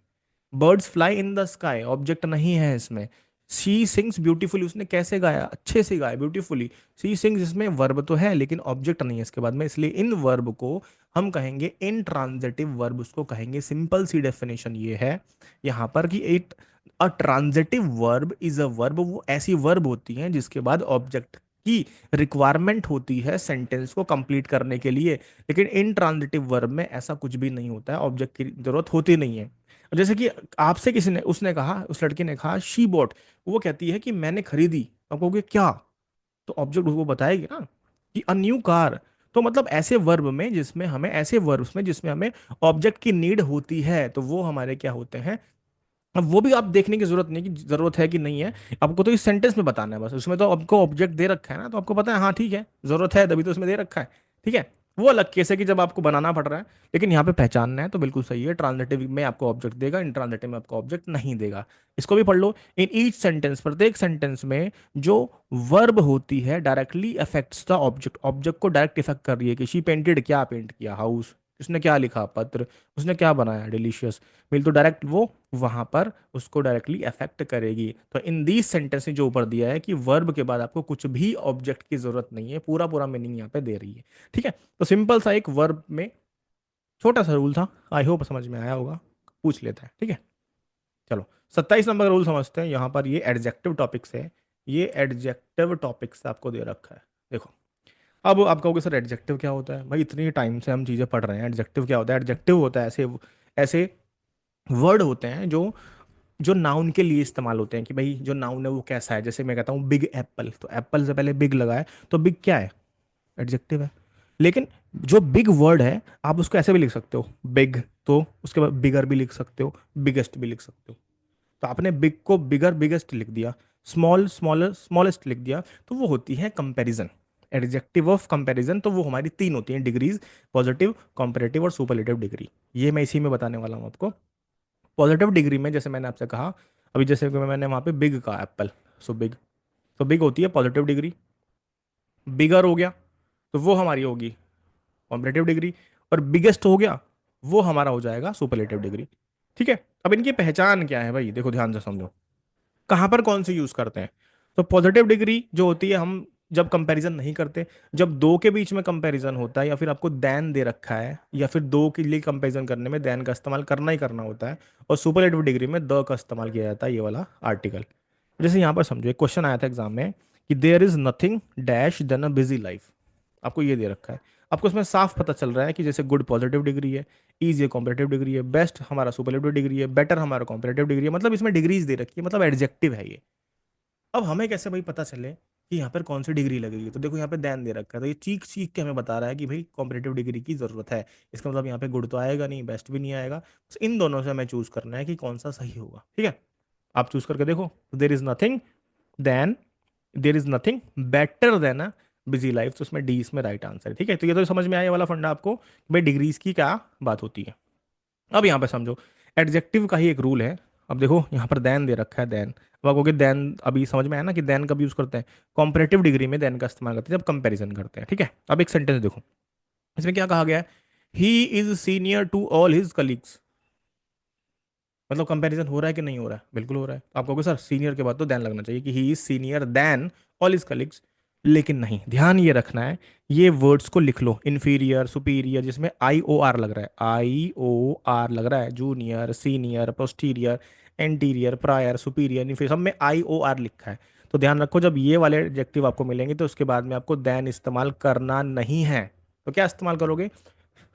Birds fly in the sky, object नहीं है इसमें। शी सिंग्स ब्यूटीफुली, उसने कैसे गाया? अच्छे से गाया, ब्यूटीफुली। शी सिंग्स, इसमें वर्ब तो है लेकिन ऑब्जेक्ट नहीं है इसके बाद में, इसलिए इन वर्ब को हम कहेंगे इन ट्रांजिटिव वर्ब, उसको कहेंगे। सिंपल सी डेफिनेशन ये है यहाँ पर कि it, a transitive verb is a verb, वो ऐसी वर्ब होती है जिसके बाद ऑब्जेक्ट की रिक्वायरमेंट होती है सेंटेंस को कंप्लीट करने के लिए। लेकिन इन ट्रांजिटिव वर्ब में ऐसा कुछ भी नहीं होता है, ऑब्जेक्ट की जरूरत होती नहीं है। जैसे कि आपसे किसी ने, उसने कहा, उस लड़की ने कहा शी बॉट, वो कहती है कि मैंने खरीदी, आप कहोगे क्या? तो ऑब्जेक्ट उसको बताएगी ना कि अ न्यू कार। तो मतलब ऐसे वर्ब में जिसमें हमें, ऐसे वर्ब्स में जिसमें हमें ऑब्जेक्ट की नीड होती है, तो वो हमारे क्या होते हैं? अब वो भी आप देखने की जरूरत नहीं कि जरूरत है कि नहीं है, आपको तो इस सेंटेंस में बताना है बस। उसमें तो आपको ऑब्जेक्ट दे रखा है ना, तो आपको पता है हाँ ठीक है जरूरत है, तभी तो उसमें दे रखा है। ठीक है, वो अलग केस है कि जब आपको बनाना पड़ रहा है, लेकिन यहाँ पे पहचानना है तो बिल्कुल सही है। ट्रांजिटिव में आपको ऑब्जेक्ट देगा, इंट्रांजिटिव में आपको ऑब्जेक्ट नहीं देगा। इसको भी पढ़ लो। इन ईच सेंटेंस, प्रत्येक सेंटेंस में जो वर्ब होती है directly affects the object, object को डायरेक्ट इफेक्ट कर रही है कि शी पेंटेड, क्या पेंट किया, हाउस, उसने क्या लिखा, पत्र, उसने क्या बनाया, डिलीशियस मील, तो डायरेक्ट वो वहां पर उसको डायरेक्टली अफेक्ट करेगी। तो इन दीज सेंटेंस जो ऊपर दिया है कि वर्ब के बाद आपको कुछ भी ऑब्जेक्ट की जरूरत नहीं है, पूरा पूरा मीनिंग यहाँ पे दे रही है। ठीक है, तो सिंपल सा एक वर्ब में छोटा सा रूल था, आई होप समझ में आया होगा, पूछ लेता है। ठीक है, चलो 27 नंबर का रूल समझते हैं। यहाँ पर ये एडजेक्टिव टॉपिक्स है, ये एडजेक्टिव टॉपिक्स आपको दे रखा है। देखो, अब आप कहोगे सर एडजेक्टिव क्या होता है, भाई इतनी टाइम से हम चीज़ें पढ़ रहे हैं, एडजेक्टिव क्या होता है? एडजेक्टिव होता है ऐसे ऐसे वर्ड होते हैं जो जो नाउन के लिए इस्तेमाल होते हैं कि भाई जो नाउन है वो कैसा है। जैसे मैं कहता हूँ बिग एप्पल, तो एप्पल से पहले बिग लगा है, तो बिग क्या है? एडजेक्टिव है। लेकिन जो बिग वर्ड है आप उसको ऐसे भी लिख सकते हो बिग, तो उसके बाद बिगर भी लिख सकते हो, बिगेस्ट भी लिख सकते हो। तो आपने बिग को बिगर बिगेस्ट लिख दिया, स्मॉल स्मॉलर स्मॉलेस्ट लिख दिया, तो वो होती है कंपैरिजन, एडजेक्टिव ऑफ कंपैरिजन। तो वो हमारी तीन होती हैं डिग्रीज, पॉजिटिव, कंपैरेटिव और सुपरलेटिव डिग्री। ये मैं इसी में बताने वाला हूँ आपको। पॉजिटिव डिग्री में जैसे मैंने आपसे कहा, अभी जैसे कि मैंने वहाँ पे बिग कहा एप्पल, सो बिग, तो बिग होती है पॉजिटिव डिग्री। बिगर हो गया तो वो हमारी होगी कॉम्परेटिव डिग्री, और बिगेस्ट हो गया वो हमारा हो जाएगा सुपरलेटिव डिग्री। ठीक है, अब इनकी पहचान क्या है भाई, देखो ध्यान से समझो कहाँ पर कौन सी यूज करते हैं। तो पॉजिटिव डिग्री जो होती है हम जब कंपैरिजन नहीं करते, जब दो के बीच में कंपैरिजन होता है या फिर आपको देन दे रखा है या फिर दो के लिए कंपैरिजन करने में देन का इस्तेमाल करना ही करना होता है, और सुपरलेटिव डिग्री में द का इस्तेमाल किया जाता है, ये वाला आर्टिकल। जैसे यहाँ पर समझो, एक क्वेश्चन आया था एग्जाम में कि there is nothing dash than a busy life, आपको ये दे रखा है। आपको इसमें साफ पता चल रहा है कि जैसे गुड पॉजिटिव डिग्री है, इज ये कॉम्परेटिव डिग्री है, बेस्ट हमारा सुपरलेटिव डिग्री है, बेटर हमारा कॉम्परेटिव डिग्री है, मतलब इसमें डिग्रीज दे रखी है, मतलब एडजेक्टिव है ये। अब हमें कैसे भाई पता चले कि यहाँ पर कौन सी डिग्री लगेगी? तो देखो यहाँ पे देन दे रखा है, तो ये चीख चीख के हमें बता रहा है कि भाई कॉम्परेटिव डिग्री की जरूरत है। इसका मतलब यहाँ पे गुड तो आएगा नहीं, बेस्ट भी नहीं आएगा, बस इन दोनों से हमें चूज करना है कि कौन सा सही होगा। ठीक है, आप चूज करके देखो। There is nothing than, there is nothing better than a busy life, तो उसमें डी इसमें राइट आंसर है। ठीक है, तो ये तो समझ में आया ये वाला फंडा आपको कि भाई डिग्रीज की क्या बात होती है। अब यहाँ पे समझो, एडजेक्टिव का ही एक रूल है। अब देखो यहाँ पर देन दे रखा है, देन, अब आप कहोगे देन, अभी समझ में आया ना कि देन कब यूज करते हैं? कॉम्परेटिव डिग्री में देन का इस्तेमाल करते हैं जब कंपैरिजन करते हैं। ठीक है, अब एक सेंटेंस देखो, इसमें क्या कहा गया है? He is senior to all his colleagues, मतलब कंपैरिजन हो रहा है कि नहीं हो रहा है? बिल्कुल हो रहा है। तो आप कहोगे सर सीनियर के बाद तो देन लगना चाहिए कि ही is senior then all his colleagues, लेकिन नहीं, ध्यान ये रखना है, ये वर्ड्स को लिख लो, इन्फीरियर सुपीरियर जिसमें आई ओ आर लग रहा है, आई ओ आर लग रहा है, junior senior posterior anterior prior superior inferior, सब में आई ओ आर लिखा है। तो ध्यान रखो जब ये वाले एडजेक्टिव आपको मिलेंगे तो उसके बाद में आपको देन इस्तेमाल करना नहीं है। तो क्या इस्तेमाल करोगे?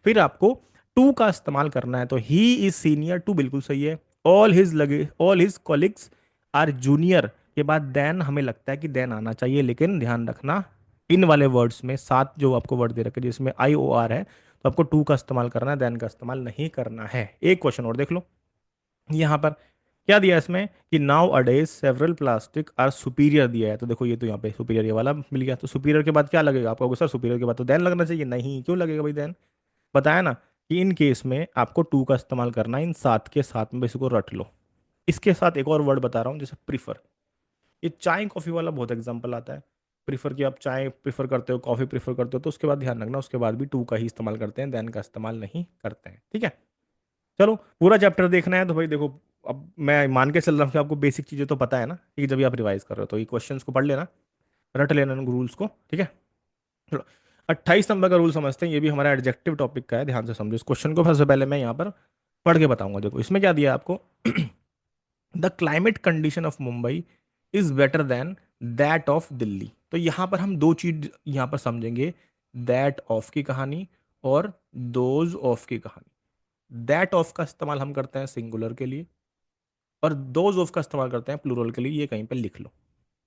फिर आपको टू का इस्तेमाल करना है। तो ही इज सीनियर टू बिल्कुल सही है, all his colleagues are junior के बाद देन हमें लगता है कि देन आना चाहिए, लेकिन ध्यान रखना इन वाले वर्ड्स में सात जो आपको वर्ड दे रखे हैं जिसमें आई ओ आर है, तो आपको टू का इस्तेमाल करना है, देन का इस्तेमाल नहीं करना है। एक क्वेश्चन और देख लो, यहाँ पर क्या दिया है इसमें कि नाउ अडेज सेवरल प्लास्टिक आर सुपीरियर दिया है। तो देखो ये तो यहाँ पे सुपीरियर ये वाला मिल गया, तो सुपीरियर के बाद क्या लगेगा? आपको सर सुपीरियर के बाद तो देन लगना चाहिए, नहीं क्यों लगेगा भाई देन? बताया ना कि इन केस में आपको टू का इस्तेमाल करना है, इन सात के साथ में इसको रट लो। इसके साथ एक और वर्ड बता रहा हूँ, जैसे प्रीफर, ये चाय कॉफी वाला बहुत एग्जांपल आता है। प्रीफर की आप चाय प्रीफर करते हो, कॉफी प्रीफर करते हो, तो उसके बाद ध्यान रखना उसके बाद भी टू का ही इस्तेमाल करते हैं, देन का इस्तेमाल नहीं करते हैं। ठीक है, चलो पूरा चैप्टर देखना है तो भाई देखो, अब मैं मान के चल रहा हूँ कि आपको बेसिक चीजें तो पता है ना, कि जब भी आप रिवाइज कर रहे हो तो ये क्वेश्चंस को पढ़ लेना, रट लेना रूल्स को। ठीक है, चलो 28 नंबर का रूल समझते हैं, ये भी हमारा एडजेक्टिव टॉपिक का है, ध्यान से समझो इस क्वेश्चन को। सबसे पहले मैं यहाँ पर पढ़ के बताऊंगा। देखो इसमें क्या दिया है आपको, the climate condition of Mumbai is better than that of Delhi. तो यहाँ पर हम दो चीज यहाँ पर समझेंगे, दैट ऑफ की कहानी और दोज ऑफ की कहानी। दैट ऑफ का इस्तेमाल हम करते हैं सिंगुलर के लिए, और दोज ऑफ का इस्तेमाल करते हैं प्लूरल के लिए। ये कहीं पर लिख लो,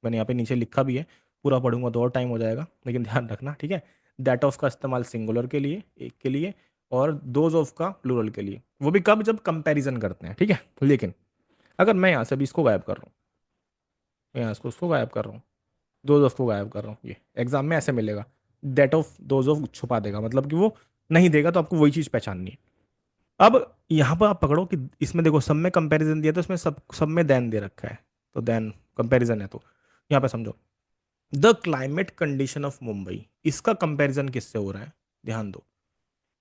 मैंने यहाँ पे नीचे लिखा भी है, पूरा पढ़ूंगा तो और टाइम हो जाएगा, लेकिन ध्यान रखना। ठीक है, दैट ऑफ का इस्तेमाल सिंगुलर के लिए, एक के लिए, और दोज ऑफ का प्लूरल के लिए, वो भी कब? जब कंपैरिजन करते हैं। ठीक है, लेकिन अगर मैं यहाँ से भी इसको गायब कर रहा हूँ, मैं यहाँ इसको उसको गायब कर रहा हूँ, दोज ऑफ को गायब कर रहा हूँ, ये एग्जाम में ऐसे मिलेगा, दैट ऑफ दोज ऑफ छुपा देगा, मतलब कि वो नहीं देगा, तो आपको वही चीज़ पहचाननी है। अब यहाँ पर आप पकड़ो कि इसमें देखो सब में कंपैरिजन दिया, तो इसमें सब में देन दे रखा है, तो देन कंपैरिजन है, तो यहाँ पे समझो the climate condition of Mumbai, इसका कंपैरिजन किससे हो रहा है, ध्यान दो,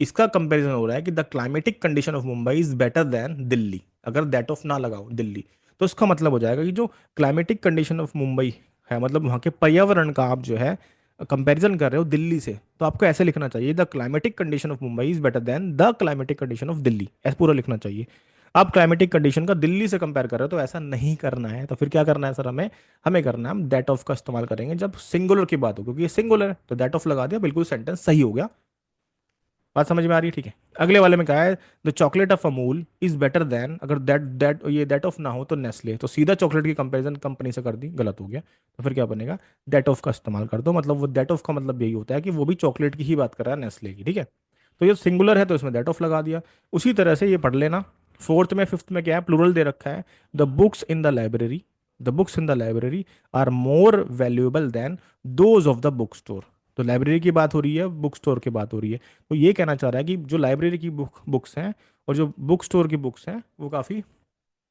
इसका कंपैरिजन हो रहा है कि the climatic condition of Mumbai is better than Delhi. अगर दैट ऑफ ना लगाओ दिल्ली, तो इसका मतलब हो जाएगा कि जो क्लाइमेटिक कंडीशन ऑफ मुंबई है, मतलब वहाँ के पर्यावरण का आप जो है कंपैरिजन कर रहे हो दिल्ली से, तो आपको ऐसे लिखना चाहिए the climatic condition of Mumbai is better than the climatic condition of Delhi, ऐसा पूरा लिखना चाहिए। आप क्लाइमेटिक कंडीशन का दिल्ली से कंपेयर कर रहे हो, तो ऐसा नहीं करना है, तो फिर क्या करना है सर, हमें हमें करना है, हम दैट ऑफ का इस्तेमाल करेंगे जब सिंगुलर की बात हो, क्योंकि ये सिंगुलर है, तो दैट ऑफ लगा दिया, बिल्कुल सेंटेंस सही हो गया। बात समझ में आ रही है, ठीक है। अगले वाले में कहा है the chocolate of Amul is better than, अगर दैट दैट ये दैट ऑफ ना हो तो नेस्ले, तो सीधा चॉकलेट की कंपैरिजन कंपनी से कर दी, गलत हो गया, तो फिर क्या बनेगा, दैट ऑफ का इस्तेमाल कर दो, मतलब वो दैट ऑफ का मतलब यही होता है कि वो भी चॉकलेट की ही बात कर रहा है, नेस्ले की, ठीक है। तो ये सिंगुलर है तो इसमें दैट ऑफ लगा दिया। उसी तरह से ये पढ़ लेना, फोर्थ में फिफ्थ में क्या है, प्लूरल दे रखा है, the books in the library, the books in the library are more valuable than those of the book store, तो लाइब्रेरी की बात हो रही है, बुक स्टोर की बात हो रही है, तो ये कहना चाह रहा है कि जो लाइब्रेरी की बुक्स हैं और जो बुक स्टोर की बुक्स हैं, वो काफ़ी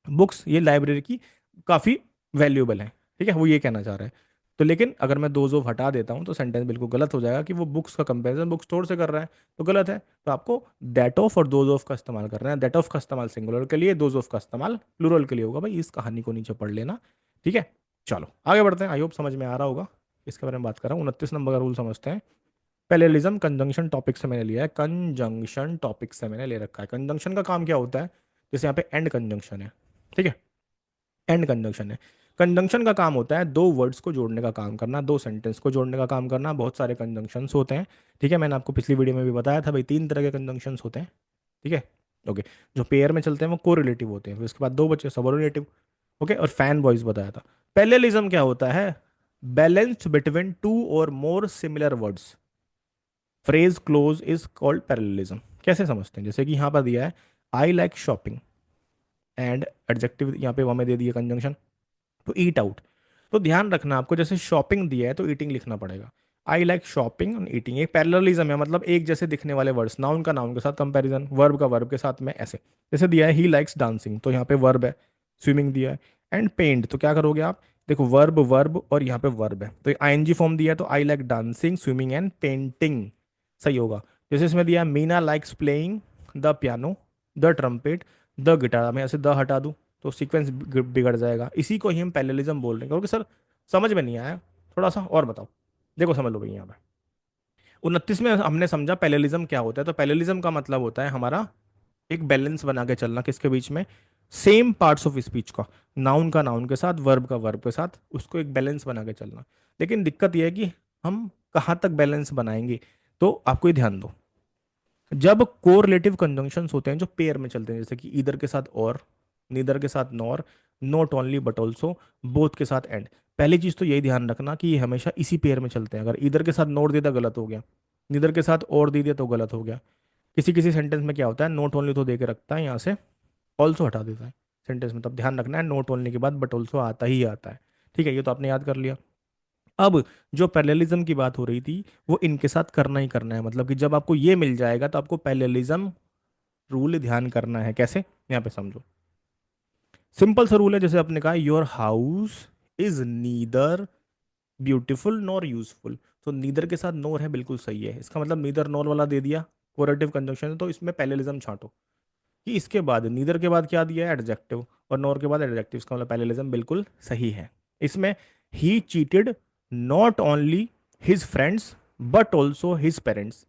बुक्स ये लाइब्रेरी की काफ़ी वैल्यूएबल हैं, ठीक है, वो ये कहना चाह रहा है। तो लेकिन अगर मैं दो ऑफ हटा देता हूँ तो सेंटेंस बिल्कुल गलत हो जाएगा कि वो बुक्स का कंपैरिजन बुक स्टोर से कर रहा है, तो गलत है। तो आपको दैट ऑफ और दो ऑफ का इस्तेमाल करना है, दैट ऑफ का इस्तेमाल सिंगुलर के लिए, दो ऑफ का इस्तेमाल प्लूरल के लिए होगा। भाई इस कहानी को नीचे पढ़ लेना, ठीक है। चलो आगे बढ़ते हैं, आई होप समझ में आ रहा होगा। इसके बारे में बात कर रहा हूँ, 29 नंबर का रूल समझते हैं। पैरेललिज्म कंजंक्शन टॉपिक से मैंने लिया है, कंजंक्शन टॉपिक से मैंने ले रखा है। कंजंक्शन का काम क्या होता है, जैसे यहाँ पे एंड कंजंक्शन है, ठीक है, एंड कंजंक्शन है। कंजंक्शन का काम होता है दो वर्ड्स को जोड़ने का काम करना, दो सेंटेंस को जोड़ने का काम करना। बहुत सारे कंजंक्शंस होते हैं, ठीक है, मैंने आपको पिछली वीडियो में भी बताया था भाई, तीन तरह के कंजंक्शंस होते हैं, ठीक है। ओके, जो पेयर में चलते हैं वो कोरिलेटिव होते हैं, फिर उसके बाद दो बचे सबऑर्डिनेटिव, ओके, और फैन बॉयज बताया था। पैरेललिज्म क्या होता है, बैलेंस्ड बिटवीन टू और more similar words, phrase close is called parallelism. कैसे समझते हैं, जैसे कि यहाँ पर दिया है I like shopping and adjective यहाँ पे हमें दे दिया कंजंक्शन, तो ईट आउट। तो ध्यान रखना आपको, जैसे शॉपिंग दिया है तो ईटिंग लिखना पड़ेगा, I like shopping and eating, एक पैरेललिज्म है, मतलब एक जैसे दिखने वाले वर्ड्स, नाउन का नाउन के साथ कंपैरिजन, वर्ब का वर्ब के साथ में, ऐसे। जैसे दिया है ही लाइक्स डांसिंग, तो यहाँ पे वर्ब है, स्विमिंग दिया है, एंड पेंट, तो क्या करोगे आप, देखो वर्ब वर्ब और यहाँ पे वर्ब है, तो आईएनजी फॉर्म दिया है, तो I like dancing swimming and painting, सही होगा। जैसे इसमें दिया है Meena likes playing the piano the trumpet the guitar, मैं ऐसे द हटा दूँ तो सीक्वेंस बिगड़ जाएगा। इसी को ही हम पैरेललिज्म बोल रहे हैं, क्योंकि सर समझ में नहीं आया, थोड़ा सा और बताओ। देखो समझ लो भाई, यहाँ पे 29 में हमने समझा पैरेललिज्म क्या होता है, तो पैरेललिज्म का मतलब होता है हमारा एक बैलेंस बना के चलना, किसके बीच में, सेम पार्ट्स ऑफ स्पीच का, नाउन का नाउन के साथ, वर्ब का वर्ब के साथ, उसको एक बैलेंस बना के चलना। लेकिन दिक्कत यह है कि हम कहाँ तक बैलेंस बनाएंगे, तो आपको ये ध्यान दो, जब कोरिलेटिव कंजंक्शंस होते हैं जो पेयर में चलते हैं, जैसे कि ईदर के साथ और, नीदर के साथ nor, not only but also, both के साथ एंड, पहली चीज तो यही ध्यान रखना कि ये हमेशा इसी पेयर में चलते हैं। अगर ईदर के साथ नॉट दे दिया गलत हो गया, नीदर के साथ और दे दिया तो गलत हो गया। किसी किसी सेंटेंस में क्या होता है, नॉट ओनली तो दे के रखता है, यहाँ से ऑल्सो हटा देता है सेंटेंस में, तब ध्यान रखना है नॉट ओनली के बाद बट ऑल्सो आता ही आता है, ठीक है, ये तो आपने याद कर लिया। अब जो पैरेललिज्म की बात हो रही थी, वो इनके साथ करना ही करना है, मतलब कि जब आपको ये मिल जाएगा तो आपको पैरेललिज्म रूल ध्यान करना है। कैसे, यहाँ पे समझो, सिंपल सा रूल है, जैसे आपने कहा your house is neither beautiful nor useful, तो नीदर के साथ नोर है, बिल्कुल सही है, इसका मतलब नीदर नॉर वाला दे दिया, कोरेटिव कंजंक्शन है, तो इसमें पैरेललिज्म छांटो कि इसके बाद नीदर के बाद क्या दिया है, एडजेक्टिव, और नॉर के बाद एडजेक्टिव, इसका मतलब पैरेललिज्म बिल्कुल सही है। इसमें ही cheated not only his friends but also his parents,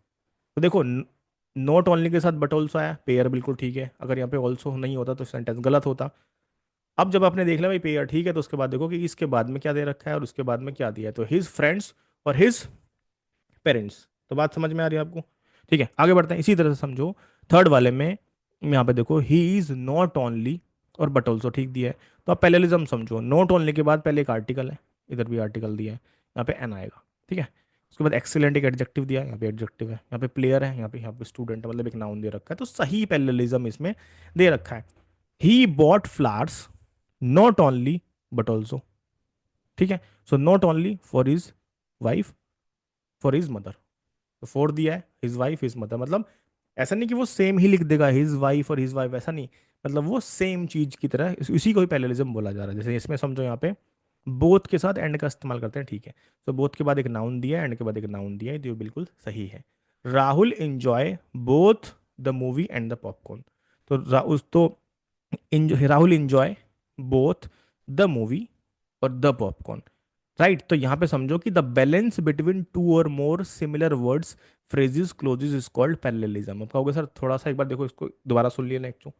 तो देखो नॉट ओनली के साथ बट ऑल्सो आया, पेयर बिल्कुल ठीक है, अगर यहाँ पे ऑल्सो नहीं होता तो सेंटेंस गलत होता। अब जब आपने देख लिया भाई पेयर ठीक है, तो उसके बाद देखो कि इसके बाद में क्या दे रखा है और उसके बाद में क्या दिया है, तो हिज फ्रेंड्स और हिज पेरेंट्स, तो बात समझ में आ रही है आपको, ठीक है। आगे बढ़ते हैं, इसी तरह से समझो थर्ड वाले में, यहाँ पे देखो ही इज नॉट ओनली और बट ऑल्सो ठीक दिया है, तो आप पैरेललिज्म समझो, नॉट ओनली के बाद पहले एक आर्टिकल है, इधर भी आर्टिकल दिया है, यहाँ पे एन आएगा, ठीक है। उसके बाद एक्सीलेंट एक एडजेक्टिव दिया है, यहाँ पे एडजेक्टिव है, यहाँ पे प्लेयर है, यहाँ पे स्टूडेंट है, मतलब एक नाउन दे रखा है, तो सही पैरेललिज्म इसमें दे रखा है। He bought flowers not only but also, ठीक है। So not only for his wife, for his mother. तो फोर दिया है, हिज वाइफ हिज मदर, मतलब ऐसा नहीं कि वो सेम ही लिख देगा हिज वाइफ और हिज वाइफ, ऐसा नहीं, मतलब वो सेम चीज की तरह इसी को ही पैरेललिज्म बोला जा रहा है। जैसे इसमें समझो यहाँ पे बोथ के साथ एंड का इस्तेमाल करते हैं, ठीक है। तो बोथ के बाद एक नाउन दिया है, एंड के बाद एक नाउन दिया है, तो ये बिल्कुल सही है। Rahul enjoy both the movie and the popcorn. तो Rahul enjoy both the movie और द पॉपकॉर्न, राइट। तो यहाँ पे समझो कि द बैलेंस बिटवीन टू और more similar words phrases clauses is called parallelism. आप कहोगे सर थोड़ा सा एक बार देखो, इसको दोबारा सुन लिया ना एक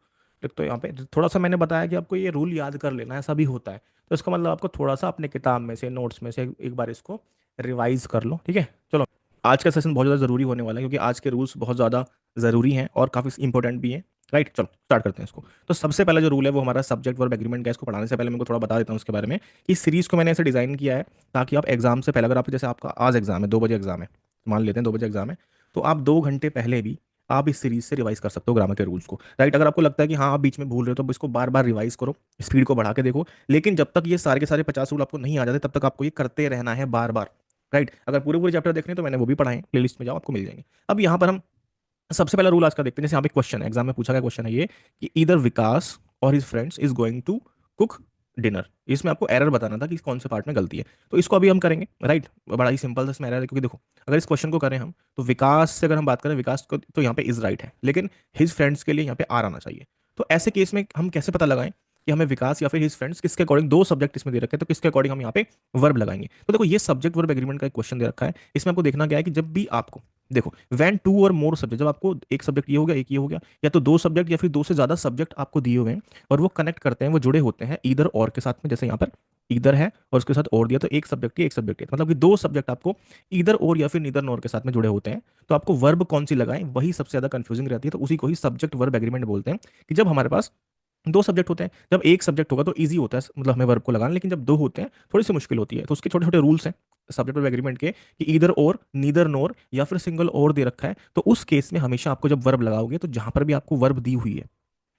तो यहाँ पे थोड़ा सा मैंने बताया कि आपको ये रूल याद कर लेना है, ऐसा भी होता है। तो इसका मतलब आपको थोड़ा सा अपने किताब में से, नोट्स में से एक बार इसको रिवाइज कर लो, ठीक है। चलो, आज का सेशन बहुत ज़्यादा ज़रूरी होने वाला है, क्योंकि आज के रूल्स बहुत ज़्यादा ज़रूरी हैं और काफ़ी इंपॉर्टेंट भी हैं, राइट। चलो स्टार्ट करते हैं इसको। तो सबसे पहला जो रूल है वो हमारा सब्जेक्ट वर्ब एग्रीमेंट का है। इसको पढ़ाने से पहले मैं को थोड़ा बता देता हूँ उसके बारे में, कि इस सीरीज़ को मैंने ऐसे डिज़ाइन किया है ताकि आप एग्जाम से पहले, अगर आप जैसे आपका आज एग्जाम है, 2 बजे एग्जाम है, मान लेते हैं 2 बजे एग्जाम है, तो आप 2 घंटे पहले भी आप इस सीरीज से रिवाइज कर सकते हो ग्रामर के रूल्स को, राइट। अगर आपको लगता है कि हाँ आप बीच में भूल रहे हो, तो अब इसको बार बार रिवाइज करो, स्पीड को बढ़ा के देखो। लेकिन जब तक ये सारे के सारे 50 रूल आपको नहीं आ जाते, तब तक आपको ये करते रहना है बार बार, राइट। अगर पूरे पूरे चैप्टर देखने हैं तो मैंने वो भी पढ़ाए, प्लेलिस्ट में जाओ आपको मिल जाएंगे। अब यहाँ पर हम सबसे पहला रूल आज का देखते हैं। जैसे यहाँ पे क्वेश्चन है, एग्जाम में पूछा गया क्वेश्चन है ये, कि इधर विकास और his friends is going to cook dinner. इसमें आपको एरर बताना था कि कौन से पार्ट में गलती है, तो इसको अभी हम करेंगे, राइट। बड़ा ही सिंपल सा इसमें एरर है, क्योंकि देखो अगर इस क्वेश्चन को करें हम, तो विकास से अगर हम बात करें, विकास को तो यहाँ पे इज राइट है, लेकिन हिज फ्रेंड्स के लिए यहाँ पे आर आना चाहिए। तो ऐसे केस में हम कैसे पता लगाएं कि हमें विकास या फिर हिज फ्रेंड्स किसके अकॉर्डिंग, दो सब्जेक्ट इसमें दे रखे हैं, तो किसके अकॉर्डिंग हम यहाँ पे वर्ब लगाएंगे। तो देखो ये सब्जेक्ट वर्ब एग्रीमेंट का एक क्वेश्चन दे रखा है। इसमें आपको देखना क्या है कि जब भी आपको देखो वैन टू और मोर सब्जेक्ट, जब आपको एक सब्जेक्ट ये हो गया, एक ये हो गया, या तो दो सब्जेक्ट या फिर दो से ज्यादा सब्जेक्ट आपको दिए हुए हैं और वो कनेक्ट करते हैं, वो जुड़े होते हैं ईदर और के साथ में, जैसे यहाँ पर ईदर है और उसके साथ और दिया, तो एक सब्जेक्ट ही एक सब्जेक्ट है, मतलब कि दो सब्जेक्ट आपको ईदर और या फिर नीदर नॉर के साथ में जुड़े होते हैं। तो आपको वर्ब कौन सी लगाएं, वही सबसे ज्यादा कंफ्यूजिंग रहती है। तो उसी को ही सब्जेक्ट वर्ब एग्रीमेंट बोलते हैं, कि जब हमारे पास दो सब्जेक्ट होते हैं, जब एक सब्जेक्ट होगा तो इजी होता है मतलब हमें वर्ब को लगाना, लेकिन जब दो होते हैं थोड़ी सी मुश्किल होती है। तो उसके छोटे छोटे रूल्स हैं सब्जेक्ट वर्ब एग्रीमेंट के, कि इधर और, नीदर नोर या फिर सिंगल और दे रखा है, तो उस केस में हमेशा आपको जब वर्ब लगाओगे, तो जहां पर भी आपको वर्ब दी हुई है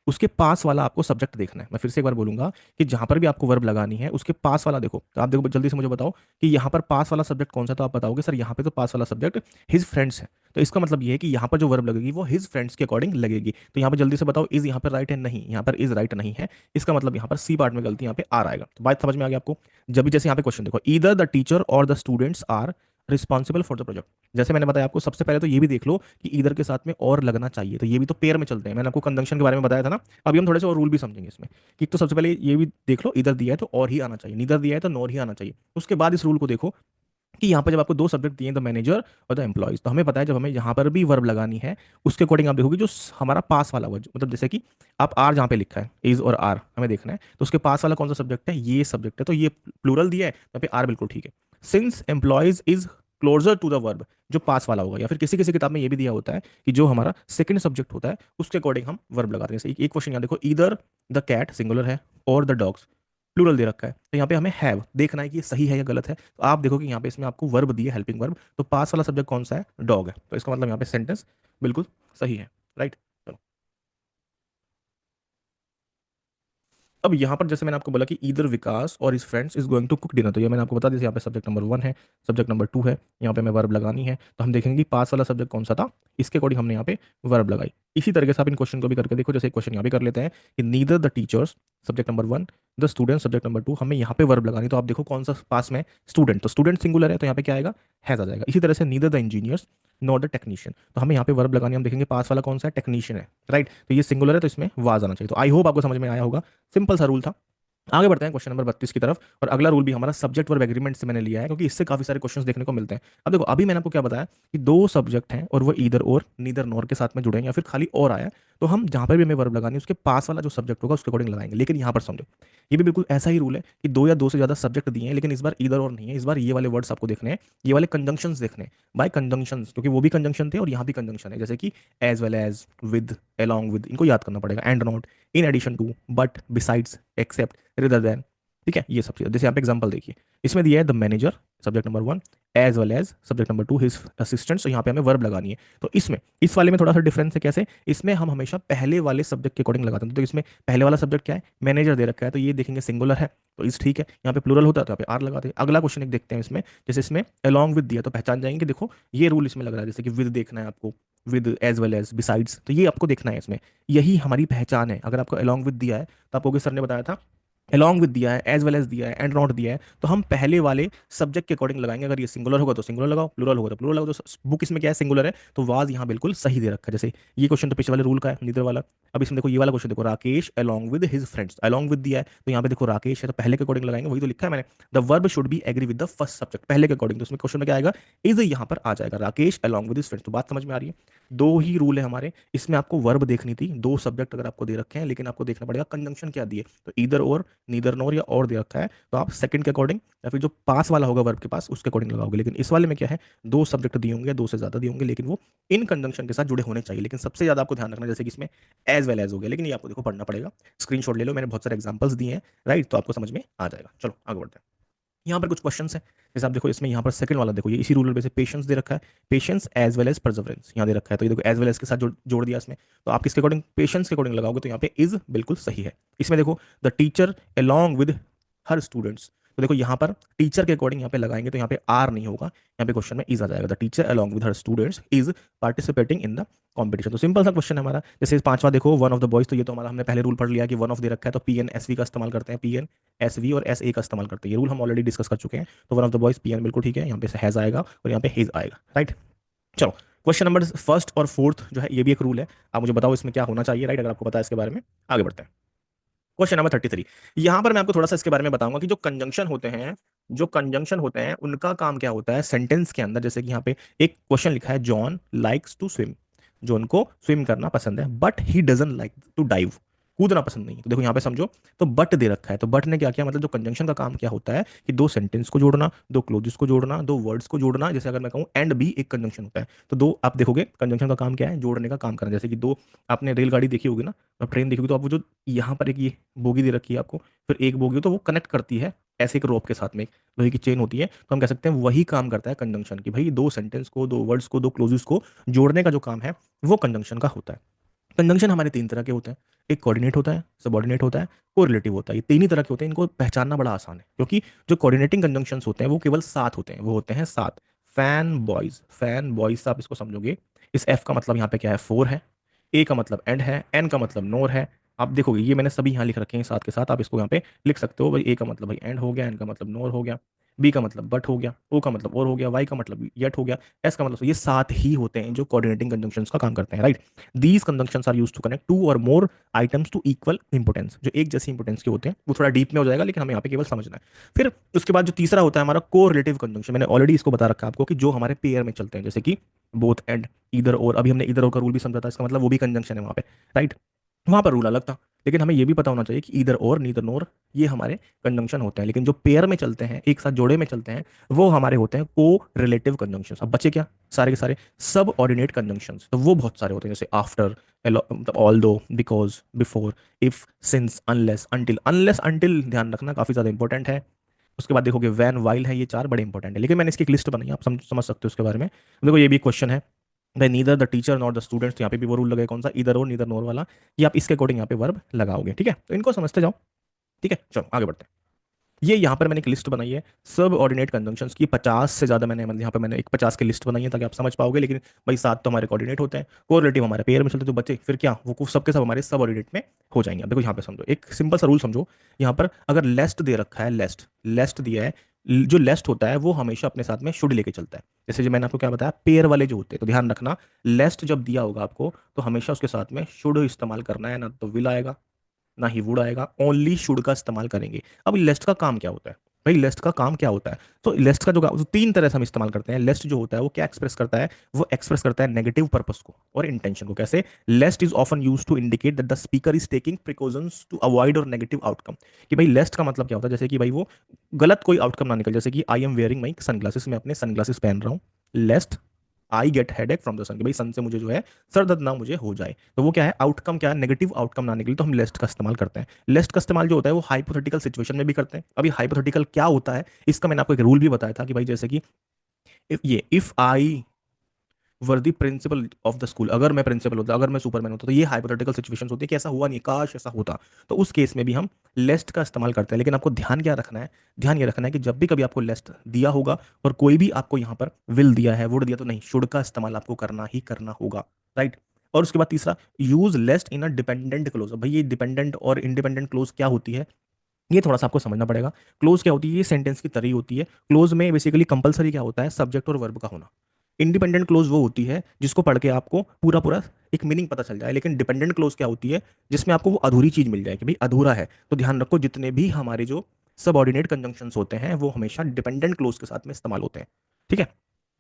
उसके पास वाला आपको सब्जेक्ट देखना है। मैं फिर से एक बार बोलूंगा कि जहां पर भी आपको वर्ब लगानी है उसके पास वाला देखो। तो आप देखो जल्दी से मुझे बताओ कि यहाँ पर पास वाला सब्जेक्ट कौन सा, तो आप बताओगे सर यहाँ पे तो पास वाला सब्जेक्ट हिज फ्रेंड्स है। तो इसका मतलब ये है कि यहाँ पर जो वर्ब लगेगी वो हिज फ्रेंड्स के अकॉर्डिंग लगेगी। तो यहाँ पर जल्दी से बताओ, इज यहाँ पर राइट है, नहीं, यहाँ पर इज राइट नहीं है। इसका मतलब यहाँ पर सी पार्ट में गलती, यहाँ पे आर आएगा। तो बात समझ में आ गया आपको। जब भी जैसे यहाँ पे क्वेश्चन देखो, either the teacher or the students are responsible for the project. जैसे मैंने बताया आपको, सबसे पहले तो ये भी देख लो कि ईदर के साथ में और लगना चाहिए, तो ये भी तो पेयर में चलते हैं। मैंने आपको कंजंक्शन के बारे में बताया था ना। अभी हम थोड़े से और रूल भी समझेंगे इसमें, कि तो सबसे पहले ये भी देख लो, इधर दिया है तो और ही आना चाहिए, नीदर दिया है तो नॉर ही आना चाहिए। उसके बाद इस रूल को देखो कि यहाँ पर जब आपको दो सब्जेक्ट दिए, द मैनेजर और द एम्प्लॉयज, तो हमें पता है जब हमें यहाँ पर भी वर्ब लगानी है, उसके अकॉर्डिंग आप देखोगे जो हमारा पास वाला वर्ड, मतलब जैसे कि आप आर जहाँ पे लिखा है, इज और आर हमें देखना है, तो उसके पास वाला कौन सा सब्जेक्ट है, ये सब्जेक्ट है, तो ये प्लूरल दिया है, यहाँ पे आर बिल्कुल ठीक है। Since employees is closer to the verb, जो पास वाला होगा, या फिर किसी किसी किताब में ये भी दिया होता है कि जो हमारा सेकंड सब्जेक्ट होता है उसके अकॉर्डिंग हम वर्ब लगाते हैं। जैसे एक क्वेश्चन यहाँ देखो, इधर द कैट सिंगुलर है और द डॉग्स प्लूरल दे रखा है, तो यहाँ पे हमें हैव देखना है कि ये सही है या गलत है। तो आप देखो कि यहाँ पे इसमें आपको वर्ब दी है, हेल्पिंग वर्ब, तो पास वाला सब्जेक्ट कौन सा है, डॉग है, तो इसका मतलब यहाँ पे सेंटेंस बिल्कुल सही है, राइट। अब यहाँ पर जैसे मैंने आपको बोला कि either Vikas or his friends is going to cook dinner, तो ये मैंने आपको बता दिया। यहाँ पे सब्जेक्ट नंबर 1 है, सब्जेक्ट नंबर 2 है, यहाँ पे हमें वर्ब लगानी है, तो हम देखेंगे कि पास वाला सब्जेक्ट कौन सा था, इसके अकॉर्डिंग हमने यहाँ पे वर्ब लगाई। इसी तरीके से आप इन क्वेश्चन को भी करके देखो। जैसे क्वेश्चन यहाँ भी कर लेते हैं कि neither the teachers subject number 1, the student subject number 2, हमें यहाँ पे वर्ब लगानी, तो आप देखो कौन सा पास में स्टूडेंट, तो स्टूडेंट सिंगुलर है, तो यहाँ पे क्या आएगा, हैज आ जाएगा। इसी तरह से neither the engineers not the technician, तो हमें यहाँ पे वर्ब लगानी, हम देखेंगे पास वाला कौन सा है, टेक्नीशियन है, राइट। तो ये सिंगुलर है, तो इसमें वाज आना चाहिए। तो आई होप आपको समझ में आया होगा, सिंपल सा रूल था। आगे बढ़ते हैं क्वेश्चन नंबर 32 की तरफ। और अगला रूल भी हमारा सब्जेक्ट वर्ब एग्रीमेंट से मैंने लिया है, क्योंकि इससे काफी सारे क्वेश्चंस देखने को मिलते हैं। अब देखो अभी मैंने आपको क्या बताया कि दो सब्जेक्ट हैं और वो ईदर और नीदर नॉर के साथ में जुड़े हैं, या फिर खाली और आया है, तो हम जहां पर भी हमें वर्ब लगानी है उसके पास वाला जो सब्जेक्ट होगा उसके अकॉर्डिंग लगाएंगे। लेकिन यहाँ पर समझो, ये भी बिल्कुल ऐसा ही रूल है कि दो या दो से ज्यादा सब्जेक्ट दिए हैं, लेकिन इस बार ईदर और नहीं है, इस बार ये वाले वर्ड्स आपको देखने हैं, ये वाले कंजंक्शंस देखने हैं, बाय कंजंक्शंस, क्योंकि वो भी कंजंक्शन थे और यहाँ भी कंजंक्शन है, जैसे कि as well as, with, along with, इनको याद करना पड़ेगा, and not, in addition to, but, besides, except, rather than, ठीक है। ये सब चीज़ जैसे यहाँ पे एग्जांपल देखिए, इसमें दिया है the manager subject number 1 as well as subject number 2 his assistants. तो यहाँ पे हमें वर्ब लगानी है। तो इसमें इस वाले में थोड़ा सा डिफरेंस है। कैसे? इसमें हम हमेशा पहले वाले सब्जेक्ट के अकॉर्डिंग लगाते हैं। तो इसमें पहले वाला सब्जेक्ट क्या है? मैनेजर दे रखा है, तो ये देखेंगे सिंगुलर है, तो इस ठीक है। यहाँ पे प्लूरल होता है तो यहाँ पे आर लगाते हैं। अगला क्वेश्चन एक देखते हैं इसमें, जैसे इसमें अलॉन्ग विद दिया तो पहचान जाएंगे कि देखो ये रूल इसमें लग रहा है, जैसे कि विद देखना है आपको, with as well as besides, तो ये आपको देखना है इसमें। यही हमारी पहचान है। अगर आपको अलॉन्ग विद दिया है तो आपको सर ने बताया था अलॉन्ग विद दिया है, एज वेल एज दिया है, एंड नॉट दिया है, तो हम पहले वाले सब्जेक्ट के अकॉर्डिंग लगाएंगे। अगर ये सिंगुलर होगा तो सिंगुलर लगाओ, प्लूरल होगा तो प्लूरल लगाओ। तो बुक इसमें क्या है? सिंगुलर है, तो वाज यहाँ बिल्कुल सही दे रखा है। जैसे ये क्वेश्चन तो पिछले वाले रूल का है, नीदर वाला। अब इसमें देखो ये वाला क्वेश्चन देखो, Rakesh along with his friends, along with दिया है तो यहाँ पे देखो राकेश है, तो पहले के अकॉर्डिंग लगाएंगे, वही तो लिखा है मैंने। The verb should be agree with the first subject, पहले के अकॉर्डिंग। तो उसमें क्वेश्चन में क्या आएगा? इज यहाँ पर आ जाएगा, Rakesh along with his friends. तो बात समझ में आ रही है? दो ही रूल है हमारे इसमें। आपको वर्ब देखनी थी, दो सब्जेक्ट अगर आपको दे रखे हैं, लेकिन आपको देखना पड़ेगा कंजंक्शन क्या दिए। तो ईदर और, नीदर नोर या और दे रखा है, तो आप सेकंड के अकॉर्डिंग या फिर जो पास वाला होगा वर्ब के पास उसके अकॉर्डिंग लगाओगे। लेकिन इस वाले में क्या है? दो सब्जेक्ट दिए होंगे, दो से ज्यादा दिए होंगे, लेकिन वो इन कंजंक्शन के साथ जुड़े होने चाहिए। लेकिन सबसे ज्यादा आपको ध्यान रखना, जैसे कि इसमें एज वेल एज हो गया, लेकिन ये आपको देखो पढ़ना पड़ेगा। स्क्रीनशॉट ले लो, मैंने बहुत सारे एग्जांपल्स दिए हैं, राइट? तो आपको समझ में आ जाएगा। चलो आगे बढ़ते हैं। यहाँ पर कुछ क्वेश्चंस हैं, जैसे आप देखो इसमें यहाँ पर सेकंड वाला देखो, ये इसी रूल पे से पेशेंस दे रखा है, patience as well as perseverance यहाँ दे रखा है। तो ये देखो एज वेल एज के साथ जोड़ दिया इसमें। तो आप किसके अकॉर्डिंग? पेशेंस के अकॉर्डिंग लगाओगे, तो यहाँ पे इज बिल्कुल सही है। इसमें देखो the teacher along with her students, तो देखो यहाँ पर टीचर के अकॉर्डिंग यहाँ पे लगाएंगे तो यहाँ पे आर नहीं होगा, यहाँ पे क्वेश्चन में इज आ जाएगा। The teacher along with her students is participating in the competition. तो सिंपल सा क्वेश्चन है हमारा। जैसे पांचवा देखो, वन ऑफ द बॉयज, तो ये तो हमारा हमने पहले रूल पढ़ लिया कि वन ऑफ दे रखा है तो पी एन एस वी का इस्तेमाल करते हैं, पी एन एस वी और एस ए का इस्तेमाल करते हैं। ये रूल हम ऑलरेडी डिस्कस कर चुके हैं। तो one of the boys P N बिल्कुल ठीक है, यहाँ पे हैज आएगा और यहाँ पे हिज आएगा, राइट? चलो क्वेश्चन नंबर फर्स्ट और फोर्थ जो है ये भी एक रूल है, आप मुझे बताओ इसमें क्या होना चाहिए, राइट? अगर आपको पता है इसके बारे में। आगे बढ़ते हैं। Question number 33। यहां पर मैं आपको थोड़ा सा इसके बारे में बताऊंगा कि जो कंजंक्शन होते हैं, जो कंजंक्शन होते हैं उनका काम क्या होता है सेंटेंस के अंदर। जैसे कि यहाँ पे एक क्वेश्चन लिखा है, John likes to swim, John को स्विम करना पसंद है, but he doesn't like to dive, कूदना पसंद नहीं है। तो देखो यहाँ पे समझो, तो बट दे रखा है, तो बट ने क्या किया, मतलब जो कंजंक्शन का काम क्या होता है कि दो सेंटेंस को जोड़ना, दो क्लोजेस को जोड़ना, दो वर्ड्स को जोड़ना। जैसे अगर मैं कहूँ एंड भी एक कंजंक्शन होता है, तो दो आप देखोगे कंजंक्शन का काम क्या है? जोड़ने का काम करना। जैसे कि दो, आपने रेलगाड़ी देखी होगी ना, और ट्रेन देखी होगी, तो आप वो जो यहाँ पर एक ये बोगी दे रखी है आपको, फिर एक बोगी हो तो वो कनेक्ट करती है ऐसे एक रोप के साथ में, एक लोहे की चेन होती है। तो हम कह सकते हैं वही काम करता है कंजंक्शन की, भाई दो सेंटेंस को, दो वर्ड्स को, दो क्लोजेस को जोड़ने का जो काम है वो कंजंक्शन का होता है। कंजंक्शन हमारे तीन तरह के होते हैं, एक कोऑर्डिनेट होता है, सबऑर्डिनेट होता है, कोरिलेटिव होता है। ये तीन ही तरह के होते हैं, इनको पहचानना बड़ा आसान है, क्योंकि जो कोऑर्डिनेटिंग कंजंक्शंस होते हैं वो केवल सात होते हैं, वो होते हैं सात। फैन बॉयज, फैन बॉयज आप इसको समझोगे, इस एफ का मतलब यहाँ पे क्या है? फोर है, ए का मतलब एंड है, एन का मतलब नोर है। आप देखोगे ये मैंने सभी यहाँ लिख रखे हैं साथ के साथ, आप इसको यहाँ पे लिख सकते हो भाई। ए का मतलब भाई एंड हो गया, एन का मतलब नोर हो गया, बी का मतलब बट हो गया, ओ का मतलब और हो गया, वाई का मतलब येट हो गया, एस का मतलब, तो ये सात ही होते हैं जो कोऑर्डिनेटिंग कंजंक्शंस का काम करते हैं, right? These conjunctions are used to connect two और more items to equal importance. जो एक जैसी इंपोर्टेंस के होते हैं, वो थोड़ा डीप में हो जाएगा, लेकिन हमें यहाँ पे केवल समझना है। फिर उसके बाद जो तीसरा होता है हमारा कोरिलेटिव कंजंक्शन, मैंने ऑलरेडी इसको बता रखा है आपको कि जो हमारे पेयर में चलते हैं, जैसे कि बोथ एंड, इधर और। अभी हमने इधर और का रूल भी समझा था, इसका मतलब वो भी कंजंक्शन है वहाँ पे, राइट? वहां पर रूल अलग था, लेकिन हमें ये भी पता होना चाहिए कि ईदर और, नीदर नोर, ये हमारे कंजंक्शन होते हैं। लेकिन जो पेयर में चलते हैं, एक साथ जोड़े में चलते हैं, वो हमारे होते हैं को रिलेटिव कंजंक्शन। अब बचे क्या? सारे के सारे सब ऑर्डिनेट कंजंक्शन। तो वो बहुत सारे होते हैं, जैसे आफ्टर, मतलब ऑल दो, because, before, if, since, unless, until. Unless until ध्यान रखना काफी ज्यादा इंपॉर्टेंट है। उसके बाद देखोगे वैन, वाइल है, ये चार बड़े इंपॉर्टेंट है। लेकिन मैंने इसकी एक लिस्ट बनाई है, आप समझ सकते हो उसके बारे में। देखो ये भी क्वेश्चन है भाई, neither the teacher not the students, यहाँ पे भी वो रूल लगेगा कौन सा? इधर और, नीदर नोर वाला। ये आप इसके अकॉर्डिंग यहाँ पे वर्ब लगाओगे, ठीक है? तो इनको समझते जाओ, ठीक है? चलो आगे बढ़ते हैं। ये यहाँ पर मैंने एक लिस्ट बनाई है सब ऑर्डिनेट कंजंक्शंस की, 50 से ज्यादा मैंने, मतलब यहाँ पे मैंने एक 50 की लिस्ट बनाई है ताकि आप समझ पाओगे। लेकिन भाई सात तो हमारे कोऑर्डिनेट होते हैं, कोरिलेटिव हमारे पेयर में चलते हैं, तो बच्चे फिर क्या, वो सब के सब हमारे सब ऑर्डिनेट में हो जाएंगे। अब देखो यहाँ पे समझो, एक सिंपल सा रूल समझो। यहाँ पर अगर लेस्ट दे रखा है, लेस्ट, लेस्ट दिया है, जो लेस्ट होता है वो हमेशा अपने साथ में शुड लेके चलता है। जैसे जो मैंने आपको क्या बताया, पेयर वाले जो होते हैं, तो ध्यान रखना, लेस्ट जब दिया होगा आपको तो हमेशा उसके साथ में शुड इस्तेमाल करना है, ना तो विल आएगा ना ही वुड आएगा, ओनली शुड का इस्तेमाल करेंगे। अब लेस्ट का काम क्या होता है? भाई लेस्ट का काम क्या होता है? तो लेस्ट का जो तीन तरह से हम इस्तेमाल करते हैं। लेस्ट जो होता है वो क्या एक्सप्रेस करता है? वो एक्सप्रेस करता है नेगेटिव पर्पस को और इंटेंशन को। कैसे? Lest is often use to indicate that the speaker is taking precautions to avoid और नेगेटिव आउटकम। कि भाई लेस्ट का मतलब क्या होता है? जैसे कि भाई वो गलत कोई आउटकम ना निकल, जैसे कि I am wearing my sunglasses, मैं अपने सनग्लासेस पहन रहा हूँ, lest I get headache from the sun, कि भाई सन से मुझे जो है सर दर्द ना मुझे हो जाए। तो वो क्या है? आउटकम क्या है? नेगेटिव आउटकम ना निकले, तो हम लेस्ट का इस्तेमाल करते हैं। लेस्ट का इस्तेमाल जो होता है वो हाइपोथेटिकल सिचुएशन में भी करते हैं। अभी हाइपोथेटिकल क्या होता है इसका मैंने आपको एक रूल भी बताया था कि भाई जैसे कि if I were the principle of the school, अगर मैं प्रिंसिपल होता, अगर मैं सुपरमैन होता, तो ये हाइपोथेटिकल सिचुएशंस होती है कि ऐसा हुआ नहीं, काश ऐसा होता। तो उस केस में भी हम लेस्ट का इस्तेमाल करते हैं। लेकिन आपको ध्यान क्या रखना है, ध्यान ये रखना है कि जब भी कभी आपको लेस्ट दिया होगा और कोई भी आपको यहाँ पर विल दिया है, वुड दिया, तो नहीं, शुड का इस्तेमाल आपको करना ही करना होगा, राइट। और उसके बाद तीसरा, use lest in a dependent clause. भाई ये डिपेंडेंट और इंडिपेंडेंट क्लोज क्या होती है, ये थोड़ा सा आपको समझना पड़ेगा। क्लोज क्या होती है, ये सेंटेंस की तरह होती है। क्लोज में बेसिकली कंपलसरी क्या होता है, सब्जेक्ट और वर्ब का होना। इंडिपेंडेंट क्लोज वो होती है जिसको पढ़ के आपको पूरा पूरा एक मीनिंग पता चल जाए। लेकिन डिपेंडेंट क्लोज क्या होती है, जिसमें आपको वो अधूरी चीज मिल जाए कि भाई अधूरा है। तो ध्यान रखो, जितने भी हमारे जो सबऑर्डिनेट कंजंक्शंस होते हैं वो हमेशा डिपेंडेंट क्लोज के साथ में इस्तेमाल होते हैं, ठीक है।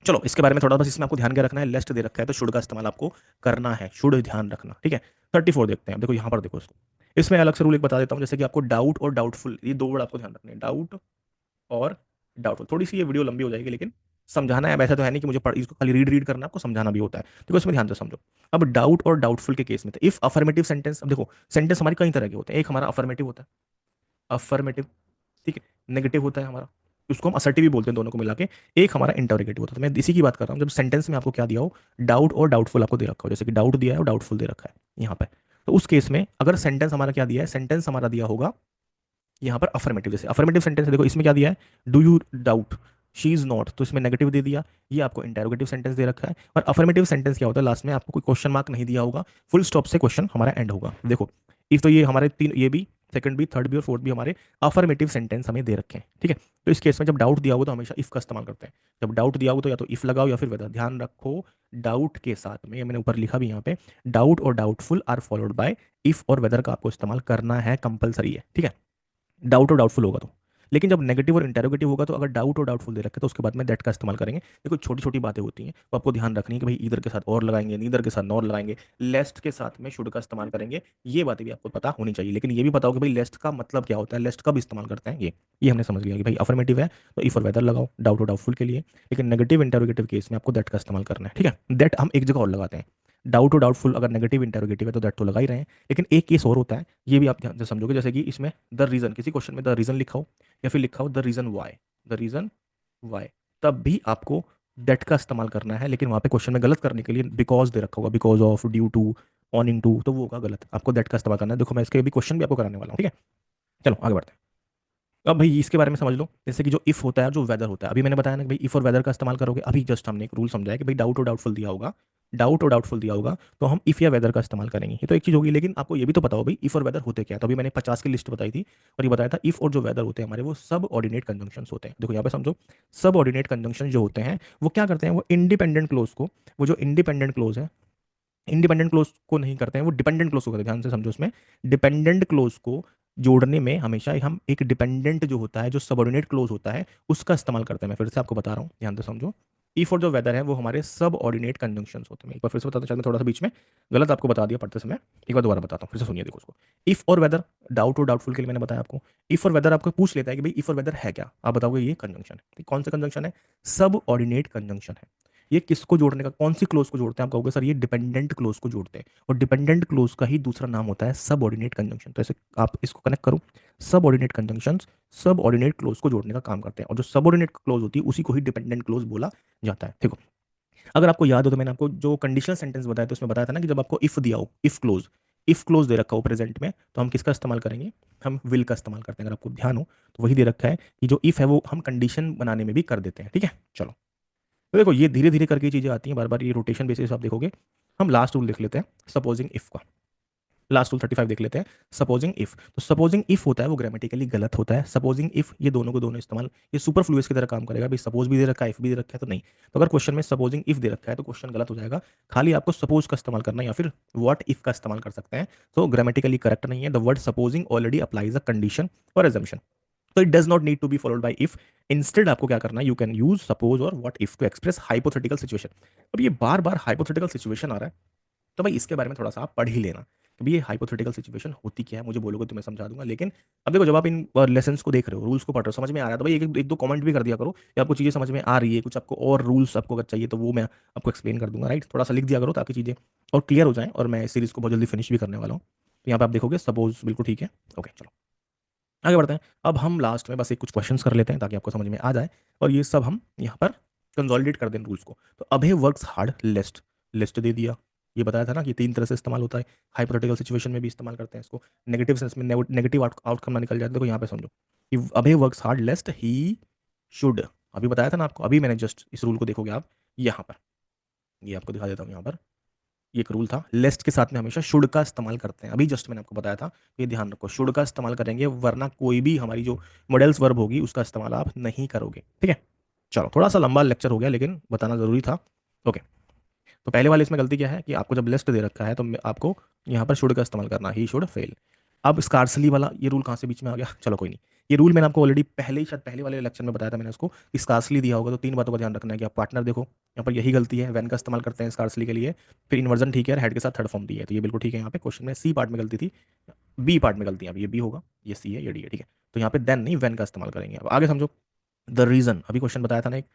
चलो इसके बारे में थोड़ा बस इसमें आपको ध्यान क्या रखना है, लेस्ट दे रखा है तो शुड का इस्तेमाल आपको करना है, शुड ध्यान रखना, ठीक है। 34 देखते हैं, देखो यहाँ पर देखो इसको, इसमें अलग से रूल एक बता देता हूँ। जैसे कि आपको डाउट और डाउटफुल, ये दो वर्ड आपको ध्यान रखने हैं, डाउट और डाउटफुल। थोड़ी सी ये वीडियो लंबी हो जाएगी, लेकिन समझाना है, वैसा तो है नहीं कि मुझे इसको खाली रीड रीड करना, आपको समझाना भी होता है। देखो इसमें ध्यान से समझो। अब डाउट और डाउटफुल के केस में इफ अफर्मेटिव सेंटेंस, अब देखो सेंटेंस हमारे कई तरह के होते हैं। एक हमारा अफर्मेटिव होता है, अफर्मेटिव, ठीक है। नेगेटिव होता है हमारा, उसको हम असर्टिव भी बोलते हैं, दोनों को मिला के। एक हमारा इंटरोगेटिव होता है। तो मैं इसी की बात कर रहा हूँ, जब सेंटेंस में आपको क्या दिया हो, डाउट और डाउटफुल आपको दे रखा हो, जैसे कि डाउट दिया है और डाउटफुल दे रखा है यहाँ पे। तो उस केस में अगर सेंटेंस हमारा क्या दिया है, सेंटेंस हमारा दिया होगा यहाँ पर अफर्मेटिव। जैसे अफर्मेटिव सेंटेंस है, देखो इसमें क्या दिया है, do you doubt she is not, तो इसमें नेगेटिव दे दिया। ये आपको इंटेरोगेटिव सेंटेंस दे रखा है। और अफर्मेटिव सेंटेंस क्या होता है, लास्ट में आपको कोई क्वेश्चन मार्क नहीं दिया होगा, फुल स्टॉप से क्वेश्चन हमारा एंड होगा। देखो इफ, तो ये हमारे तीन, ये भी सेकंड भी, थर्ड भी और फोर्थ भी हमारे अफर्मेटिव सेंटेंस हमें दे रखे हैं, ठीक है। तो इस केस में जब डाउट दिया होगा तो हमेशा इफ का इस्तेमाल करते हैं। जब डाउट दिया होगा तो या तो इफ लगाओ या फिर वेदर। ध्यान रखो, डाउट के साथ में, मैंने ऊपर लिखा भी यहाँ पे, डाउट और doubtful are followed by if और वेदर का आपको इस्तेमाल करना है, कंपलसरी है, ठीक है। डाउट और डाउटफुल होगा तो। लेकिन जब नेगेटिव और इंटेरोगेटिव होगा तो अगर डाउट और डाउटफुल दे रखे तो उसके बाद में दैट का इस्तेमाल करेंगे। ये कुछ छोटी छोटी बातें होती हैं, तो आपको ध्यान रखनी है कि भाई इधर के साथ और लगाएंगे, नीदर के साथ नॉर लगाएंगे, लेस्ट के साथ में शुड का इस्तेमाल करेंगे। ये बातें भी आपको पता होनी चाहिए। लेकिन ये भी पता हो कि भाई लेस्ट का मतलब क्या होता है, लेस्ट कब इस्तेमाल करते हैं, ये हमने समझ लिया कि भाई अफर्मेटिव है तो इफ और वेदर लगाओ, डाउट और डाउटफुल के लिए। लेकिन नेगेटिव इंटेरोगेटिव केस में आपको दैट का इस्तेमाल करना है, ठीक है। दैट हम एक जगह और लगाते हैं। डाउट और डाउटफुल अगर नेगेटिव इंटेरोगेटिव है तो दैट तो लगा ही रहे हैं। लेकिन एक केस और होता है, ये भी आप ध्यान से समझोगे। जैसे कि इसमें द रीजन, किसी क्वेश्चन में द रीजन लिखा हो या फिर लिखा हो the reason why, the reason why, तब भी आपको दैट का इस्तेमाल करना है। लेकिन वहाँ पे क्वेश्चन में गलत करने के लिए बिकॉज दे रखा होगा, because of, due to, owing to, तो वो होगा गलत। आपको दैट का इस्तेमाल करना है। देखो मैं इसके भी क्वेश्चन भी आपको कराने वाला हूँ, ठीक है। चलो आगे बढ़ते हैं। अब भाई इसके बारे में समझ लो, जैसे कि जो इफ होता है, जो वेदर होता है, अभी मैंने बताया ना कि भाई इफ और वेदर का इस्तेमाल करोगे। अभी जस्ट हमने एक रूल समझाया कि भाई डाउट और डाउटफुल दिया होगा, डाउट और डाउटफुल दिया होगा तो हम इफ या वेदर का इस्तेमाल करेंगे। ये तो एक चीज होगी। लेकिन आपको ये भी तो पता हो भाई इफ और वेदर होते क्या है। तो अभी मैंने 50 की लिस्ट बताई थी और ये बताया था इफ और जो वेदर होते हैं हमारे, वो सब ऑर्डिनेट कंजंक्शन होते हैं। देखो यहाँ पे समझो, सब ऑर्डिनेट कंजंक्शन जो होते हैं वो क्या करते हैं, वो इंडिपेंडेंट क्लोज को, वो जो इंडिपेंडेंट क्लोज है, इंडिपेंडेंट क्लोज को नहीं करते हैं, वो डिपेंडेंट क्लोज को करते हैं। ध्यान से समझो, इसमें डिपेंडेंट क्लोज को जोड़ने में हमेशा हम एक डिपेंडेंट जो होता है, जो सबऑर्डिनेट क्लोज होता है, उसका इस्तेमाल करते हैं। मैं फिर से आपको बता रहा हूँ, ध्यान से समझो। इफ और जो वेदर है वो हमारे सब ऑर्डिनेट कंजंक्शंस होते हैं। एक बार फिर से बताता चल, मैं थोड़ा सा बीच में गलत आपको बता दिया पढ़ते समय, एक बार दोबारा बताता हूँ, फिर से सुनिए। देखो उसको, इफ और वेदर, डाउट और डाउटफुल के लिए मैंने बताया आपको। इफ और वेदर आपको पूछ लेता है कि भाई इफ और वेदर है क्या, आप बताओगे ये कंजंक्शन है। कौन सा कंजंक्शन है, सब ऑर्डिनेट कंजंक्शन है। ये किसको जोड़ने का, कौन सी क्लोज को जोड़ते हैं, आप कहोगे सर ये डिपेंडेंट क्लोज को जोड़ते हैं। और डिपेंडेंट क्लोज का ही दूसरा नाम होता है सब ऑर्डिनेट कंजंक्शन। तो ऐसे आप इसको कनेक्ट करो, सब ऑर्डिनेट कंजंक्शंस सब ऑर्डिनेट क्लोज को जोड़ने का काम करते हैं। और जो सब ऑर्डिनेट क्लोज होती है उसी को ही डिपेंडेंट क्लोज बोला जाता है। देखो अगर आपको याद हो तो मैंने आपको जो कंडीशनल सेंटेंस बताया था उसमें बताया था ना कि जब आपको इफ दिया हो, इफ क्लोज दे रखा हो प्रेजेंट में, तो हम किसका इस्तेमाल करेंगे, हम विल का इस्तेमाल करते हैं। अगर आपको ध्यान हो तो वही दे रखा है कि जो इफ है वो हम कंडीशन बनाने में भी कर देते हैं, ठीक है। चलो तो देखो ये धीरे धीरे करके चीजें आती हैं, बार बार ये रोटेशन बेसिस आप देखोगे। हम लास्ट रूल देख लेते हैं, सपोजिंग इफ का। लास्ट रूल 35 देख लेते हैं, सपोजिंग इफ। तो सपोजिंग इफ होता है वो ग्रामेटिकली गलत होता है। सपोजिंग इफ ये दोनों को दोनों इस्तेमाल, ये सुपर फ्लुइड्स की तरह काम करेगा। भाई सपोज भी दे रखा है, इफ भी दे रखा है, तो नहीं। तो अगर क्वेश्चन में सपोजिंग इफ दे रखा है तो क्वेश्चन गलत हो जाएगा। खाली आपको सपोज का इस्तेमाल करना है या फिर व्हाट इफ का इस्तेमाल कर सकते हैं। तो ग्रामेटिकली करेक्ट नहीं है। The word supposing already applies a condition और एजम्पशन, तो it does not need to be followed by if. Instead आपको क्या करना है, यू कैन यूज सपोज और what if to express hypothetical situation. अब ये बार बार हाइपोथेटिकल सिचुएशन आ रहा है, तो भाई इसके बारे में थोड़ा सा आप पढ़ ही लेना कि भाई ये हाइपोथेटिकल सिचुएशन होती क्या है। मुझे बोलोगे तो मैं समझा दूंगा। लेकिन अब देखो, जब आप इन लेसन्स को देख रहे हो, रूल्स को पढ़ रहे हो, समझ में आ रहा है, तो भाई एक दो कमेंट भी कर दिया करो कि आपको चीज़ें समझ में आ रही है। कुछ आपको और रूल्स आपको अगर चाहिए तो वो मैं आपको एक्सप्लेन कर दूंगा, राइट। थोड़ा सा लिख दिया करो ताकि चीज़ें और क्लियर हो जाएं। और मैं इस सीरीज़ को बहुत जल्दी फिनिश भी करने वाला हूँ। तो यहाँ पे आप देखोगे सपोज बिल्कुल ठीक है। ओके चलो आगे बढ़ते हैं। अब हम लास्ट में बस एक कुछ क्वेश्चंस कर लेते हैं ताकि आपको समझ में आ जाए। और ये सब हम यहाँ पर कंसोलिडेट कर दें रूल्स को। तो अभय वर्क्स हार्ड लेस्ट, लिस्ट दे दिया। ये बताया था ना कि तीन तरह से इस्तेमाल होता है, हाइपोथेटिकल सिचुएशन में भी इस्तेमाल करते हैं इसको, नेगेटिव सेंस में नेगेटिव आउटकम ना निकल जाए। देखो यहाँ पे समझो कि Abhay works hard lest he should, अभी बताया था ना आपको, अभी मैंने जस्ट इस रूल को देखोगे आप यहाँ पर, ये आपको दिखा देता हूँ यहाँ पर, ये एक रूल था, लेस्ट के साथ में हमेशा शुड का इस्तेमाल करते हैं। अभी जस्ट मैंने आपको बताया था, ये ध्यान रखो, शुड का इस्तेमाल करेंगे, वरना कोई भी हमारी जो मॉडल्स वर्ब होगी उसका इस्तेमाल आप नहीं करोगे, ठीक है। चलो थोड़ा सा लंबा लेक्चर हो गया, लेकिन बताना जरूरी था। ओके, तो पहले वाले इसमें गलती क्या है कि आपको जब लिस्ट दे रखा है तो आपको यहाँ पर शुड का इस्तेमाल करना, ही शुड फेल। अब स्कार्सली वाला ये रूल कहाँ से बीच में आ गया, चलो कोई नहीं। ये रूल मैंने आपको ऑलरेडी पहले ही शायद पहले वाले लेक्चर में बताया था मैंने उसको, स्कार्सली दिया होगा तो तीन बातों का ध्यान रखना है कि आप पार्टनर देखो, यहाँ पर यही गलती है, वैन का इस्तेमाल करते हैं स्कार्सली के लिए, फिर इन्वर्जन ठीक है, हेड के साथ थर्ड फॉर्म दी है, तो ये बिल्कुल ठीक है। यहाँ पे क्वेश्चन में सी पार्ट में गलती थी, बी पार्ट में गलती है, अब ये बी होगा, ये सी है, ये डी है, ठीक है। तो यहाँ पे देन नहीं, वैन का इस्तेमाल करेंगे। अब आगे समझो, द रीजन, अभी क्वेश्चन बताया था ना एक,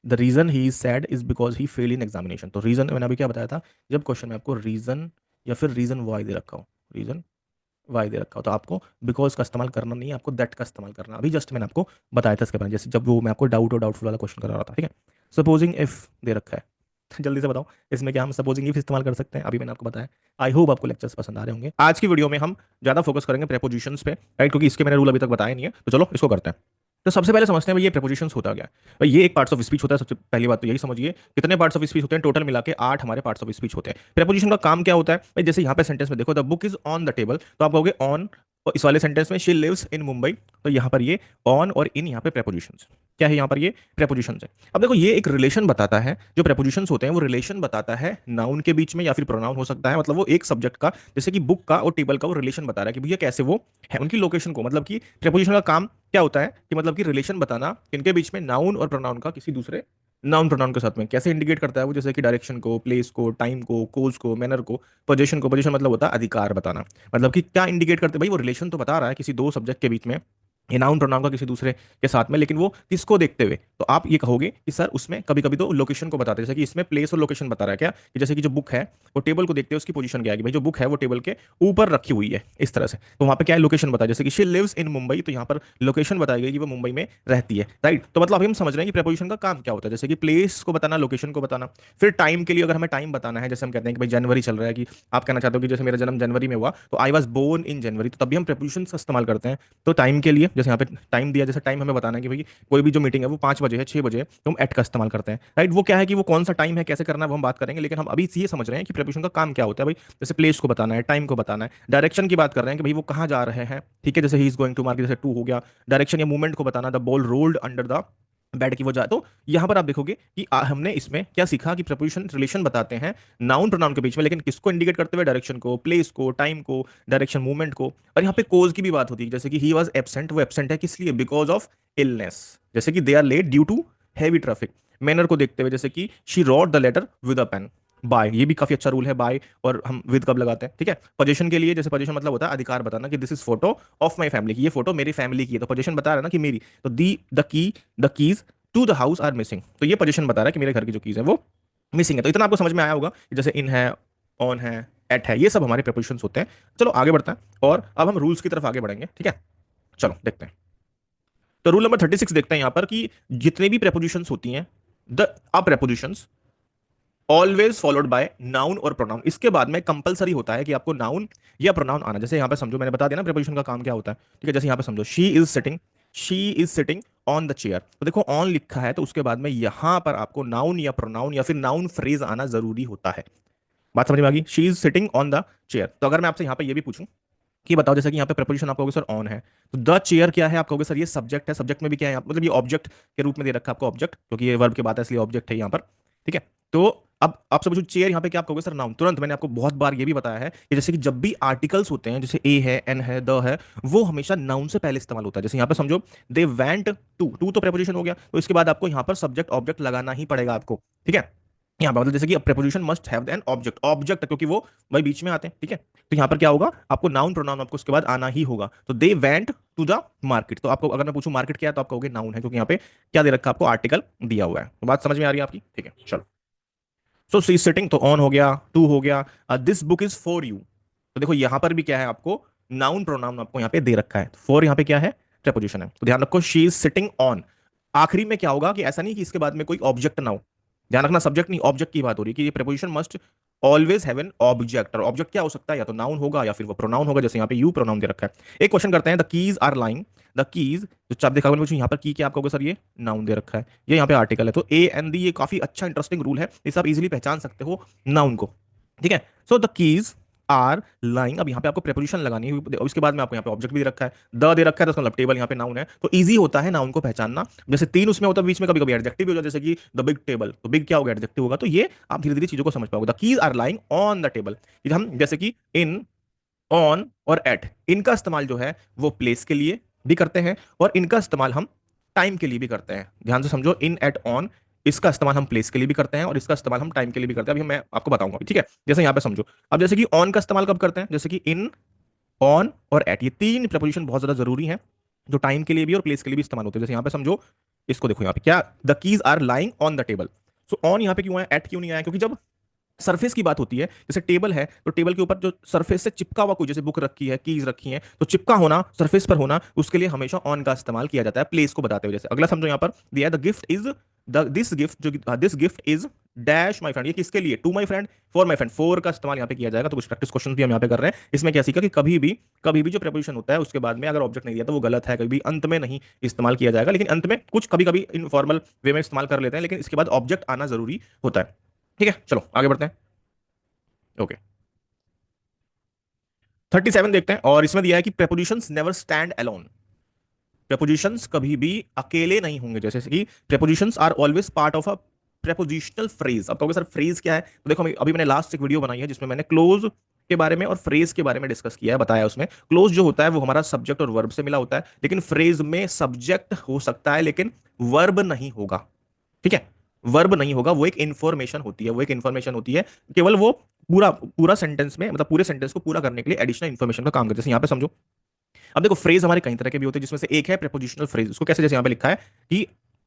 the reason he is sad is because he fail in examination. तो रीजन मैंने अभी क्या बताया था, जब क्वेश्चन में आपको रीजन या फिर रीजन वाई दे रखा हो, रीजन वाई दे रखा हो, तो आपको बिकॉज का इस्तेमाल करना नहीं है, आपको दैट का इस्तेमाल करना। अभी जस्ट मैंने आपको बताया था इसके बारे में, जैसे जब वो मैं आपको डाउट और डाउटफुल वाला क्वेश्चन करा रहा था, ठीक है। सपोजिंग इफ दे रखा है, जल्दी से बताओ इसमें क्या हम सपोजिंग इफ इस्तेमाल कर सकते हैं, अभी मैंने आपको बताया। आई होप आपको लेक्चर्स पसंद आ रहे होंगे। आज की वीडियो में हम ज्यादा फोकस करेंगे प्रेपोजिशंस पे, राइट, क्योंकि इसके मैंने रूल अभी तक बताया नहीं है, तो चलो इसको करते हैं। तो सबसे पहले समझते हैं भाई ये प्रेपोजिशंस होता क्या है। भाई ये एक पार्ट्स ऑफ स्पीच होता है, सबसे पहली बात तो यही समझिए। कितने पार्ट्स ऑफ स्पीच होते हैं, टोटल मिला के 8 हमारे पार्ट्स ऑफ स्पीच होते हैं। प्रेपोजिशन का काम क्या होता है भाई, जैसे यहाँ पे सेंटेंस में देखो, the book is on the table, तो आप कहोगे ऑन, और इस वाले सेंटेंस में शी लिव्स इन मुंबई, तो यहाँ पर ये ऑन और इन यहाँ पे प्रेपोजिशंस क्या है, यहाँ पर ये प्रेपोजिशंस है। अब देखो ये एक रिलेशन बताता है, जो प्रेपोजिशंस होते हैं वो रिलेशन बताता है नाउन के बीच में या फिर प्रोनाउन हो सकता है, मतलब वो एक सब्जेक्ट का, जैसे कि बुक का और टेबल का वो रिलेशन बता रहा है कि भैया कैसे वो है, उनकी लोकेशन को, मतलब कि प्रेपोजिशन का काम क्या होता है कि मतलब कि रिलेशन बताना इनके बीच में, नाउन और प्रोनाउन का किसी दूसरे नाउन प्रोनाउन के साथ में कैसे इंडिकेट करता है वो, जैसे कि डायरेक्शन को, प्लेस को, टाइम को, कोज को, मैनर को, पोजीशन को। पोजीशन मतलब होता है अधिकार बताना, मतलब कि क्या इंडिकेट करते हैं भाई, वो रिलेशन तो बता रहा है किसी दो सब्जेक्ट के बीच में, ये नाउन प्रोनाउन का किसी दूसरे के साथ में, लेकिन वो किसको देखते हुए, तो आप ये कहोगे कि सर उसमें कभी कभी तो लोकेशन को बताते हैं, जैसे कि इसमें प्लेस और लोकेशन बता रहा है क्या, कि जैसे कि जो बुक है वो टेबल को देखते हैं उसकी पोजीशन क्या है, कि भाई जो बुक है वो टेबल के ऊपर रखी हुई है इस तरह से, तो वहां पे क्या है, लोकेशन बताया, जैसे कि शी लिव्स इन मुंबई, तो यहाँ पर लोकेशन बताई गई कि वो मुंबई में रहती है, राइट। तो मतलब अभी हम समझ रहे हैं कि प्रेपोजिशन का काम क्या होता है, जैसे कि प्लेस को बताना, लोकेशन को बताना। फिर टाइम के लिए अगर हमें टाइम बताना है, जैसे हम कहते हैं कि भाई जनवरी चल रहा है, कि आप कहना चाहते हो कि जैसे मेरा जन्म जनवरी में हुआ, तो आई वॉज बोर्न इन जनवरी, तो तभी हम प्रेपोजिशन का इस्तेमाल करते हैं। तो टाइम के लिए जैसे यहाँ पे टाइम दिया, जैसे टाइम हमें बताना है कि भाई कोई भी जो मीटिंग है वो 5 बजे है, 6 बजे है, तो हम एट का इस्तेमाल करते हैं, राइट। वो क्या है कि वो कौन सा टाइम है, कैसे करना है वो हम बात करेंगे, लेकिन हम अभी ये समझ रहे हैं कि प्रेपोजिशन का काम क्या होता है भाई, जैसे प्लेस को बताना है, टाइम को बताना है, डायरेक्शन की बात कर रहे हैं कि भाई वो कहाँ जा रहे हैं, ठीक है, जैसे he is going to market, जैसे टू हो गया, डायरेक्शन या मूवमेंट को बताना, the ball rolled under the bed की वजह। तो यहां पर आप देखोगे कि हमने इसमें क्या सीखा कि प्रपोजिशन रिलेशन बताते हैं नाउन प्रोनाउन के बीच में, लेकिन किसको इंडिकेट करते हुए, डायरेक्शन को, प्लेस को, टाइम को, डायरेक्शन, मूवमेंट को। और यहाँ पे कोज की भी बात होती है, जैसे कि ही वाज एब्सेंट, वो एब्सेंट है किस लिए, बिकॉज ऑफ इलनेस, जैसे कि they are late due to heavy traffic. Manner को देखते हुए, जैसे कि she wrote the letter with a pen, by, ये भी काफी अच्छा रूल है, बाय और हम विद कब लगाते हैं, ठीक है। पोजीशन के लिए, जैसे पोजीशन मतलब होता है अधिकार बताना, कि this is photo of my family, की ये फोटो मेरी फैमिली की है, तो पोजीशन बता रहा है ना कि मेरी, तो दी the keys to the house are missing, तो ये पोजीशन बता रहा है कि मेरे घर की जो कीज है वो मिसिंग है। तो इतना आपको समझ में आया होगा कि जैसे इन है, ऑन है, एट है, ये सब हमारे प्रेपोजिशंस होते हैं। चलो आगे बढ़ते हैं और अब हम रूल्स की तरफ आगे बढ़ेंगे, ठीक है। चलो देखते हैं, तो रूल नंबर 36 देखते हैं यहाँ पर कि जितने भी प्रेपोजिशंस होती हैं, द अब prepositions always followed by noun और प्रोनाउन, इसके बाद में कंपलसरी होता है कि आपको नाउन या प्रोनाउन आना। जैसे यहाँ पे समझो, मैंने बता दिया ना प्रेपोजिशन का काम क्या होता है, ठीक है। जैसे यहाँ पे समझो, she is sitting on the chair, तो देखो ऑन लिखा है, तो उसके बाद में यहां पर आपको नाउन या प्रोनाउन या फिर नाउन फ्रेज आना जरूरी होता है। बात समझ में आ गई, she is sitting on the chair. तो अगर मैं आपसे यहाँ पे ये भी पूछूं कि बताओ, जैसे कि यहाँ पे प्रेपोजिशन आप कहोगे सर ऑन है, तो द चेयर क्या है, आप कहोगे सर ये सब्जेक्ट है, सब्जेक्ट में भी क्या है, मतलब ये ऑब्जेक्ट के रूप में दे रखा है आपको ऑब्जेक्ट, क्योंकि ये वर्ब की बात है इसलिए ऑब्जेक्ट है यहाँ पर, ठीक है। तो अब आपसे पूछो चेयर यहाँ पे क्या, आप कहोगे सर नाउन। तुरंत मैंने आपको बहुत बार ये भी बताया है कि जैसे कि जब भी आर्टिकल्स होते हैं, जैसे ए है, एन है, द है, वो हमेशा नाउन से पहले इस्तेमाल होता है। जैसे यहाँ पे समझो, दे वेंट टू तो प्रेपोजिशन हो गया, तो इसके बाद आपको यहाँ पर सब्जेक्ट ऑब्जेक्ट लगाना ही पड़ेगा आपको, ठीक है। यहाँ पर मतलब जैसे कि preposition must have an object, object क्योंकि वो भाई बीच में आते हैं, ठीक है। तो यहाँ पर क्या होगा, आपको नाउन प्रोनाउन आपको उसके बाद आना ही होगा। तो they went to the market, तो आपको अगर मैं पूछूं मार्केट क्या है, तो आप कहोगे नाउन है, क्योंकि यहाँ पे क्या दे रखा है आपको, आर्टिकल दिया हुआ है। तो बात समझ में आ रही है आपकी, ठीक है। चलो, सो सी सिटिंग तो ऑन हो गया, टू हो गया, this book is for you, तो देखो यहाँ पर भी क्या है, आपको नाउन प्रोनाउन आपको यहाँ पे दे रखा है, फॉर यहाँ पे क्या है, प्रेपोजिशन है, तो ध्यान रखो, शी इज सिटिंग ऑन, आखिरी में क्या होगा कि ऐसा नहीं कि इसके बाद में कोई ऑब्जेक्ट ना हो, ध्यान रखना सब्जेक्ट नहीं ऑब्जेक्ट की बात हो रही है कि ये preposition must always have an object, और ऑब्जेक्ट क्या हो सकता है, या तो नाउन होगा या फिर वो प्रोनाउन होगा, जैसे यहाँ पे यू प्रोनाउन दे रखा है। एक क्वेश्चन करते हैं, the keys are lying, the keys जो चाप देखा हुआ यहाँ पर की क्या आपको सर, ये नाउन दे रखा है, ये यहाँ पे आर्टिकल है, तो ए एंड दी, ये काफी अच्छा इंटरेस्टिंग रूल है, इसे आप इजीली पहचान सकते हो नाउन को, ठीक है। So the keys are lying, अब यहाँ पे आपको प्रेपोजिशन लगानी है, उसके बाद में आपको यहाँ पे ऑब्जेक्ट भी दे रखा है, द दे रखा है, तो इसका मतलब टेबल यहाँ पे नाउन है, तो इजी होता है नाउन को पहचानना। जैसे तीन उसमें होता है बीच में, कभी कभी एडजेक्टिव भी हो जाता है, जैसे कि द बिग टेबल, तो बिग क्या होगा, एडजेक्टिव होगा, तो ये आप धीरे धीरे चीजों को समझ पाओगे। The keys are lying on the table, हम जैसे कि इन, ऑन और एट, इनका इस्तेमाल जो है वो प्लेस के लिए भी करते हैं, और इनका इस्तेमाल हम टाइम के लिए भी करते हैं, ध्यान से समझो, इन एट ऑन, इसका इस्तेमाल हम प्लेस के लिए भी करते हैं और इसका इस्तेमाल हम टाइम के लिए भी करते हैं, अभी मैं आपको बताऊंगा, ठीक है। जैसे यहाँ पे समझो, अब जैसे कि ऑन का इस्तेमाल कब करते हैं, जैसे कि इन, ऑन और एट, ये तीन प्रपोजिशन बहुत ज्यादा जरूरी है, जो टाइम के लिए भी और प्लेस के लिए भी इस्तेमाल होते हैं। जैसे यहाँ पे समझो, इसको देखो यहाँ पे क्या, the keys are lying on the table, so on यहाँ पे क्यों है, एट क्यों नहीं आया, क्योंकि जब सरफेस की बात होती है, जैसे टेबल है तो टेबल के ऊपर जो सरफेस से चिपका हुआ कोई, जैसे बुक रखी है, कीज रखी है, तो चिपका होना, सरफेस पर होना, उसके लिए हमेशा ऑन का इस्तेमाल किया जाता है प्लेस को बताते हुए। जैसे अगला समझो, यहाँ पर दिया the gift is, the this gift जो, this gift is dash my friend, ये किसके लिए, to my friend, for my friend, for का इस्तेमाल यहाँ पे किया जाएगा। तो कुछ प्रैक्टिस क्वेश्चन भी हम यहाँ पे कर रहे हैं, इसमें क्या सीखा कि कभी भी जो प्रेपोजिशन होता है उसके बाद में अगर ऑब्जेक्ट नहीं दिया तो वो गलत है, कभी भी अंत में नहीं इस्तेमाल किया जाएगा, लेकिन अंत में कुछ कभी कभी इनफॉर्मल वे में इस्तेमाल कर लेते हैं, लेकिन इसके बाद ऑब्जेक्ट आना जरूरी होता है, ठीक है। चलो आगे बढ़ते हैं, ओके। 37 देखते हैं, और इसमें दिया है कि prepositions never stand alone, prepositions कभी भी अकेले नहीं होंगे, जैसे कि prepositions are always part of a prepositional phrase। अब कहोगे सर फ्रेज क्या है, तो देखो अभी मैंने लास्ट एक वीडियो बनाई है जिसमें मैंने क्लोज के बारे में और फ्रेज के बारे में डिस्कस किया है, बताया उसमें क्लोज जो होता है वो हमारा सब्जेक्ट और वर्ब से मिला होता है, लेकिन फ्रेज में सब्जेक्ट हो सकता है लेकिन वर्ब नहीं होगा, ठीक है। वर्ब नहीं होगा, वो एक इंफॉर्मेशन होती है, वो एक इंफॉर्मेशन होती है, केवल वो पूरा पूरा सेंटेंस में, मतलब पूरे सेंटेंस को पूरा करने के लिए एडिशनल इंफॉर्मेशन का काम करते हैं। जैसे यहाँ पे समझो, अब देखो फ्रेज हमारे कई तरह के भी होते हैं, जिसमें से एक है प्रेपोजिशनल फ्रेज, उसको कैसे, जैसे यहाँ पे लिखा है कि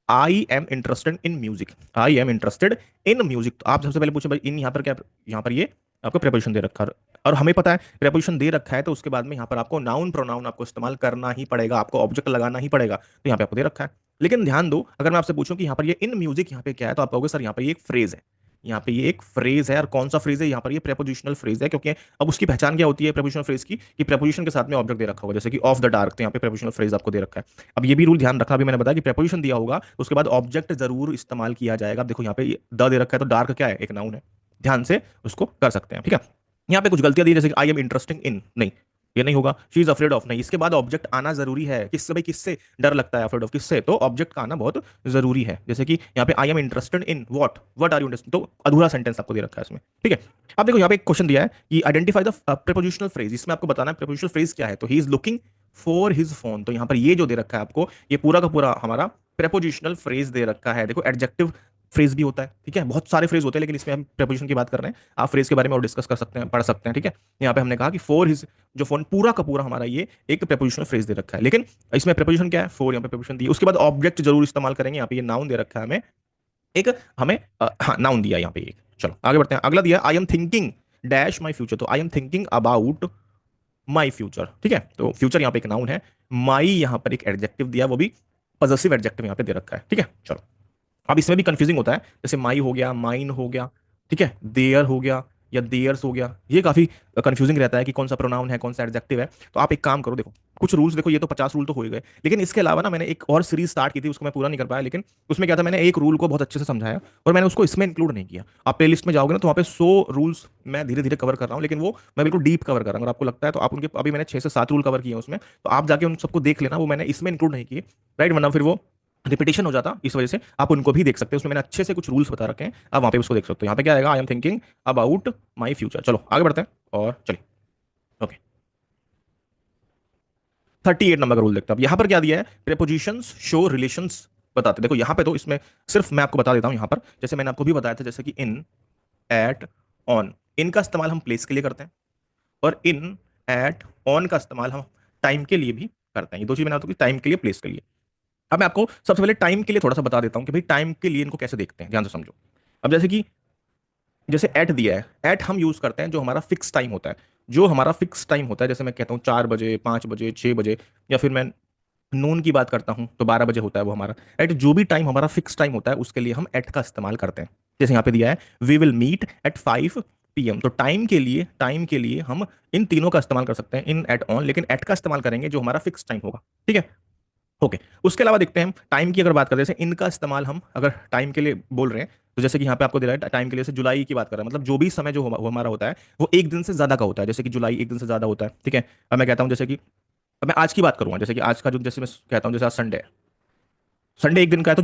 I am interested in music, I am interested in music, तो आप सबसे पहले पूछे भाई इन यहाँ पर क्या, यहाँ पर ये आपको प्रेपोजिशन दे रखा है, और हमें पता है प्रेपोजिशन दे रखा है तो उसके बाद में यहाँ पर आपको नाउन प्रोनाउन आपको इस्तेमाल करना ही पड़ेगा, आपको ऑब्जेक्ट लगाना ही पड़ेगा, तो यहाँ पे आपको दे रखा है। लेकिन ध्यान दो, अगर मैं आपसे पूछूं कि यहाँ पर ये इन म्यूजिक यहाँ पे क्या है, तो आप कहोगे सर यहाँ पर ये एक फ्रेज है, यहाँ पे ये एक फ्रेज है, और कौन सा फ्रेज है, यहाँ पर ये प्रेपोजिशनल फ्रेज है, क्योंकि अब उसकी पहचान क्या होती है प्रेपोजिशनल फ्रेज की, कि प्रेपोजिशन के साथ में ऑब्जेक्ट दे रखा होगा, जैसे कि ऑफ द डार्क, तो यहाँ पे प्रेपोजिशनल फ्रेज आपको दे रखा है। अब ये भी रूल ध्यान रखना, अभी मैंने बताया कि प्रेपोजिशन दिया होगा तो उसके बाद ऑब्जेक्ट जरूर इस्तेमाल किया जाएगा। अब देखो यहाँ पे द दे रखा है, तो डार्क क्या है, एक नाउन है, ध्यान से उसको कर सकते हैं, ठीक है। यहाँ पे कुछ गलतियां दी, जैसे कि आई एम इंटरेस्टिंग इन, नहीं ये नहीं होगा, शी इज अफ्रेड ऑफ, नहीं, इसके बाद ऑब्जेक्ट आना जरूरी है, किससे भाई, किससे डर लगता है, अफ्रेड ऑफ किससे, तो ऑब्जेक्ट का आना बहुत जरूरी है। जैसे कि यहाँ पे I am interested in what are you interested, तो अधूरा सेंटेंस आपको दे रखा है इसमें, ठीक है। अब देखो यहाँ पे एक क्वेश्चन दिया है कि आइडेंटिफाई द प्रीपोजिशनल फ्रेज, इसमें आपको बताना है प्रीपोजिशनल फ्रेज क्या है, तो he is looking for his phone, तो यहाँ पर ये जो दे रखा है आपको, ये पूरा का पूरा हमारा प्रेपोजिशनल फ्रेज दे रखा है। देखो एडजेक्टिव फ्रेज भी होता है, ठीक है, बहुत सारे फ्रेज होते हैं, लेकिन इसमें हम प्रेपोजिशन की बात कर रहे हैं, आप फ्रेज के बारे में और डिस्कस कर सकते हैं, पढ़ सकते हैं, ठीक है। यहाँ पे हमने कहा कि फॉर हिज जो फोन, पूरा का पूरा हमारा ये एक प्रेपोजिशनल फ्रेज दे रखा है, लेकिन इसमें प्रेपोजिशन क्या है, फॉर, यहाँ पे प्रेपोजिशन दी, उसके बाद ऑब्जेक्ट जरूर इस्तेमाल करेंगे, यहाँ पे ये नाउन दे रखा है हमें, एक हमें हाँ नाउन दिया यहाँ पे एक। चलो आगे बढ़ते हैं, अगला दिया I am thinking dash my future, तो I am thinking about my future, ठीक है, तो फ्यूचर यहाँ पे एक नाउन है, माई यहाँ पर एक एडजेक्टिव दिया, वो भी पॉजेसिव एडजेक्टिव यहाँ पे दे रखा है, ठीक है। चलो अब इसमें भी कंफ्यूजिंग होता है, जैसे माई हो गया, माइन हो गया, ठीक है, देयर हो गया या देयर्स हो गया, ये काफी कंफ्यूजिंग रहता है कि कौन सा प्रोनाउन है कौन सा एडजेक्टिव है। तो आप एक काम करो, देखो कुछ रूल्स देखो, ये तो 50 रूल तो हो ही गए, लेकिन इसके अलावा ना मैंने एक और सीरीज स्टार्ट की थी, उसको मैं पूरा नहीं कर पाया, लेकिन उसमें क्या था, मैंने एक रूल को बहुत अच्छे से समझाया और मैंने उसको इसमें इंक्लूड नहीं किया। आप प्लेलिस्ट में जाओगे ना तो वहाँ पे 100 रूल्स मैं धीरे धीरे कवर कर रहा हूँ, लेकिन वो मैं बिल्कुल डीप कवर कर रहा हूँ, अगर आपको लगता है तो आप उनके, अभी मैंने 6 से 7 रूल कवर किए हैं उसमें, तो आप जाके उन सबको देख लेना, वो मैंने इसमें इंक्लूड नहीं किए, राइट, वरना फिर वो रिपीटेशन हो जाता, इस वजह से आप उनको भी देख सकते हैं, उसमें मैंने अच्छे से कुछ रूल्स बता रखे हैं, आप वहां पे उसको देख सकते हो। यहाँ पे क्या आएगा, आई am thinking about my future. चलो आगे बढ़ते हैं और चलिए, ओके। 38 नंबर का रूल देखते हैं, अब यहाँ पर क्या दिया है, प्रेपोजिशंस शो रिलेशंस बताते, देखो यहाँ पे तो इसमें सिर्फ मैं आपको बता देता हूँ, यहाँ पर जैसे मैंने आपको भी बताया था, जैसे कि इन, एट, ऑन, इनका इस्तेमाल हम प्लेस के लिए करते हैं, और इन, एट, ऑन का इस्तेमाल हम टाइम के लिए भी करते हैं, ये दो चीज मैंने आपको टाइम के लिए, प्लेस के लिए। अब मैं आपको सबसे पहले टाइम के लिए थोड़ा सा बता देता हूं कि भाई टाइम के लिए इनको कैसे देखते हैं, ध्यान से समझो। अब जैसे कि जैसे एट दिया है, एट हम यूज करते हैं जो हमारा फिक्स टाइम होता है, जो हमारा फिक्स टाइम होता है, जैसे मैं कहता हूँ 4 बजे, 5 बजे, 6 बजे, या फिर मैं नून की बात करता हूँ तो 12 बजे होता है वो हमारा, राइट। जो भी टाइम हमारा फिक्स टाइम होता है उसके लिए हम एट का इस्तेमाल करते हैं। जैसे यहाँ पे दिया है we will meet at 5 PM, तो टाइम के लिए हम इन तीनों का इस्तेमाल कर सकते हैं, इन, एट, ऑन, लेकिन एट का इस्तेमाल करेंगे जो हमारा फिक्स टाइम होगा, ठीक है। ओके। उसके अलावा देखते हैं टाइम की अगर बात करें, जैसे इनका इस्तेमाल हम अगर टाइम के लिए बोल रहे हैं, तो जैसे कि यहाँ पे आपको दे रहा है टाइम के लिए, जैसे जुलाई की बात कर रहे हैं, मतलब जो भी समय जो वो हमारा होता है वो एक दिन से ज्यादा का होता है, जैसे कि जुलाई एक दिन से ज्यादा होता है, ठीक है। अब मैं कहता हूँ जैसे कि, अब मैं आज की बात करूंगा, जैसे कि आज का जो, जैसे मैं कहता हूँ जैसे आज संडे है, संडे एक दिन का है, तो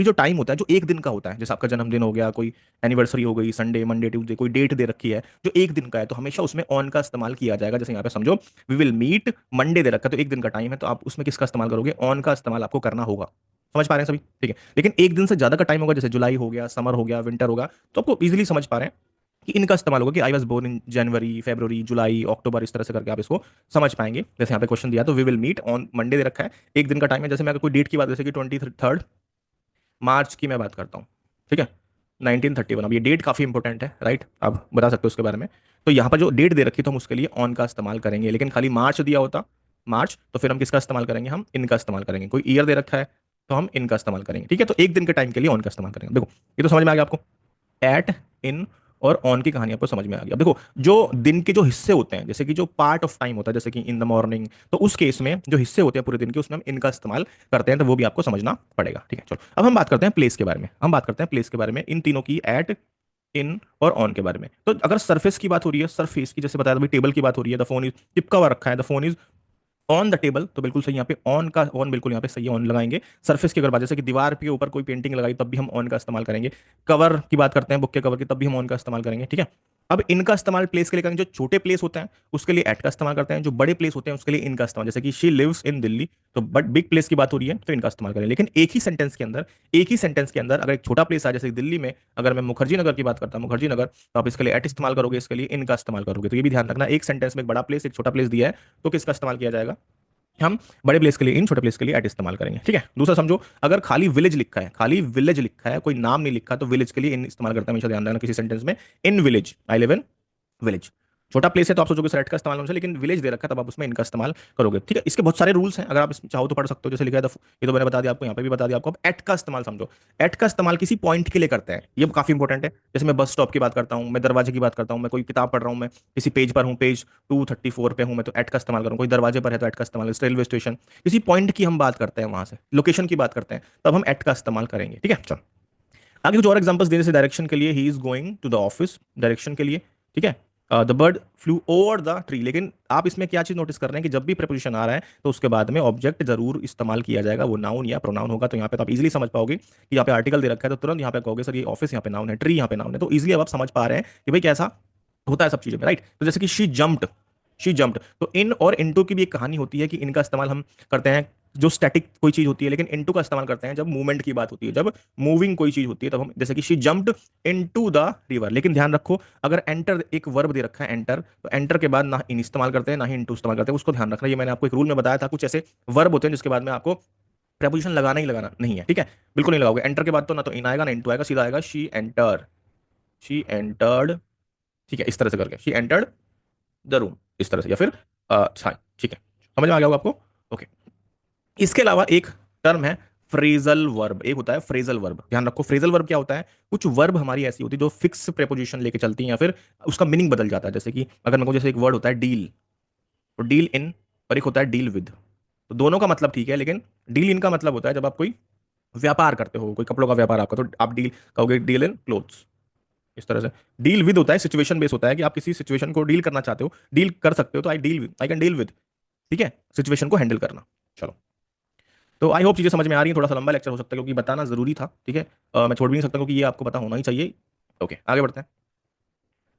जो टाइम होता है जो एक दिन का होता है, जैसे आपका जन्मदिन हो गया, कोई एनिवर्सरी हो गई, संडे, मंडे, ट्यूसडे, कोई डेट दे रखी है जो एक दिन का है, तो हमेशा उसमें ऑन का इस्तेमाल किया जाएगा। जैसे यहाँ पे समझो वी विल मीट, मंडे दे रखा है तो एक दिन का टाइम है, तो आप उसमें किसका इस्तेमाल करोगे, ऑन का इस्तेमाल आपको करना होगा। समझ पा रहे हैं सभी, ठीक है। लेकिन एक दिन से ज्यादा का टाइम होगा, जैसे जुलाई हो गया, समर हो गया, विंटर होगा, तो आपको इजीली समझ पा रहे हैं कि इनका इस्तेमाल होगा, कि आई वॉज बोर्न इन जनवरी, फरवरी, जुलाई, अक्टूबर, इस तरह से करके आप इसको समझ पाएंगे। जैसे यहाँ पे क्वेश्चन दिया तो we will meet on Monday दे रखा है, एक दिन का टाइम है। जैसे मैं अगर कोई डेट की बात, जैसे कि 23 मार्च की मैं बात करता हूँ, ठीक है, 1931, अब ये डेट काफी इंपॉर्टेंट है, राइट, आप बता सकते हो उसके बारे में। तो यहाँ पर जो डेट दे रखी तो हम उसके लिए ऑन का इस्तेमाल करेंगे, लेकिन खाली मार्च दिया होता, मार्च, तो फिर हम किसका इस्तेमाल करेंगे, हम इनका इस्तेमाल करेंगे। कोई ईयर दे रखा है तो हम इनका इस्तेमाल करेंगे, ठीक है। तो एक दिन के टाइम के लिए ऑन का इस्तेमाल करेंगे। देखो ये तो समझ में आ गया आपको, एट, इन और ऑन की कहानी आपको समझ में आ गई। अब देखो जो दिन के जो हिस्से होते हैं, जैसे कि जो पार्ट ऑफ टाइम होता है, जैसे कि इन द मॉर्निंग, तो उस केस में जो हिस्से होते हैं पूरे दिन के, उसमें हम इनका इस्तेमाल करते हैं, तो वो भी आपको समझना पड़ेगा, ठीक है। चलो अब हम बात करते हैं प्लेस के बारे में, हम बात करते हैं प्लेस के बारे में, इन तीनों की, एट, इन और ऑन के बारे में। तो अगर सरफेस की बात हो रही है, सरफेस की, जैसे बताया था, टेबल की बात हो रही है, द फोन इज चिपका हुआ रखा है, the phone is on the table, तो बिल्कुल सही, यहाँ पे ऑन का, ऑन बिल्कुल यहाँ पे सही है, ऑन लगाएंगे। सरफेस की अगर बात, जैसे कि दीवार के ऊपर कोई पेंटिंग लगाई तब भी हम ऑन का इस्तेमाल करेंगे। कवर की बात करते हैं, बुक के कवर की, तब भी हम ऑन का इस्तेमाल करेंगे, ठीक है। अब इनका इस्तेमाल प्लेस के लिए करेंगे, जो छोटे प्लेस होते हैं उसके लिए एट का इस्तेमाल करते हैं, जो बड़े प्लेस होते हैं उसके लिए इनका इस्तेमाल, जैसे कि शी लिव्स इन दिल्ली, तो बट बिग प्लेस की बात हो रही है तो इनका इस्तेमाल करें। लेकिन एक ही सेंटेंस के अंदर अगर एक छोटा प्लेस आ, जैसे दिल्ली में अगर मैं मुखर्जी नगर की बात करता हूँ, मुखर्जी नगर, तो आप इसके लिए एट इस्तेमाल करोगे, इसके लिए इनका इस्तेमाल करोगे। तो ये भी ध्यान रखना, एक सेंटेंस में एक बड़ा प्लेस एक छोटा प्लेस दिया है तो किसका इस्तेमाल किया जाएगा, हम बड़े प्लेस के लिए इन, छोटे प्लेस के लिए एट इस्तेमाल करेंगे, ठीक है। दूसरा समझो, अगर खाली विलेज लिखा है, खाली विलेज लिखा है, कोई नाम नहीं लिखा, तो विलेज के लिए इन इस्तेमाल करते हैं, हमेशा ध्यान रखना किसी सेंटेंस में, in village, I live in village. छोटा प्लेस है तो आप सोचोगे सर एट का इस्तेमाल होना चाहिए, लेकिन विलेज दे रखा है तब आप उसमें इनका इस्तेमाल करोगे, ठीक है। इसके बहुत सारे रूल्स हैं, अगर आप चाहो तो पढ़ सकते हो, जैसे लिखा है ये तो मैंने बता दिया आपको, यहाँ पे भी बता दिया आपको। अब एट का इस्तेमाल समझो, एट का इस्तेमाल किसी पॉइंट के लिए करते हैं, ये काफी इंपॉर्टेंट है। जैसे मैं बस स्टॉप की बात करता हूँ, मैं दरवाजे की बात करता हूँ, मैं कोई किताब पढ़ रहा हूँ, मैं किसी पेज पर हूँ, पेज 234 पे हूँ मैं, तो एट का इस्तेमाल करूँ। कोई दरवाजे पर है तो एट का इस्तेमाल, रेलवे स्टेशन, किसी पॉइंट की हम बात करते हैं, वहां से लोकेशन की बात करते हैं, तब हम एट का इस्तेमाल करेंगे, ठीक है। चलो आगे कुछ और एग्जांपल्स देने से, डायरेक्शन के लिए he is going to the office, direction के लिए, ठीक है। The bird flew over the tree, लेकिन आप इसमें क्या चीज नोटिस कर रहे हैं कि जब भी प्रपोजिशन आ रहा है तो उसके बाद में ऑब्जेक्ट जरूर इस्तेमाल किया जाएगा, वो नाउन या प्रोनाउन होगा। तो यहाँ पे तो आप इजीली समझ पाओगे कि यहाँ पे आर्टिकल दे रखा है तो तुरंत यहाँ पे कहोगे सर ये ऑफिस यहाँ पे नाउन है, ट्री यहाँ पे नाउन है, तो इजीली अब आप समझ पा रहे हैं कि भाई कैसा होता है सब चीजों में, राइट। तो जैसे कि शी जम्प्ड, तो इन और इनटू की भी एक कहानी होती है कि इनका इस्तेमाल हम करते हैं जो स्टैटिक कोई चीज होती है, लेकिन इनटू का इस्तेमाल करते हैं जब मूवमेंट की बात होती है, जब मूविंग कोई चीज होती है तब हम, जैसे कि she jumped into the river. लेकिन ध्यान रखो अगर एंटर एक वर्ब दे रखा है एंटर, तो एंटर के बाद ना इन इस्तेमाल करते हैं ना ही इनटू इस्तेमाल करते हैं, उसको ध्यान रखना। ये मैंने आपको एक रूल में बताया था, कुछ ऐसे वर्ब होते हैं जिसके बाद में आपको प्रपोजिशन लगाना ही लगाना नहीं है, ठीक है। बिल्कुल नहीं लगाओगे एंटर के बाद, तो ना तो इन आएगा ना इनटू आएगा, सीधा आएगा शी एंटर्ड, ठीक है, इस तरह से करके शी एंटर्ड द रूम, इस तरह से, या फिर हाँ, ठीक है, समझ में आ गया होगा आपको, ओके। इसके अलावा एक टर्म है फ्रेजल वर्ब, एक होता है फ्रेजल वर्ब। ध्यान रखो फ्रेजल वर्ब क्या होता है, कुछ वर्ब हमारी ऐसी होती है जो फिक्स प्रेपोजिशन लेके चलती है या फिर उसका मीनिंग बदल जाता है। जैसे कि अगर मैं कहूं, जैसे एक वर्ड होता है डील, तो डील इन, और एक होता है डील विद, तो दोनों का मतलब ठीक है, लेकिन डील इन का मतलब होता है जब आप कोई व्यापार करते हो, कोई कपड़ों का व्यापार आपका, तो आप डील कहोगे डील इन क्लोथ्स, इस तरह से। डील विद होता है सिचुएशन बेस होता है कि आप किसी सिचुएशन को डील करना चाहते हो, डील कर सकते हो, तो आई कैन डील विद, ठीक है, सिचुएशन को हैंडल करना। चलो, तो आई होप चीज़ें समझ में आ रही हैं। थोड़ा सा लंबा लेक्चर हो सकता है क्योंकि बताना जरूरी था, ठीक है। मैं छोड़ भी नहीं सकता क्योंकि ये आपको पता होना ही चाहिए। ओके आगे बढ़ते हैं,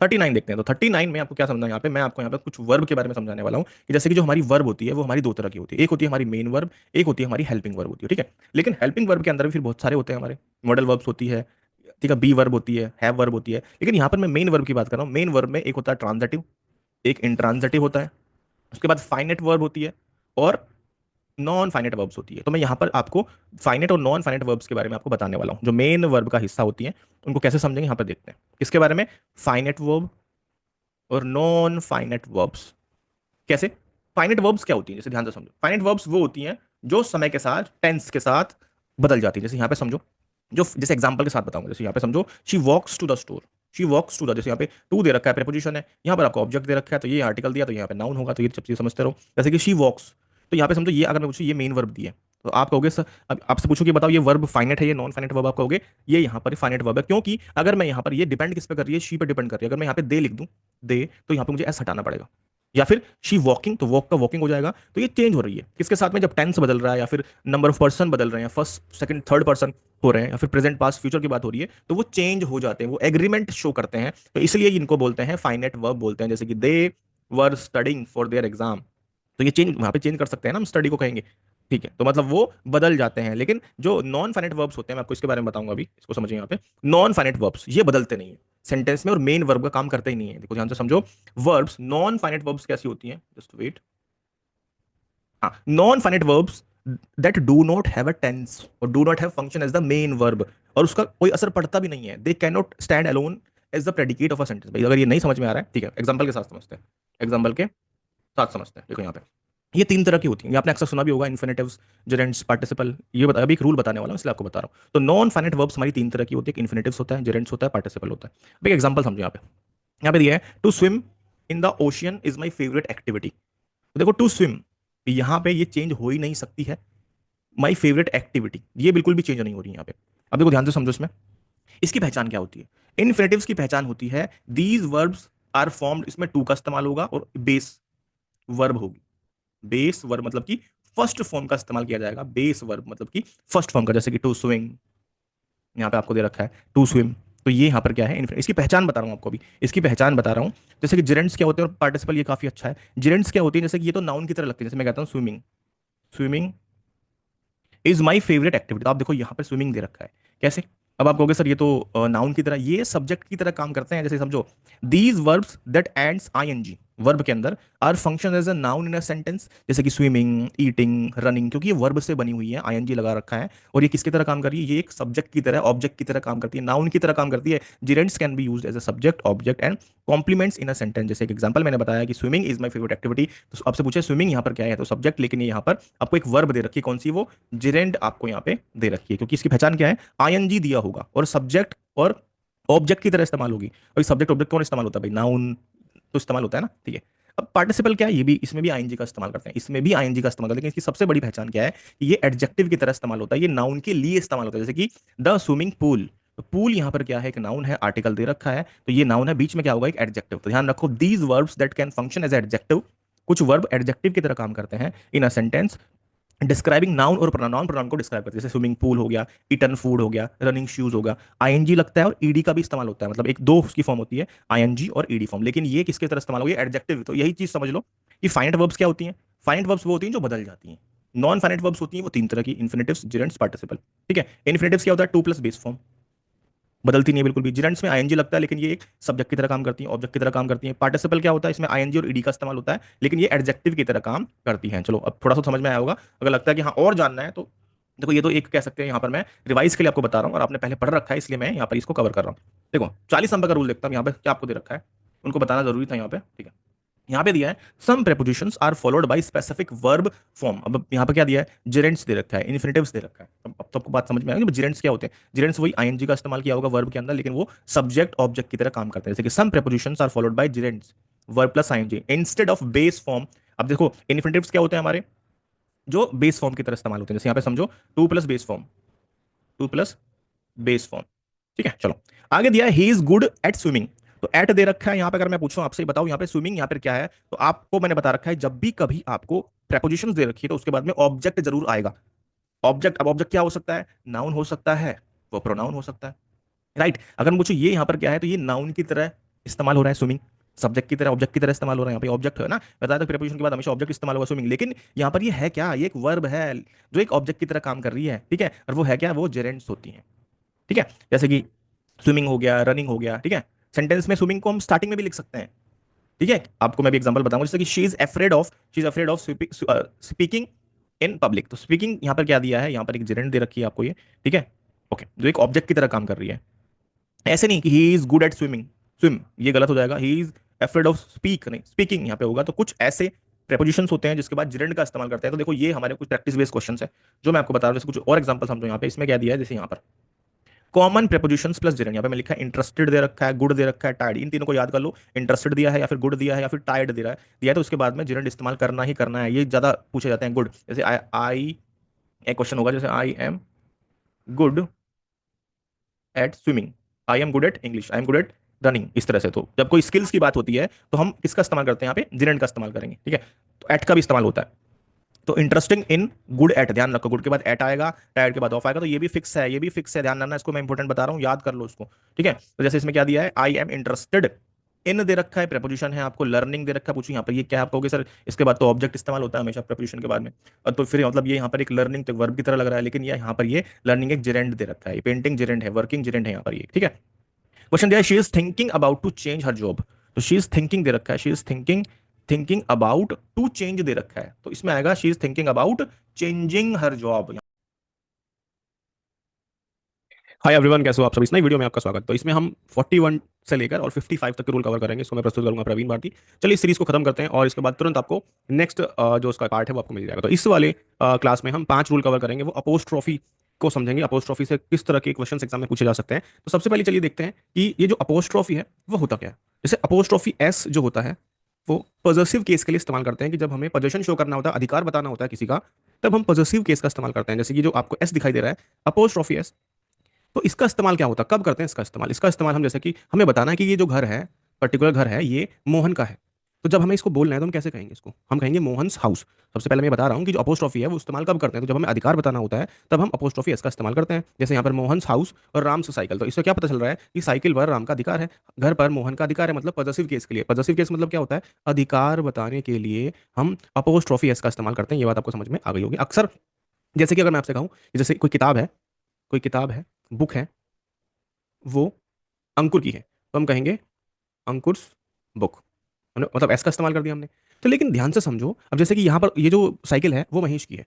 39 देखते हैं। तो 39 में आपको क्या समझना है, यहाँ पे मैं आपको यहाँ पे कुछ वर्ब के बारे में समझाने वाला हूँ कि जैसे कि जो हमारी वर्ब होती है वो हमारी दो तरह की होती है, एक होती है हमारी मेन वर्ब, एक होती है हमारी हेल्पिंग वर्ब होती है, ठीक है। लेकिन हेल्पिंग वर्ब के अंदर भी फिर बहुत सारे होते हैं हमारे, मॉडल वर्ब्स होती है, ठीक है, बी वर्ब होती है, हैव वर्ब होती है, लेकिन यहाँ पर मैं मेन वर्ब की बात कर रहा हूँ। मेन वर्ब में एक होता है ट्रांजिटिव, एक इंट्रांजिटिव होता है, उसके बाद फाइनेट वर्ब होती है और नॉन फाइनेट वर्ब्स होती है। तो मैं यहाँ पर आपको फाइनेट और नॉन फाइनेट वर्ब्स के बारे में आपको बताने वाला हूँ, जो मेन वर्ब का हिस्सा होती है उनको कैसे समझेंगे यहाँ पर देखते हैं। किसके बारे में, फाइनेट वर्ब और नॉन फाइनेट वर्ब्स। कैसे, फाइनेट वर्ब्स क्या होती है, जैसे ध्यान से समझो, फाइनेट वर्ब्स वो होती हैं जो समय के साथ, टेंस के साथ बदल जाती है। जैसे यहाँ पे समझो, जो जैसे एग्जांपल के साथ बताऊंगा, जैसे यहाँ पे समझो she walks to the store, she walks to the, जैसे यहाँ पे टू दे रखा है, प्रीपोजिशन है, यहाँ पर आपको ऑब्जेक्ट दे रखा है, तो ये आर्टिकल दिया तो यहाँ पे नाउन होगा, तो ये सब चीज़ समझते रहो। जैसे कि शी वॉक्स, तो यहाँ पे समझो ये अगर मैं पूछूं ये मेन वर्ब दिया है, तो आप कहोगे सर, अब आपसे पूछूं कि बताओ ये वर्ब फाइनेट है, ये नॉन फाइनेट वर्ब, आप कहोगे ये यहाँ पर फाइनेट वर्ब है, क्योंकि अगर मैं यहाँ पर, ये डिपेंड किस पे कर रही है, शी पे डिपेंड कर रही है। अगर मैं यहाँ पे दे लिख दूं, दे, तो यहाँ पे मुझे एस हटाना पड़ेगा, या फिर शी वॉकिंग, तो वॉक का वॉकिंग हो जाएगा। तो ये चेंज हो रही है किसके साथ में, जब टेंस बदल रहा है या फिर नंबर ऑफ पर्सन बदल रहे हैं, फर्स्ट सेकंड थर्ड पर्सन हो रहे हैं, या फिर प्रेजेंट पास्ट फ्यूचर की बात हो रही है, तो वो चेंज हो जाते हैं, वो एग्रीमेंट शो करते हैं, तो इसलिए इनको बोलते हैं फाइनेट वर्ब बोलते हैं। जैसे कि they were studying for their exam, तो ये चेंज वहां पे चेंज कर सकते हैं ना, हम स्टडी को कहेंगे, ठीक है, तो मतलब वो बदल जाते हैं। लेकिन जो नॉन फाइनेट वर्ब्स होते हैं, मैं आपको इसके बारे में बताऊंगा अभी, इसको समझिए। यहाँ पे नॉन फाइनेट वर्ब्स ये बदलते नहीं है सेंटेंस में, और मेन वर्ब का काम करते ही नहीं है। देखो ध्यान से समझो, वर्ब्स, नॉन फाइनेट वर्ब्स कैसी होती हैं, जस्ट वेट। हाँ, non finite verbs that do not have a tense और do not have function as the main verb, और उसका कोई असर पड़ता भी नहीं है, they can not stand alone as the predicate of a sentence. भाई अगर ये नहीं समझ में आ रहा है, ठीक है, एग्जांपल के साथ समझते हैं, एग्जांपल के साथ समझते हैं। देखो यहाँ पे ये तीन तरह की होती है, ये आपने अक्सर सुना भी होगा, इन्फिनेटिव्स, जेरेंट्स, पार्टिसिपल। ये बता, अभी एक रूल बताने वाला हूँ इसलिए आपको बता रहा हूँ। तो नॉन फाइनेट वर्ब्स हमारी तीन तरह की होती है, इन्फिनेटिव्स होता है, जेरेंट्स होता है, पार्टिसिपल होता है। अब एक एग्जांपल समझो यहाँ पे, यहाँ पे दिया है to swim in the ocean is my favourite activity. तो देखो टू स्विम, यहाँ पे ये चेंज हो ही नहीं सकती है, माई फेवरेट एक्टिविटी ये बिल्कुल भी चेंज नहीं हो रही है यहाँ पे। अब देखो ध्यान से समझो, इसमें इसकी पहचान क्या होती है, इन्फिनेटिव्स की पहचान होती है दीज वर्ब्स आर फॉर्म्ड, इसमें टू का इस्तेमाल होगा और बेस वर्ब होगी। बेस वर्ब मतलब कि फर्स्ट फॉर्म का इस्तेमाल किया जाएगा, बेस वर्ब मतलब कि फर्स्ट फॉर्म का, जैसे कि टू स्विंग, यहाँ पे आपको दे रखा है टू स्विम, तो ये यहाँ पर क्या है, इसकी पहचान बता रहा हूँ आपको अभी, इसकी पहचान बता रहा हूँ। जैसे कि जेरेंट्स क्या होते हैं और पार्टिसिपल, ये काफी अच्छा है। जेरेंट्स क्या होती है, जैसे कि ये तो नाउन की तरह लगती है, जैसे मैं कहता हूँ swimming, swimming is my favourite activity, तो आप देखो यहाँ पे स्विमिंग दे रखा है, कैसे, अब आप कहोगे सर ये तो नाउन की तरह, ये सब्जेक्ट की तरह काम करते हैं। जैसे समझो these verbs that ends I N G, verb के अंदर are function as a noun in a sentence, जैसे कि स्विमिंग, ईटिंग, रनिंग, क्योंकि ये वर्ब से बनी हुई है, आईएनजी लगा रखा है, और ये किसकी तरह काम कर रही है, ये एक सब्जेक्ट की तरह, ऑब्जेक्ट की तरह काम करती है, नाउन की तरह काम करती है। Gerunds can be used as a subject, object and complements in a sentence. जैसे एक एग्जांपल मैंने बताया कि swimming is my favourite activity, तो आपसे पूछे स्विमिंग यहाँ पर क्या है, तो सब्जेक्ट, लेकिन ये यहाँ पर आपको एक वर्ब दे रखी है, कौन सी, वो जेरेंट आपको यहाँ पे दे रखी है, क्योंकि इसकी पहचान क्या है, आईएनजी दिया होगा और सब्जेक्ट और ऑब्जेक्ट की तरह इस्तेमाल होगी। और सब्जेक्ट ऑब्जेक्ट कौन इस्तेमाल होता है भाई, नाउन तो इस्तेमाल होता है ना, ठीक है। अब पार्टिसिपल क्या है, ये भी, इसमें भी आईएनजी का इस्तेमाल करते हैं, इसमें भी आईएनजी का इस्तेमाल करते हैं, लेकिन इसकी सबसे बड़ी पहचान क्या है कि ये एडजेक्टिव की तरह इस्तेमाल होता है, ये नाउन के लिए इस्तेमाल होता है। जैसे कि द स्विमिंग पूल, तो पूल यहाँ पर क्या है, एक नाउन है, आर्टिकल दे रखा है, तो ये नाउन है, बीच में क्या होगा, एक एडजेक्टिव। तो ध्यान रखो, these verbs that can function as adjective, कुछ वर्ब एडजेक्टिव की तरह काम करते हैं in a sentence, describing noun और प्रोनाउन, प्रोनाउन को डिस्क्राइब करते हैं, जैसे स्विमिंग पूल हो गया, ईटन फूड हो गया, रनिंग शूज होगा, आईएनजी लगता है और ईडी का भी इस्तेमाल होता है, मतलब एक दो उसकी फॉर्म होती है, आईएनजी और ईडी फॉर्म, लेकिन ये किसके तरह इस्तेमाल होगी, एडजेक्टिव। तो यही चीज समझ लो कि फाइनेट वर्ब्स क्या होती हैं, फाइनेट वर्ब्स वो होती हैं जो बदल जाती हैं, नॉन फाइनेट वर्ब्स होती हैं वो तीन तरह की, इन्फिनेटिव्स, जेरेंट्स, पार्टिसिपल, ठीक है। इन्फिनेटिव्स क्या होता है, टू प्लस बेस फॉर्म, बदलती नहीं है बिल्कुल भी। जेरेंट्स में आईएनजी लगता है, लेकिन ये एक सब्जेक्ट की तरह काम करती है, ऑब्जेक्ट की तरह काम करती है। पार्टिसिपल क्या होता है, इसमें आईएनजी और ईडी का इस्तेमाल होता है, लेकिन ये एडजेक्टिव की तरह काम करती है। चलो अब थोड़ा सा समझ में आया होगा, अगर लगता है कि हाँ और जानना है तो देखो, ये तो एक कह सकते हैं, यहाँ पर मैं रिवाइज के लिए आपको बता रहा हूँ, और आपने पहले पढ़ रखा है इसलिए मैं यहाँ पर इसको कवर कर रहा हूँ। देखो 40 नंबर का रूल देखता हूँ, यहाँ पे क्या आपको दे रखा है, उनको बताना जरूरी था यहाँ पे, ठीक है। यहाँ पे दिया है some prepositions are followed by specific verb form, अब यहाँ पे क्या दिया है, जेरेंट्स दे रखा है, इन्फिनेटिव्स दे रखा है। अब तो आपको बात समझ में आएगी जेरेंट्स क्या होते हैं, जेरेंट्स वही आईएनजी का इस्तेमाल किया होगा वर्ब के अंदर, लेकिन वो सब्जेक्ट ऑब्जेक्ट की तरह काम करते हैं। जैसे कि some prepositions are followed by gerunds, verb plus ING instead of base form. अब देखो इन्फिनेटिव्स क्या होते हैं हमारे, जो बेस फॉर्म की तरह इस्तेमाल होते हैं, जैसे यहाँ पे समझो two plus base form, two plus base form, ठीक है। चलो आगे दिया he is good at swimming, तो एट दे रखा है यहाँ पे, अगर मैं पूछूं आपसे, बताओ यहाँ पे स्विमिंग यहाँ पे क्या है, तो आपको मैंने बता रखा है जब भी कभी आपको प्रेपोजिशंस दे रखी है तो उसके बाद में ऑब्जेक्ट जरूर आएगा। ऑब्जेक्ट, अब ऑब्जेक्ट क्या हो सकता है, नाउन हो सकता है, वो प्रोनाउन हो सकता है, राइट। अगर मैं पूछूं ये यहाँ पर क्या है, तो ये नाउन की तरह इस्तेमाल हो रहा है स्विमिंग, सब्जेक्ट की तरह, ऑब्जेक्ट की तरह इस्तेमाल हो रहा है, यहाँ पे ऑब्जेक्ट है ना, बताया था प्रीपोजिशन के बाद हमेशा ऑब्जेक्ट इस्तेमाल होगा स्विमिंग, लेकिन यहाँ पर ये है क्या, ये एक वर्ब है जो एक ऑब्जेक्ट की तरह काम कर रही है, ठीक है, और वो है क्या, वो जेरेंट्स होती है, ठीक है। जैसे कि स्विमिंग हो गया, रनिंग हो गया, ठीक है। सेंटेंस में स्विमिंग को हम स्टार्टिंग में भी लिख सकते हैं, ठीक है। आपको मैं भी एग्जांपल बताऊंगा, जैसे कि she is afraid of speaking in public, तो स्पीकिंग यहाँ पर क्या दिया है, यहाँ पर एक जेरेंट दे रखी है आपको ये, ठीक है, ओके, जो एक ऑब्जेक्ट की तरह काम कर रही है। ऐसे नहीं कि he is good at swimming, swim ये गलत हो जाएगा, he is afraid of speak, नहीं, स्पीकिंग यहाँ पे होगा, तो कुछ ऐसे प्रेपोजिशंस होते हैं जिसके बाद जिरेंड का इस्तेमाल करते हैं। तो देखो ये हमारे कुछ प्रैक्टिस बेस्ड क्वेश्चन है जो मैं आपको बता रहा हूँ। जैसे कुछ और एग्जांपल समझो यहाँ पे, इसमें क्या दिया है, जैसे यहाँ पर कॉमन प्रेपोजिशंस प्लस जिरेंड, यहाँ पे मैं लिखा है इंटरेस्टेड दे रखा है, गुड दे रखा है, टायर्ड, इन तीनों को याद कर लो। इंटरेस्टेड दिया है या फिर गुड दिया है या फिर टायर्ड दिया है तो उसके बाद में जिरेंड इस्तेमाल करना ही करना है। ये ज्यादा पूछे जाते हैं। गुड, जैसे आई आई एक क्वेश्चन होगा जैसे I am good at swimming, I am good at English, I am good at running, इस तरह से। तो जब कोई स्किल्स की बात होती है तो हम किसका इस्तेमाल करते हैं, यहाँ पे जिरेंड का इस्तेमाल करेंगे, ठीक है। तो एट का भी इस्तेमाल होता है। तो इंटरेस्टिंग इन गुड एट, ध्यान रखो, गुड के बाद एट आएगा, टायर्ड के बाद ऑफ आएगा। तो ये भी फिक्स है, ये भी फिक्स है, ध्यान रखना, इसको मैं इंपॉर्टेंट बता रहा हूँ, याद कर लो उसको, ठीक है। तो जैसे इसमें क्या दिया है, आई एम इंटरेस्टेड इन दे रखा है, प्रपोजिशन है आपको, लर्निंग दे रखा है, पूछो यहाँ पर ये क्या है, आप कहोगे सर इसके बाद तो ऑब्जेक्ट इस्तेमाल होता है हमेशा प्रपोजिशन के बाद में। और तो फिर मतलब ये यहाँ पर एक लर्निंग तो वर्ब की तरह लग रहा है, लेकिन ये यहाँ पर ये लर्निंग एक जेरेंड दे रखा है, पेंटिंग जेरेंड है, वर्किंग जेरेंड है यहाँ पर ये, ठीक है। क्वेश्चन दिया है she is thinking about to change her job. तो शी इज थिंकिंग दे रखा है, she is thinking, thinking about to change दे रखा है, तो इसमें आएगा she is thinking about changing her job. Hi everyone, कैसे हो आप सब। इस नई वीडियो में आपका स्वागत। तो इसमें हम 41 से लेकर और 55 तक के रूल कवर करेंगे। इसको मैं प्रस्तुत करूंगा प्रवीण भारती। चलिए इस सीरीज को खत्म करते हैं और इसके बाद तुरंत आपको नेक्स्ट जो उसका पार्ट है वो आपको मिल जाएगा। तो इस वाले क्लास में हम 5 रूल कवर करेंगे। वो अपोस्ट्रोफी को समझेंगे, अपोस्ट्रोफी से किस तरह के क्वेश्चन एग्जाम में पूछे जा सकते हैं। तो सबसे पहले चलिए देखते हैं कि ये जो अपोस्ट्रोफी है वो होता क्या है। जैसे अपोस्ट्रोफी एस जो होता है वो पॉजेसिव केस के लिए इस्तेमाल करते हैं कि जब हमें पोजीशन शो करना होता है, अधिकार बताना होता है किसी का, तब हम पॉजेसिव केस का इस्तेमाल करते हैं। जैसे कि जो आपको एस दिखाई दे रहा है, अपोस्ट्रोफी एस, तो इसका इस्तेमाल क्या होता है, कब करते हैं इसका इस्तेमाल। इसका इस्तेमाल हम जैसे कि हमें बताना है कि ये जो घर है, पर्टिकुलर घर है, ये मोहन का है। तो जब हमें इसको बोलना है तो हम कैसे कहेंगे इसको, हम कहेंगे मोहन्स हाउस। सबसे पहले मैं बता रहा हूँ कि जो अपोस्ट्रोफी है वो इस्तेमाल कब करते हैं, तो जब हमें अधिकार बताना होता है तब हम अपोस्ट्रोफी इसका इस्तेमाल करते हैं। जैसे यहाँ पर मोहन्स हाउस और राम्स साइकिल, तो इससे क्या पता चल रहा है कि साइकिल पर राम का अधिकार है, घर पर मोहन का अधिकार है, मतलब पॉजेसिव केस के लिए। पॉजेसिव केस मतलब क्या होता है, अधिकार बताने के लिए हम अपोस्ट्रोफी इसका इस्तेमाल करते हैं। ये बात आपको समझ में आ गई होगी। अक्सर जैसे कि अगर मैं आपसे कहूँ कि जैसे कोई किताब है, कोई किताब है, बुक है, वो अंकुर की है, तो हम कहेंगे अंकुर्स बुक, मतलब एस का इस्तेमाल कर दिया हमने। तो लेकिन ध्यान से समझो, अब जैसे कि यहाँ पर ये जो साइकिल है वो महेश की है,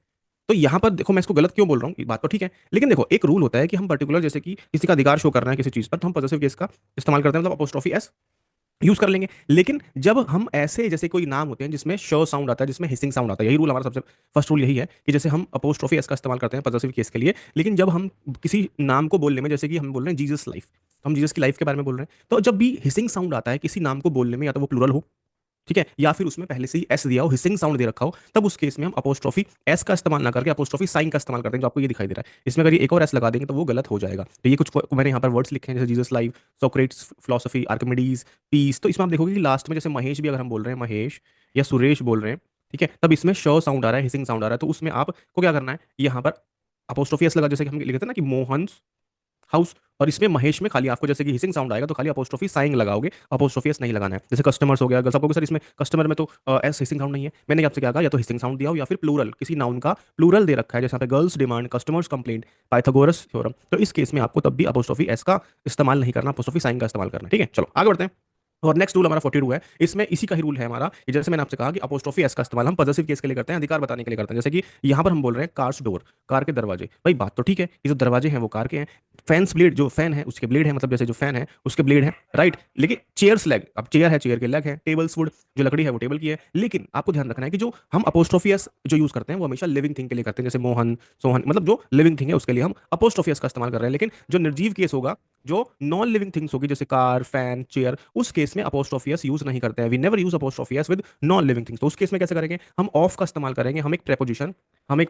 तो यहाँ पर देखो मैं इसको गलत क्यों बोल रहा हूँ, ये बात तो ठीक है, लेकिन देखो एक रूल होता है कि हम पर्टिकुलर जैसे कि किसी का अधिकार शो करना है किसी चीज पर, तो हम पॉजेसिव केस का इस्तेमाल करते हैं, मतलब अपोस्ट्रोफी एस यूज कर लेंगे। लेकिन जब हम ऐसे जैसे कोई नाम होते हैं जिसमें श साउंड आता है, जिसमें हिसिंग साउंड आता है, यही रूल हमारा सबसे फर्स्ट रूल यही है कि जैसे हम अपोस्ट्रोफी एस का इस्तेमाल करते हैं पॉजेसिव केस के लिए। लेकिन जब हम किसी नाम को बोलने में, जैसे कि हम बोल रहे हैं जीसस लाइफ, हम जीसस की लाइफ के बारे में बोल रहे हैं, तो जब भी हिसिंग साउंड आता है किसी नाम को बोलने में, या तो वो प्लूरल हो, ठीक है, या फिर उसमें पहले से ही एस दिया हो, हिसिंग साउंड दे रखा हो, तब उस केस में हम अपोस्ट्रोफी एस का इस्तेमाल ना करके अपोस्ट्रोफी साइन का इस्तेमाल करते हैं, जो आपको ये दिखाई दे रहा है। इसमें अगर ये एक और एस लगा देंगे तो वो गलत हो जाएगा। तो ये कुछ मैंने यहाँ पर वर्ड्स लिखे हैं, जैसे Jesus life, Socrates philosophy, Archimedes, peace. तो इसमें आप देखोगे कि लास्ट में जैसे महेश भी अगर हम बोल रहे हैं, महेश या सुरेश बोल रहे हैं, ठीक है, तब इसमें श साउंड आ रहा है, हिसिंग साउंड आ रहा है, तो उसमें आपको क्या करना है, यहाँ पर अपोस्ट्रोफी एस लगा, जैसे कि हम लिखते हैं ना कि मोहन हाउस, और इसमें महेश में खाली आपको जैसे कि हिसिंग साउंड आएगा तो खाली अपोस्ट्रोफी साइन लगाओगे, अपोस्ट्रोफी एस नहीं लगाना है। जैसे कस्टमर्स हो गया, अगर सबको सर इसमें कस्टमर में तो एस हिसिंग साउंड नहीं है, मैंने आपसे क्या कहा, या तो हिसिंग साउंड दिया हो या फिर प्लूरल, किसी नाउन का प्लूरल दे रखा है, जैसे यहाँ पे girls demand, customers complaint, Pythagoras theorem, तो इस केस में आपको तब भी अपोस्ट्रोफी एस का इस्तेमाल नहीं करना, अपोस्ट्रोफी साइन का इस्तेमाल करना, ठीक है। चलो आगे बढ़ते हैं। और नेक्स्ट रूल हमारा 42 है, इसमें इसी का ही रूल है हमारा कि जैसे मैंने आपसे कहा कि अपोस्ट्रोफी एस का इस्तेमाल हम पॉजेसिव केस के लिए करते हैं, अधिकार बताने के लिए करते हैं। जैसे कि यहाँ पर हम बोल रहे हैं कार्स डोर, कार के दरवाजे, भाई बात तो ठीक है, ये जो दरवाजे हैं वो कार के हैं, फैंस ब्लेड, जो फैन है उसके ब्लेड है, मतलब जैसे जो फैन है उसके ब्लेड है, राइट। लेकिन चेयर्स लेग, अब चेयर है, चेयर के लेग है, टेबल्स वुड, जो लकड़ी है वो टेबल की है। लेकिन आपको ध्यान रखना है कि जो हम अपोस्ट्रोफी एस जो यूज करते हैं वो हमेशा लिविंग थिंग के लिए करते हैं, जैसे मोहन, सोहन, मतलब जो लिविंग थिंग है उसके लिए हम अपोस्ट्रोफी एस का इस्तेमाल कर रहे हैं। लेकिन जो निर्जीव केस होगा, जो नॉन लिविंग थिंग्स होगी, जैसे कार, फैन, चेयर, उस केस में अपोस्ट्रोफी एस यूज नहीं करते हैं। We never use apostrophe S with non living things. तो उस केस में कैसे करेंगे, हम ऑफ का इस्तेमाल करेंगे, हम एक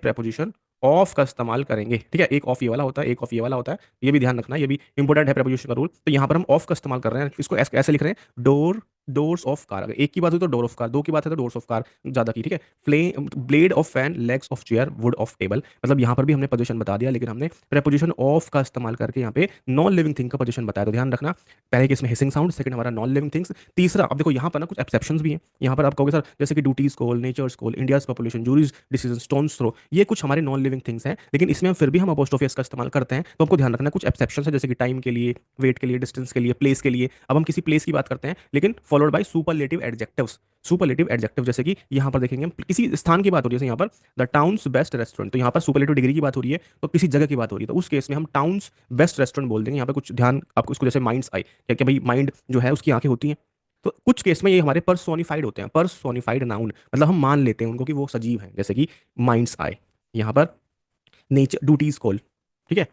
प्रेपोजिशन ऑफ का इस्तेमाल करेंगे, ठीक है। एक ऑफ ये वाला होता है, एक ऑफ ये वाला होता है, ये भी ध्यान रखना, ये भी इंपॉर्टेंट है प्रेपोजिशन का रूल। तो यहाँ पर हम ऑफ का इस्तेमाल कर रहे हैं, इसको ऐसे लिख रहे हैं, डोर, डोर्स ऑफ कार। अगर एक की बात हो तो डोर ऑफ कार, दो की बात है तो डोर्स ऑफ कार ज्यादा की, ठीक है। Flame, blade of fan, legs of chair, would of table, मतलब यहाँ पर भी हमने पोजीशन बता दिया, लेकिन हमने प्रेपोजिशन ऑफ का इस्तेमाल करके यहाँ पे नॉन लिविंग थिंग का पोजीशन बताया। तो ध्यान रखना, पहले केस में हिसिंग साउंड, सेकंड हमारा नॉन लिविंग थिंग्स, तीसरा अब देखो यहाँ पर ना कुछ एक्सेप्शंस भी हैं। यहाँ पर आप कहोगे सर जैसे कि duty's call, nature's call, India's population, jury's decision, stone's throw, ये कुछ हमारे नॉन लिविंग थिंग्स हैं, लेकिन इसमें हम फिर भी हम अपोस्ट्रोफी एस का इस्तेमाल करते हैं। तो आपको ध्यान रखना कुछ एक्सेप्शंस है, जैसे कि टाइम के लिए, वेट के लिए, डिस्टेंस के लिए, प्लेस के लिए। अब हम किसी प्लेस की बात करते हैं लेकिन followed by superlative adjectives, superlative adjective, जैसे कि यहाँ पर देखेंगे हम किसी स्थान की बात हो रही है, जैसे यहाँ पर द टाउन्स बेस्ट रेस्टोरेंट, तो यहाँ पर सुपरलेटिव डिग्री की बात हो रही है, तो किसी जगह की बात हो रही है, तो उस केस में हम टाउन्स बेस्ट रेस्टोरेंट बोल देंगे। यहाँ पे कुछ ध्यान आपको, इसको जैसे माइंड्स आई, क्या क्या भाई माइंड जो है उसकी आंखें होती हैं, तो कुछ केस में ये हमारे पर्सोनिफाइड होते हैं, पर्सोनिफाइड नाउन, मतलब हम मान लेते हैं उनको कि वो सजीव हैं, जैसे कि माइंड्स आई, यहाँ पर नेचर ड्यूटीज कॉल, ठीक है,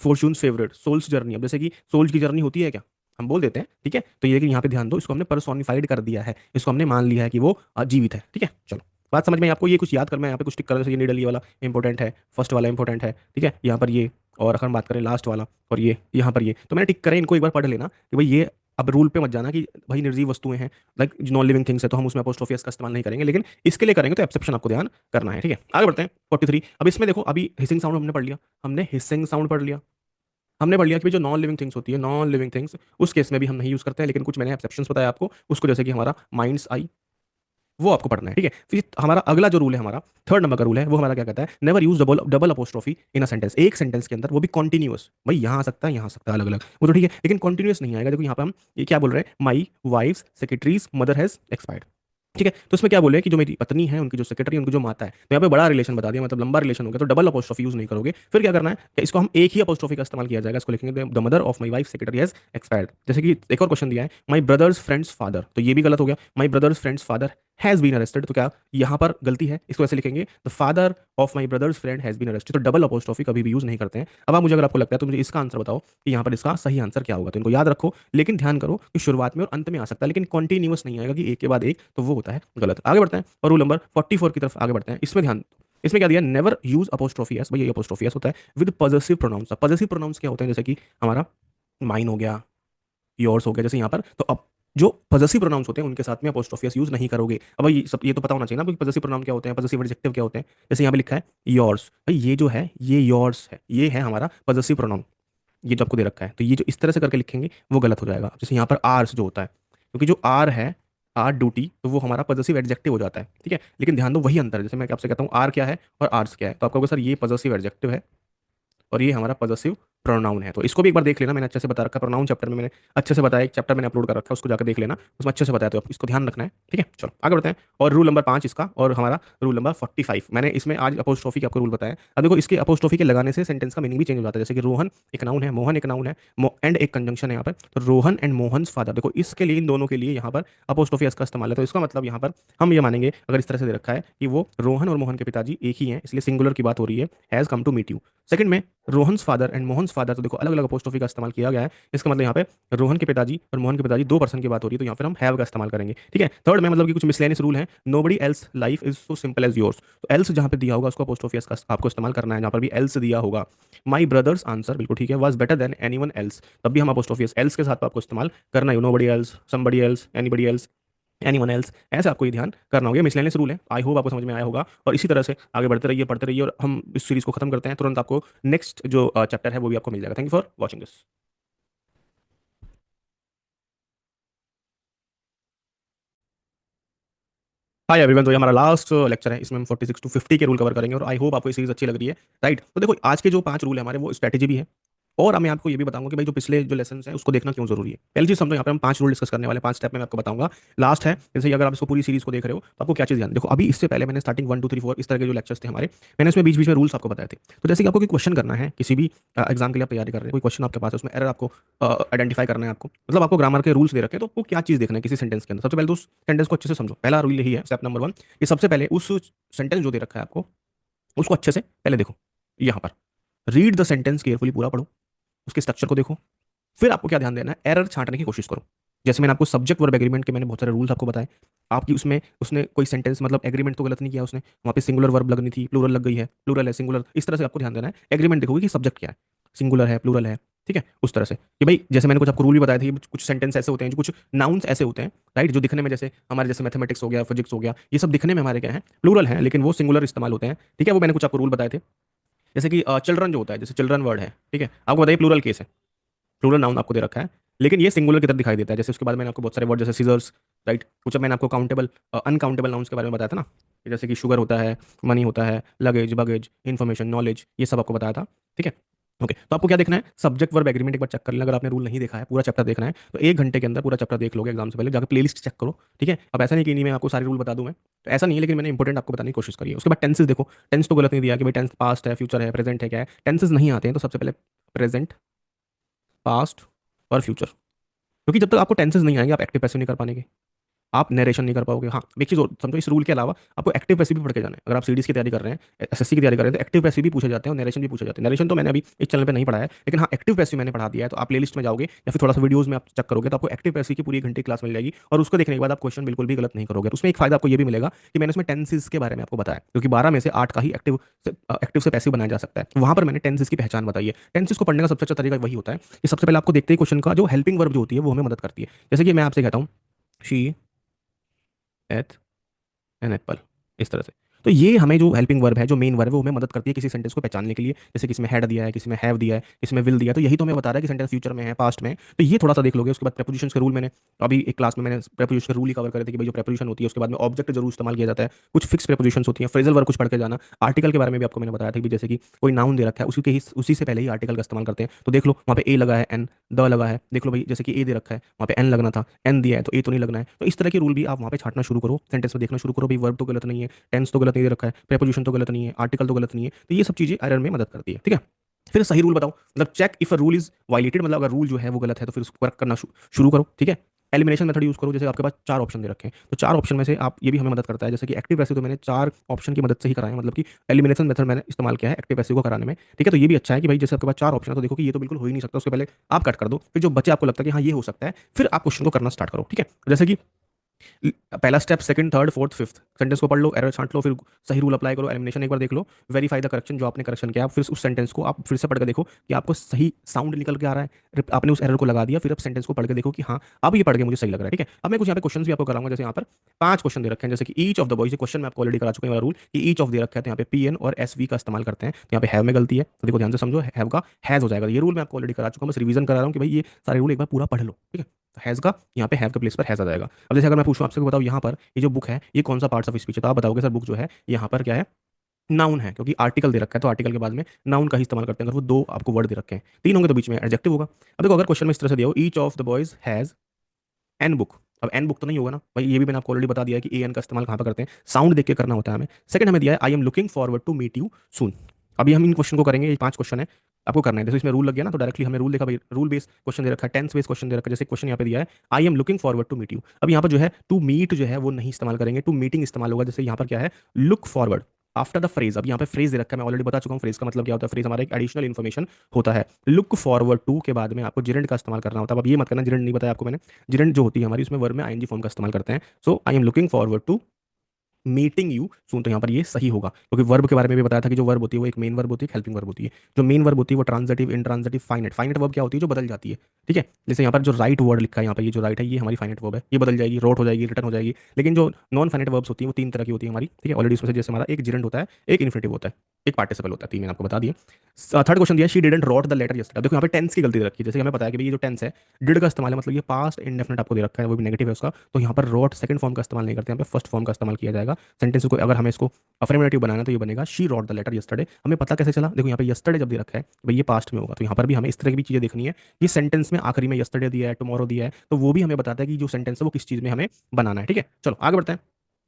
फॉर्चून्स फेवरेट, सोल्स जर्नी, अब जैसे कि सोल्स की जर्नी होती है क्या, हम बोल देते हैं, ठीक है, तो ये कि यहाँ पे ध्यान दो, इसको हमने पर्सोनिफाइड कर दिया है, इसको हमने मान लिया है कि वो जीवित है, ठीक है। चलो बात समझ में, आपको ये कुछ याद करना है, यहाँ पे कुछ टिक करना, जैसे ये निडल ये वाला इंपॉर्टेंट है, फर्स्ट वाला इंपॉर्टेंट है, ठीक है, यहाँ पर ये, और अगर हम बात करें लास्ट वाला, और ये यहाँ पर ये, तो मैंने टिक करे, इनको एक बार पढ़ लेना कि भाई ये, अब रूल पे मत जाना कि भाई निर्जीव वस्तुएं हैं, लाइक नॉन लिविंग थिंग्स है तो हम उसमें अपोस्ट्रोफी एस का इस्तेमाल नहीं करेंगे, लेकिन इसके लिए करेंगे तो एक्सेप्शन आपको ध्यान करना है, ठीक है। आगे बढ़ते हैं 43। अब इसमें देखो, अभी हिसिंग साउंड हमने पढ़ लिया, हमने हिसिंग साउंड पढ़ लिया, हमने पढ़ लिया कि भाई जो नॉन लिविंग थिंग्स होती है, नॉन लिविंग थिंग्स, उस केस में भी हम नहीं यूज करते हैं, लेकिन कुछ मैंने एक्सेप्शंस बताया आपको उसको, जैसे कि हमारा माइंड्स आई, वो आपको पढ़ना है, ठीक है। फिर हमारा अगला जो रूल है, हमारा थर्ड नंबर का रूल है, वो हमारा क्या कहता है, never use double double apostrophe in a sentence, एक सेंटेंस के अंदर, वो भी कॉन्टिन्यूअस, भाई यहाँ आ सकता है यहाँ आ सकता है अलग अलग, वो तो ठीक है, लेकिन कॉन्टिन्यूअस नहीं आएगा। देखो यहाँ पे हम ये क्या बोल रहे हैं, my wife's secretary's mother has expired, ठीक है, तो इसमें क्या बोले कि जो मेरी पत्नी है, उनकी जो सेक्रेटरी, उनकी जो माता है, तो यहाँ पे बड़ा रिलेशन बता दिया, मतलब लंबा रिलेशन हो गया, तो डबल अपोस्ट्रोफी यूज नहीं करोगे। फिर क्या करना है कि इसको हम एक ही अपोस्ट्रोफी का इस्तेमाल किया जाएगा, इसको लिखेंगे the mother of my wife secretary has expired. जैसे कि एक और क्वेश्चन दिया है, माई ब्रदर्स फ्रेंड्स फादर, तो ये भी गलत हो गया, my brother's friend's father has been arrested, तो क्या यहाँ पर गलती है, इसको ऐसे लिखेंगे the father of my brother's friend has been arrested, तो डबल अपोस्ट्रोफी कभी भी यूज नहीं करते हैं। अब आप मुझे, अगर आपको लगता है तो मुझे इसका आंसर बताओ कि यहाँ पर इसका सही आंसर क्या होगा, तो इनको याद रखो, लेकिन ध्यान करो कि शुरुआत में और अंत में आ सकता है, लेकिन कॉन्टिन्यूअस नहीं आएगा कि एक के बाद एक, तो वो होता है गलत। आगे बढ़ते हैं और रूल नंबर 44 की तरफ आगे बढ़ते हैं। इसमें ध्यान, इसमें क्या दिया, नेवर यूज अपोस्ट्रोफी एस, भाई ये अपोस्ट्रोफी एस होता है with possessive pronouns. Possessive pronouns क्या होते हैं, जैसे कि हमारा माइन हो गया, योर्स हो गया, जैसे यहाँ पर, तो अब जो पॉजेसिव प्रोनाउंस होते हैं उनके साथ में अपोस्ट्रोफी एस यूज नहीं करोगे। अब भाई सब ये तो पता होना चाहिए ना कि पॉजेसिव प्रोनाउन क्या होते हैं, पॉजेसिव एडजेक्टिव क्या होते हैं। जैसे यहाँ पे लिखा है योर्स, भाई ये जो है ये योर्स है, ये है हमारा पॉजेसिव प्रोनाउन, ये जो आपको दे रखा है, तो ये जो इस तरह से करके लिखेंगे वो गलत हो जाएगा। जैसे यहाँ पर आर्स जो होता है, क्योंकि जो आर है, आर ड्यूटी, तो वो हमारा पॉजेसिव एडजेक्टिव हो जाता है, ठीक है, लेकिन ध्यान दो वही अंतर है, जैसे मैं आपसे कहता हूँ आर क्या है और आर्स क्या है, तो आप कहोगे सर ये पॉजेसिव एडजेक्टिव है और ये हमारा पॉजेसिव प्रोनाउन है, तो इसको भी एक बार देख लेना, मैंने अच्छे से बता रखा है, प्रोनाउन चैप्टर में मैंने अच्छे से बताया, एक चैप्टर मैंने अपलोड कर रखा है, उसको जाकर देख लेना, उसमें अच्छे से बताया, तो आप इसको ध्यान रखना है, ठीक है। चलो आगे बढ़ते हैं, और रूल नंबर 5 इसका, और हमारा रूल नंबर 45, मैंने इसमें आज अपोस्ट्रोफी के आपको रूल बताया। अब देखो इसके अपोस्ट्रोफी के लगाने से सेंटेंस का मीनिंग भी चेंज हो जाता है, जैसे कि रोहन एक नाउन है, मोहन एक नाउन है, एंड एक कंजंक्शन है यहाँ पर, तो रोहन एंड मोहन्स फादर, देखो इसके लिए, इन दोनों के लिए यहाँ पर अपोस्ट्रोफी का इस्तेमाल है, तो इसका मतलब यहाँ पर हम ये मानेंगे, अगर इस तरह से दे रखा है कि वो रोहन और मोहन के पिताजी एक ही हैं, इसलिए सिंगुलर की बात हो रही है, has come to meet you. Second में Rohan's father and Mohan's father, तो देखो अलग अलग अपोस्ट्रोफी का इस्तेमाल किया गया है, इसका मतलब यहाँ पे रोहन के पिताजी और मोहन के पिताजी दो पर्सन की बात हो रही है, तो यहाँ पर हम हैव का इस्तेमाल करेंगे, ठीक है। थर्ड में मतलब कि कुछ मिसलेनियस रूल है, nobody else life is so simple as yours, तो एल्स जहाँ पे दिया होगा उसको अपोस्ट्रोफी का आपको इस्तेमाल करना है, जहाँ पर भी एल्स दिया होगा। माई ब्रदर्स आंसर, बिल्कुल ठीक है, was better than anyone else, तब भी हम अपोस्ट्रोफी एल्स के साथ आपको इस्तेमाल करना है, nobody else, somebody else, anybody else, anyone else, ऐसे आपको ये ध्यान करना होगा, मिसलेनियस रूल है। आई होप आपको समझ में आया होगा, और इसी तरह से आगे बढ़ते रहिए, पढ़ते रहिए, और हम इस सीरीज को खत्म करते हैं तुरंत, आपको नेक्स्ट जो चैप्टर है वो भी आपको मिल जाएगा। Thank you for watching this. Hi everyone, तो ये हमारा लास्ट लेक्चर है, इसमें हम 46 टू 50 के रूल कवर करेंगे, और आई होप आपको ये सीरीज अच्छी लग रही है, राइट। तो देखो आज के जो 5 रूल है हमारे, वो स्ट्रैटेजी भी है, और मैं आपको ये भी बताऊंगा कि भाई जो पिछले जो लेसन है उसको देखना क्यों जरूरी है। पहली चीज समझो, यहाँ पे हम 5 रूल डिस्कस करने वाले हैं, 5 स्टेप में मैं आपको बताऊंगा, लास्ट है। जैसे कि अगर आप इसको पूरी सीरीज को देख रहे हो तो आपको क्या चीज ध्यान, देखो अभी इससे पहले मैंने स्टार्टिंग 1 2 3 4 इस तरह के जो लेक्चर्स थे हमारे, मैंने इसमें बीच बीच में रूल्स आपको बताए थे। तो जैसे कि आपको कोई क्वेश्चन करना है, किसी भी एग्जाम के लिए आप तैयारी कर रहे हैं, कोई क्वेश्चन आपके पास है, उसमें एरर आपको आइडेंटिफाई करना है, आपको मतलब आपको ग्रामर के रूल्स दे रखे हैं, तो आपको क्या चीज देखना है किसी सेंटेंस के अंदर, सबसे पहले तो उस सेंटेंस को अच्छे से समझो, पहला रूल यही है, स्टेप नंबर 1, कि सबसे पहले उस सेंटेंस जो दे रखा है आपको, उसको अच्छे से पहले देखो, यहाँ पर रीड द सेंटेंस केयरफुली, पूरा पढ़ो, उसके स्ट्रक्चर को देखो, फिर आपको क्या ध्यान देना है, एरर छांटने की कोशिश करो। जैसे मैंने आपको सब्जेक्ट वर्ब एग्रीमेंट के मैंने बहुत सारे रूल्स आपको बताए, आपकी उसमें उसने कोई सेंटेंस मतलब एग्रीमेंट तो गलत नहीं किया उसने, वहाँ पे सिंगुलर वर्ब लगनी थी, प्लूरल लग गई है, प्लूरल है सिंगुलर, इस तरह से आपको ध्यान देना है। एग्रीमेंट देखोगे कि सब्जेक्ट क्या है, सिंगुलर है प्लूरल है, ठीक है, उस तरह से कि भाई जैसे मैंने कुछ आपको रूल भी बताए थे, कुछ सेंटेंस ऐसे होते हैं, जो कुछ नाउन्स ऐसे होते हैं, राइट, जो दिखने में जैसे हमारे जैसे मैथमेटिक्स हो गया, फिजिक्स हो गया, ये सब दिखने में हमारे क्या है, प्लूरल है, लेकिन वो सिंगुलर इस्तेमाल होते हैं, ठीक है, वो मैंने कुछ आपको रूल बताए थे। जैसे कि चिल्ड्रन जो होता है, जैसे चिल्ड्रन वर्ड है, ठीक है, आपको बताइए प्लूरल केस है, प्लूरल नाउन आपको दे रखा है, लेकिन ये सिंगुलर की तरह दिखाई देता है। जैसे उसके बाद मैंने आपको बहुत सारे वर्ड, जैसे सीजर्स, राइट, कुछ अब मैंने आपको काउंटेबल अनकाउंटेबल नाउन्स के बारे में बताया था ना, जैसे कि शुगर होता है, मनी होता है, लगेज बगेज, इन्फॉर्मेशन नॉलेज, ये सब आपको बताया था, ठीक है। ओके, तो आपको क्या देखना है, सब्जेक्ट वर्ब एग्रीमेंट एक बार चेक कर लेना, अगर आपने रूल नहीं देखा है, पूरा चैप्टर देखना है तो 1 घंटे के अंदर पूरा चैप्टर देख लोगे, एग्जाम से पहले जाकर प्लेलिस्ट चेक करो, ठीक है। अब ऐसा नहीं कि नहीं मैं आपको सारे रूल बता दूं, मैं तो ऐसा नहीं है, लेकिन मैंने इंपॉर्टेंट आपको बताने की कोशिश करी है। उसके बाद टेंसेस देखो, टेंस तो गलत नहीं दिया कि भाई टेंस पास्ट है, फ्यूचर है, प्रेजेंट है, क्या है, टेंसेस नहीं आते हैं, तो सबसे पहले प्रेजेंट, पास्ट और फ्यूचर, क्योंकि जब तक आपको टेंसेस नहीं आएंगे आप एक्टिव पैसिव नहीं कर पाएंगे, आप नरेशन नहीं कर पाओगे। हाँ, एक चीज़ और समझो, इस रूल के अलावा आपको एक्टिव पैसिव भी पढ़ के जाना है। अगर आप सीडीज की तैयारी कर रहे हैं, एसएससी की तैयारी कर रहे हैं, तो एक्टिव पैसिव भी पूछे जाते हैं और नरेशन भी पूछे जाते हैं। नरेशन तो मैंने अभी इस चैनल पे नहीं पढ़ाया है, लेकिन हाँ एक्टिव पैसिव मैंने पढ़ा दिया है। तो आप प्लेलिस्ट में जाओगे या फिर थोड़ा सा वीडियोज में आप चेक करोगे तो आपको एक्टिव पैसिव की पूरी 1 घंटे की क्लास मिल जाएगी, और उसको देखने के बाद आप क्वेश्चन बिल्कुल भी गलत नहीं करोगे। तो उसमें एक फायदा आपको ये भी मिलेगा कि मैंने उसमें टेंसेस के बारे में आपको बताया, क्योंकि 12 में से 8 का ही एक्टिव से पैसिव बनाया जा सकता है। वहां पर मैंने टेंसेस की पहचान बताई है। टेंसेस को पढ़ने का सबसे अच्छा तरीका वही होता है कि सबसे पहले आपको देखते ही क्वेश्चन का जो हेल्पिंग वर्ब जो होती है वो हमें मदद करती है। जैसे कि मैं आपसे कहता हूँ शी एट एन एप्पल, इस तरह से। तो ये हमें जो हेल्पिंग वर्ब है, जो मेन वर्ब है, वो हमें मदद करती है किसी सेंटेंस को पहचानने के लिए। जैसे किसी में हैड दिया है, किसी में हैव दिया है, किसी में विल दिया है, तो यही तो हमें बता रहा है कि सेंटेंस फ्यूचर में है, पास्ट में है। तो ये थोड़ा सा देख लोगे। उसके बाद प्रेपोजिशंस के रूल, मैंने अभी एक क्लास में मैंने प्रेपोजिशन के रूल ही कवर करे थे कि भाई जो प्रेपोजिशन होती है उसके बाद में ऑब्जेक्ट जरूर इस्तेमाल किया जाता है। कुछ फिक्स प्रेपोजिशंस होती हैं, फ्रेजल वर्ब कुछ पढ़ के जाना। आर्टिकल के बारे में भी आपको मैंने बताया था कि जैसे कि कोई नाउन दे रखा है, उसी से पहले ही आर्टिकल का इस्तेमाल करते हैं। तो देख लो वहाँ पे ए लगा है, एन द लगा है, देख लो भाई जैसे कि ए दे रखा है, वहाँ पे एन लगना था, एन दिया है तो ए तो नहीं लगना है। तो इस तरह के रूल भी आप वहाँ पे छाटना शुरू करो, सेंटेंस में देखना शुरू करो, भाई वर्ब तो गलत नहीं है, टेंस तो गलत नहीं दे रखा है, प्रेपोजिशन तो गलत नहीं है, आर्टिकल तो गलत नहीं है। तो ये सब चीजें एरर में मदद करती है, ठीक है। फिर सही रूल बताओ, मतलब check if a rule is violated, मतलब अगर रूल जो है वो गलत है तो फिर उसको करेक्ट करना शुरू करो, ठीक है। एलिमिनेशन मेथड यूज करो। जैसे आपके पास 4 ऑप्शन दे रखे हैं, तो 4 ऑप्शन में से आप, ये भी हमें मदद करता है। जैसे कि एक्टिव पैसिव तो मैंने 4 ऑप्शन की मदद से ही कराया है, मतलब कि एलिमिनेशन मेथड मैंने इस्तेमाल किया है एक्टिव पैसिव को कराने में, ठीक है। तो ये भी अच्छा है कि भाई जैसे आपके पास 4 ऑप्शन है तो देखो कि ये तो बिल्कुल हो ही नहीं सकता, उसके पहले आप कट कर दो, फिर जो बच्चे आपको लगता है कि हाँ ये हो सकता है, फिर आप क्वेश्चन को करना स्टार्ट करो, ठीक है। जैसे कि पहला step, second, third, fourth, fifth sentence को पढ़ लो, एरर छांट लो, फिर सही रूल अप्लाई करो, एलिमिनेशन एक बार देख लो, वेरीफाई द करेक्शन, जो आपने करेक्शन किया, फिर उस सेंटेंस को आप फिर से पढ़ के देखो कि आपको सही साउंड निकल के आ रहा है, आपने उस एरर को लगा दिया, फिर अब सेंटेंस को पढ़ के देखो कि हाँ अब ये पढ़ के मुझे सही लग रहा है, ठीक है। अब मैं कुछ यहाँ पे क्वेश्चन भी आपको कराऊंगा। जैसे यहाँ पर 5 क्वेश्चन दे रखे हैं, जैसे कि each of the boys, question मैं आपको ऑलरेडी करा चुका हूँ रूल कि ईच ऑफ दे रखा है, तो यहाँ पे पी एन और एस वी का इस्तेमाल करते हैं। तो यहाँ पे हैव में गलती है, तो देखो ध्यान से समझो, हैव का हैज हो जाएगा। ये रूल मैं आपको ऑलरेडी करा चुका हूँ, बस रिवीजन करा रहा हूँ कि भाई ये सारे रूल एक बार पूरा पढ़ लो, ठीक है। तो हैज का यहाँ पे हैव के प्लेस पर हैज आ जाएगा। अब जैसे अगर मैं पूछूं आपसे, बताओ यहाँ पर ये जो बुक है ये कौन सा पार्ट्स ऑफ स्पीच है, तो आप बताओगे सर बुक जो है यहाँ पर क्या है, नाउन है, क्योंकि आर्टिकल दे रखा है तो आर्टिकल के बाद में नाउन का ही इस्तेमाल करते हैं। अगर वो 2 आपको वर्ड दे रखे हैं, 3 होंगे तो बीच में एडजेक्टिव होगा। अब देखो अगर क्वेश्चन में इस तरह से दिया हो, each of the boys has an book, अब एन बुक तो नहीं होगा ना भाई, ये भी मैंने आपको ऑलरेडी बता दिया है कि ए एन का इस्तेमाल कहाँ पर करते हैं, साउंड देख के करना होता है हमें। सेकंड हमें दिया है I am looking forward to meet you soon. अभी हम इन क्वेश्चन को करेंगे, ये 5 क्वेश्चन है आपको करना है। जैसे इसमें रूल लग गया ना, तो डायरेक्टली हमने रूल देखा भाई, रूल बेस्ड क्वेश्चन दे रखा है, टेंस बेस्ड क्वेश्चन दे रखा है। जैसे क्वेश्चन यहाँ पे दिया है I am looking forward to meet you, अब यहाँ पर जो है टू मीट जो है वो नहीं इस्तेमाल करेंगे, टू मीटिंग इस्तेमाल होगा। जैसे यहाँ पर क्या है, look forward after the phrase, अब यहाँ पे फ्रेज दे रखा है, मैं ऑलरेडी बता चुका हूँ फ्रेज का मतलब क्या होता है। फ्रेज हमारा एक एडिशनल इन्फॉर्मेशन होता है। लुक फॉरवर्ड टू के बाद में आपको जिरेंट का इस्तेमाल करना होता है। अब ये मत करना जिरेंट नहीं बताया आपको मैंने, जिरेंट जो होती है हमारी उसमें वर्ब में आईएनजी फॉर्म का इस्तेमाल करते हैं। So I am looking forward to meeting you soon, तो यहाँ पर ये सही होगा, क्योंकि वर्ब के बारे में भी बताया था कि जो वर्ब होती है वो एक मेन वर्ब होती है, एक हेल्पिंग वर्ब होती है। जो मेन वर्ब होती है वो transitive, intransitive, finite. Finite verb क्या होती है, जो बदल जाती है, ठीक है। जैसे यहाँ पर जो राइट वर्ड लिखा है, यहाँ पर ये जो राइट है ये हमारी फाइनेट वर्ब है, ये बदल जाएगी, रोट हो जाएगी, रिटर्न हो जाएगी। लेकिन जो नॉन फाइनेट वर्ब्स होती है वो 3 तरह की होती है हमारी, ठीक है। ऑलरेडी इसमें से जैसे हमारा एक जिरेंट होता है, एक इन्फिनेटिव होता है, एक पार्टिसिपल होता है, 3 मैंने आपको बता दिया। थर्ड क्वेश्चन दिया she didn't wrote the letter yesterday. देखो यहाँ पे टेंस की गलती दे रखी है। जैसे हमें पता है कि भाई ये जो टेंस है, डिड का इस्तेमाल है, मतलब ये पास्ट इंडेफिनिट आपको दे रखा है, वो भी नेगेटिव है उसका, तो यहाँ पर रॉट सेकंड फॉर्म का इस्तेमाल नहीं करते, यहाँ पे फर्स्ट फॉर्म का इस्तेमाल किया जाएगा। सेंटेंस को अगर हमें इसको अफर्मेटिव बनाना तो ये बनेगा she wrote the letter yesterday. हमें पता कैसे चला, देखो यहाँ पे यस्टरडे जब दे रखा है भाई ये पास्ट में होगा, तो यहाँ पर भी हमें इस तरह की भी चीजें देखनी है। ये सेंटेंस में आखिरी में यस्टरडे दिया है, टुमारो दिया है, तो वो भी हमें बताता है कि जो सेंटेंस है वो किस चीज में हमें बनाना है, ठीक है। चलो आगे बढ़ते हैं,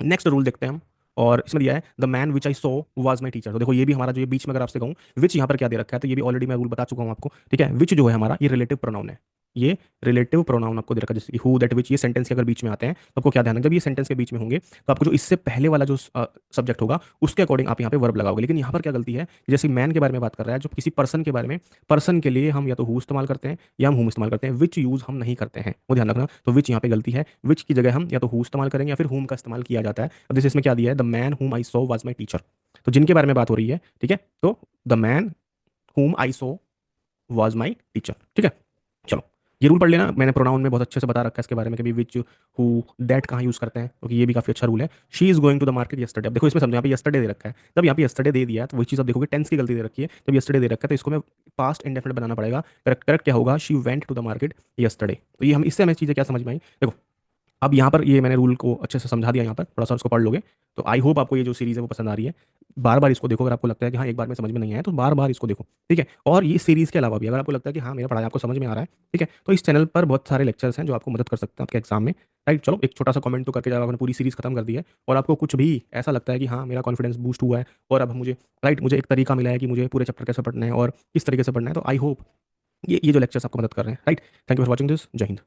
नेक्स्ट रूल देखते हैं हम। और इसमें दिया है the man which I so was my teacher. तो देखो ये भी हमारा जो ये बीच में अगर आपसे कहूँ विच यहाँ पर क्या दे रखा है, तो ये भी ऑलरेडी मैं रूल बता चुका हूँ आपको, ठीक है। विच जो है हमारा ये रिलेटिव प्रोनाउन है, ये रिलेटिव प्रोनाउन आपको दे रखा है। जैसे हु दैट विच, ये सेंटेंस के अगर बीच में आते हैं तो आपको क्या ध्यान है, जब ये सेंटेंस के बीच में होंगे तो आपको जो इससे पहले वाला जो सब्जेक्ट होगा उसके अकॉर्डिंग आप यहाँ पे वर्ब लगाओगे। लेकिन यहाँ पर क्या गलती है, जैसे मैन के बारे में बात कर रहा है, जो किसी पर्सन के बारे में, पर्सन के लिए हम या तो हु इस्तेमाल करते हैं या हम हुम इस्तेमाल करते हैं, विच यूज हम नहीं करते हैं, वो ध्यान रखना। तो विच यहाँ पे गलती है, विच की जगह हम या तो हु इस्तेमाल करेंगे या फिर हुम का इस्तेमाल किया जाता है। अब जैसे इसमें क्या दिया है, द मैन हुम आई सो वाज माई टीचर, तो जिनके बारे में बात हो रही है, ठीक है। तो द मैन हुम आई सो वाज माई टीचर, ठीक है। चलो ये रूल पढ़ लेना, मैंने प्रोनाउन में बहुत अच्छे से बता रखा है इसके बारे में, कभी विच हु दैट कहाँ यूज करते हैं, क्योंकि ये भी काफी अच्छा रूल है। She is going to the market yesterday, अब देखो इसमें समझो यहाँ पे यस्टरडे दे रखा है, जब यहाँ पे यस्टरडे दे दिया है तो वही चीज आप देखोगे टेंस की गलती दे रखी है, जब यस्टरडे दे रखा है तो इसको मैं पास्ट इंडेफिनिट बनाना पड़ेगा। करेक्ट करेक्ट क्या होगा, she went to the market yesterday. तो ये हम इससे हमें चीजें क्या समझ में आई, देखो अब यहाँ पर ये मैंने रूल को अच्छे से समझा दिया, यहाँ पर थोड़ा सा उसको पढ़ लोगे तो आई होप आपको ये जो सीरीज़ है वो पसंद आ रही है। बार बार इसको देखो, अगर आपको लगता है कि हाँ एक बार में समझ में नहीं आया तो बार बार इसको देखो, ठीक है। और ये सीरीज़ के अलावा भी अगर आपको लगता है कि हाँ मेरा पढ़ाई आपको समझ में आ रहा है, ठीक है, तो इस चैनल पर बहुत सारे लेक्चर्स हैं जो आपको मदद कर सकते हैं आपके एग्जाम में, राइट। चलो एक छोटा सा कमेंट तो करके, जब आपने पूरी सीरीज़ खत्म कर दी है और आपको कुछ भी ऐसा लगता है कि हाँ मेरा कॉन्फिडेंस बूस्ट हुआ है और अब मुझे, राइट, मुझे एक तरीका मिला है कि मुझे पूरे चैप्टर कैसे पढ़ना है और किस तरीके से पढ़ना है, तो आई होप ये जो लेक्चर्स आपको मदद कर रहे हैं, right. Thank you for watching this, जय हिंद।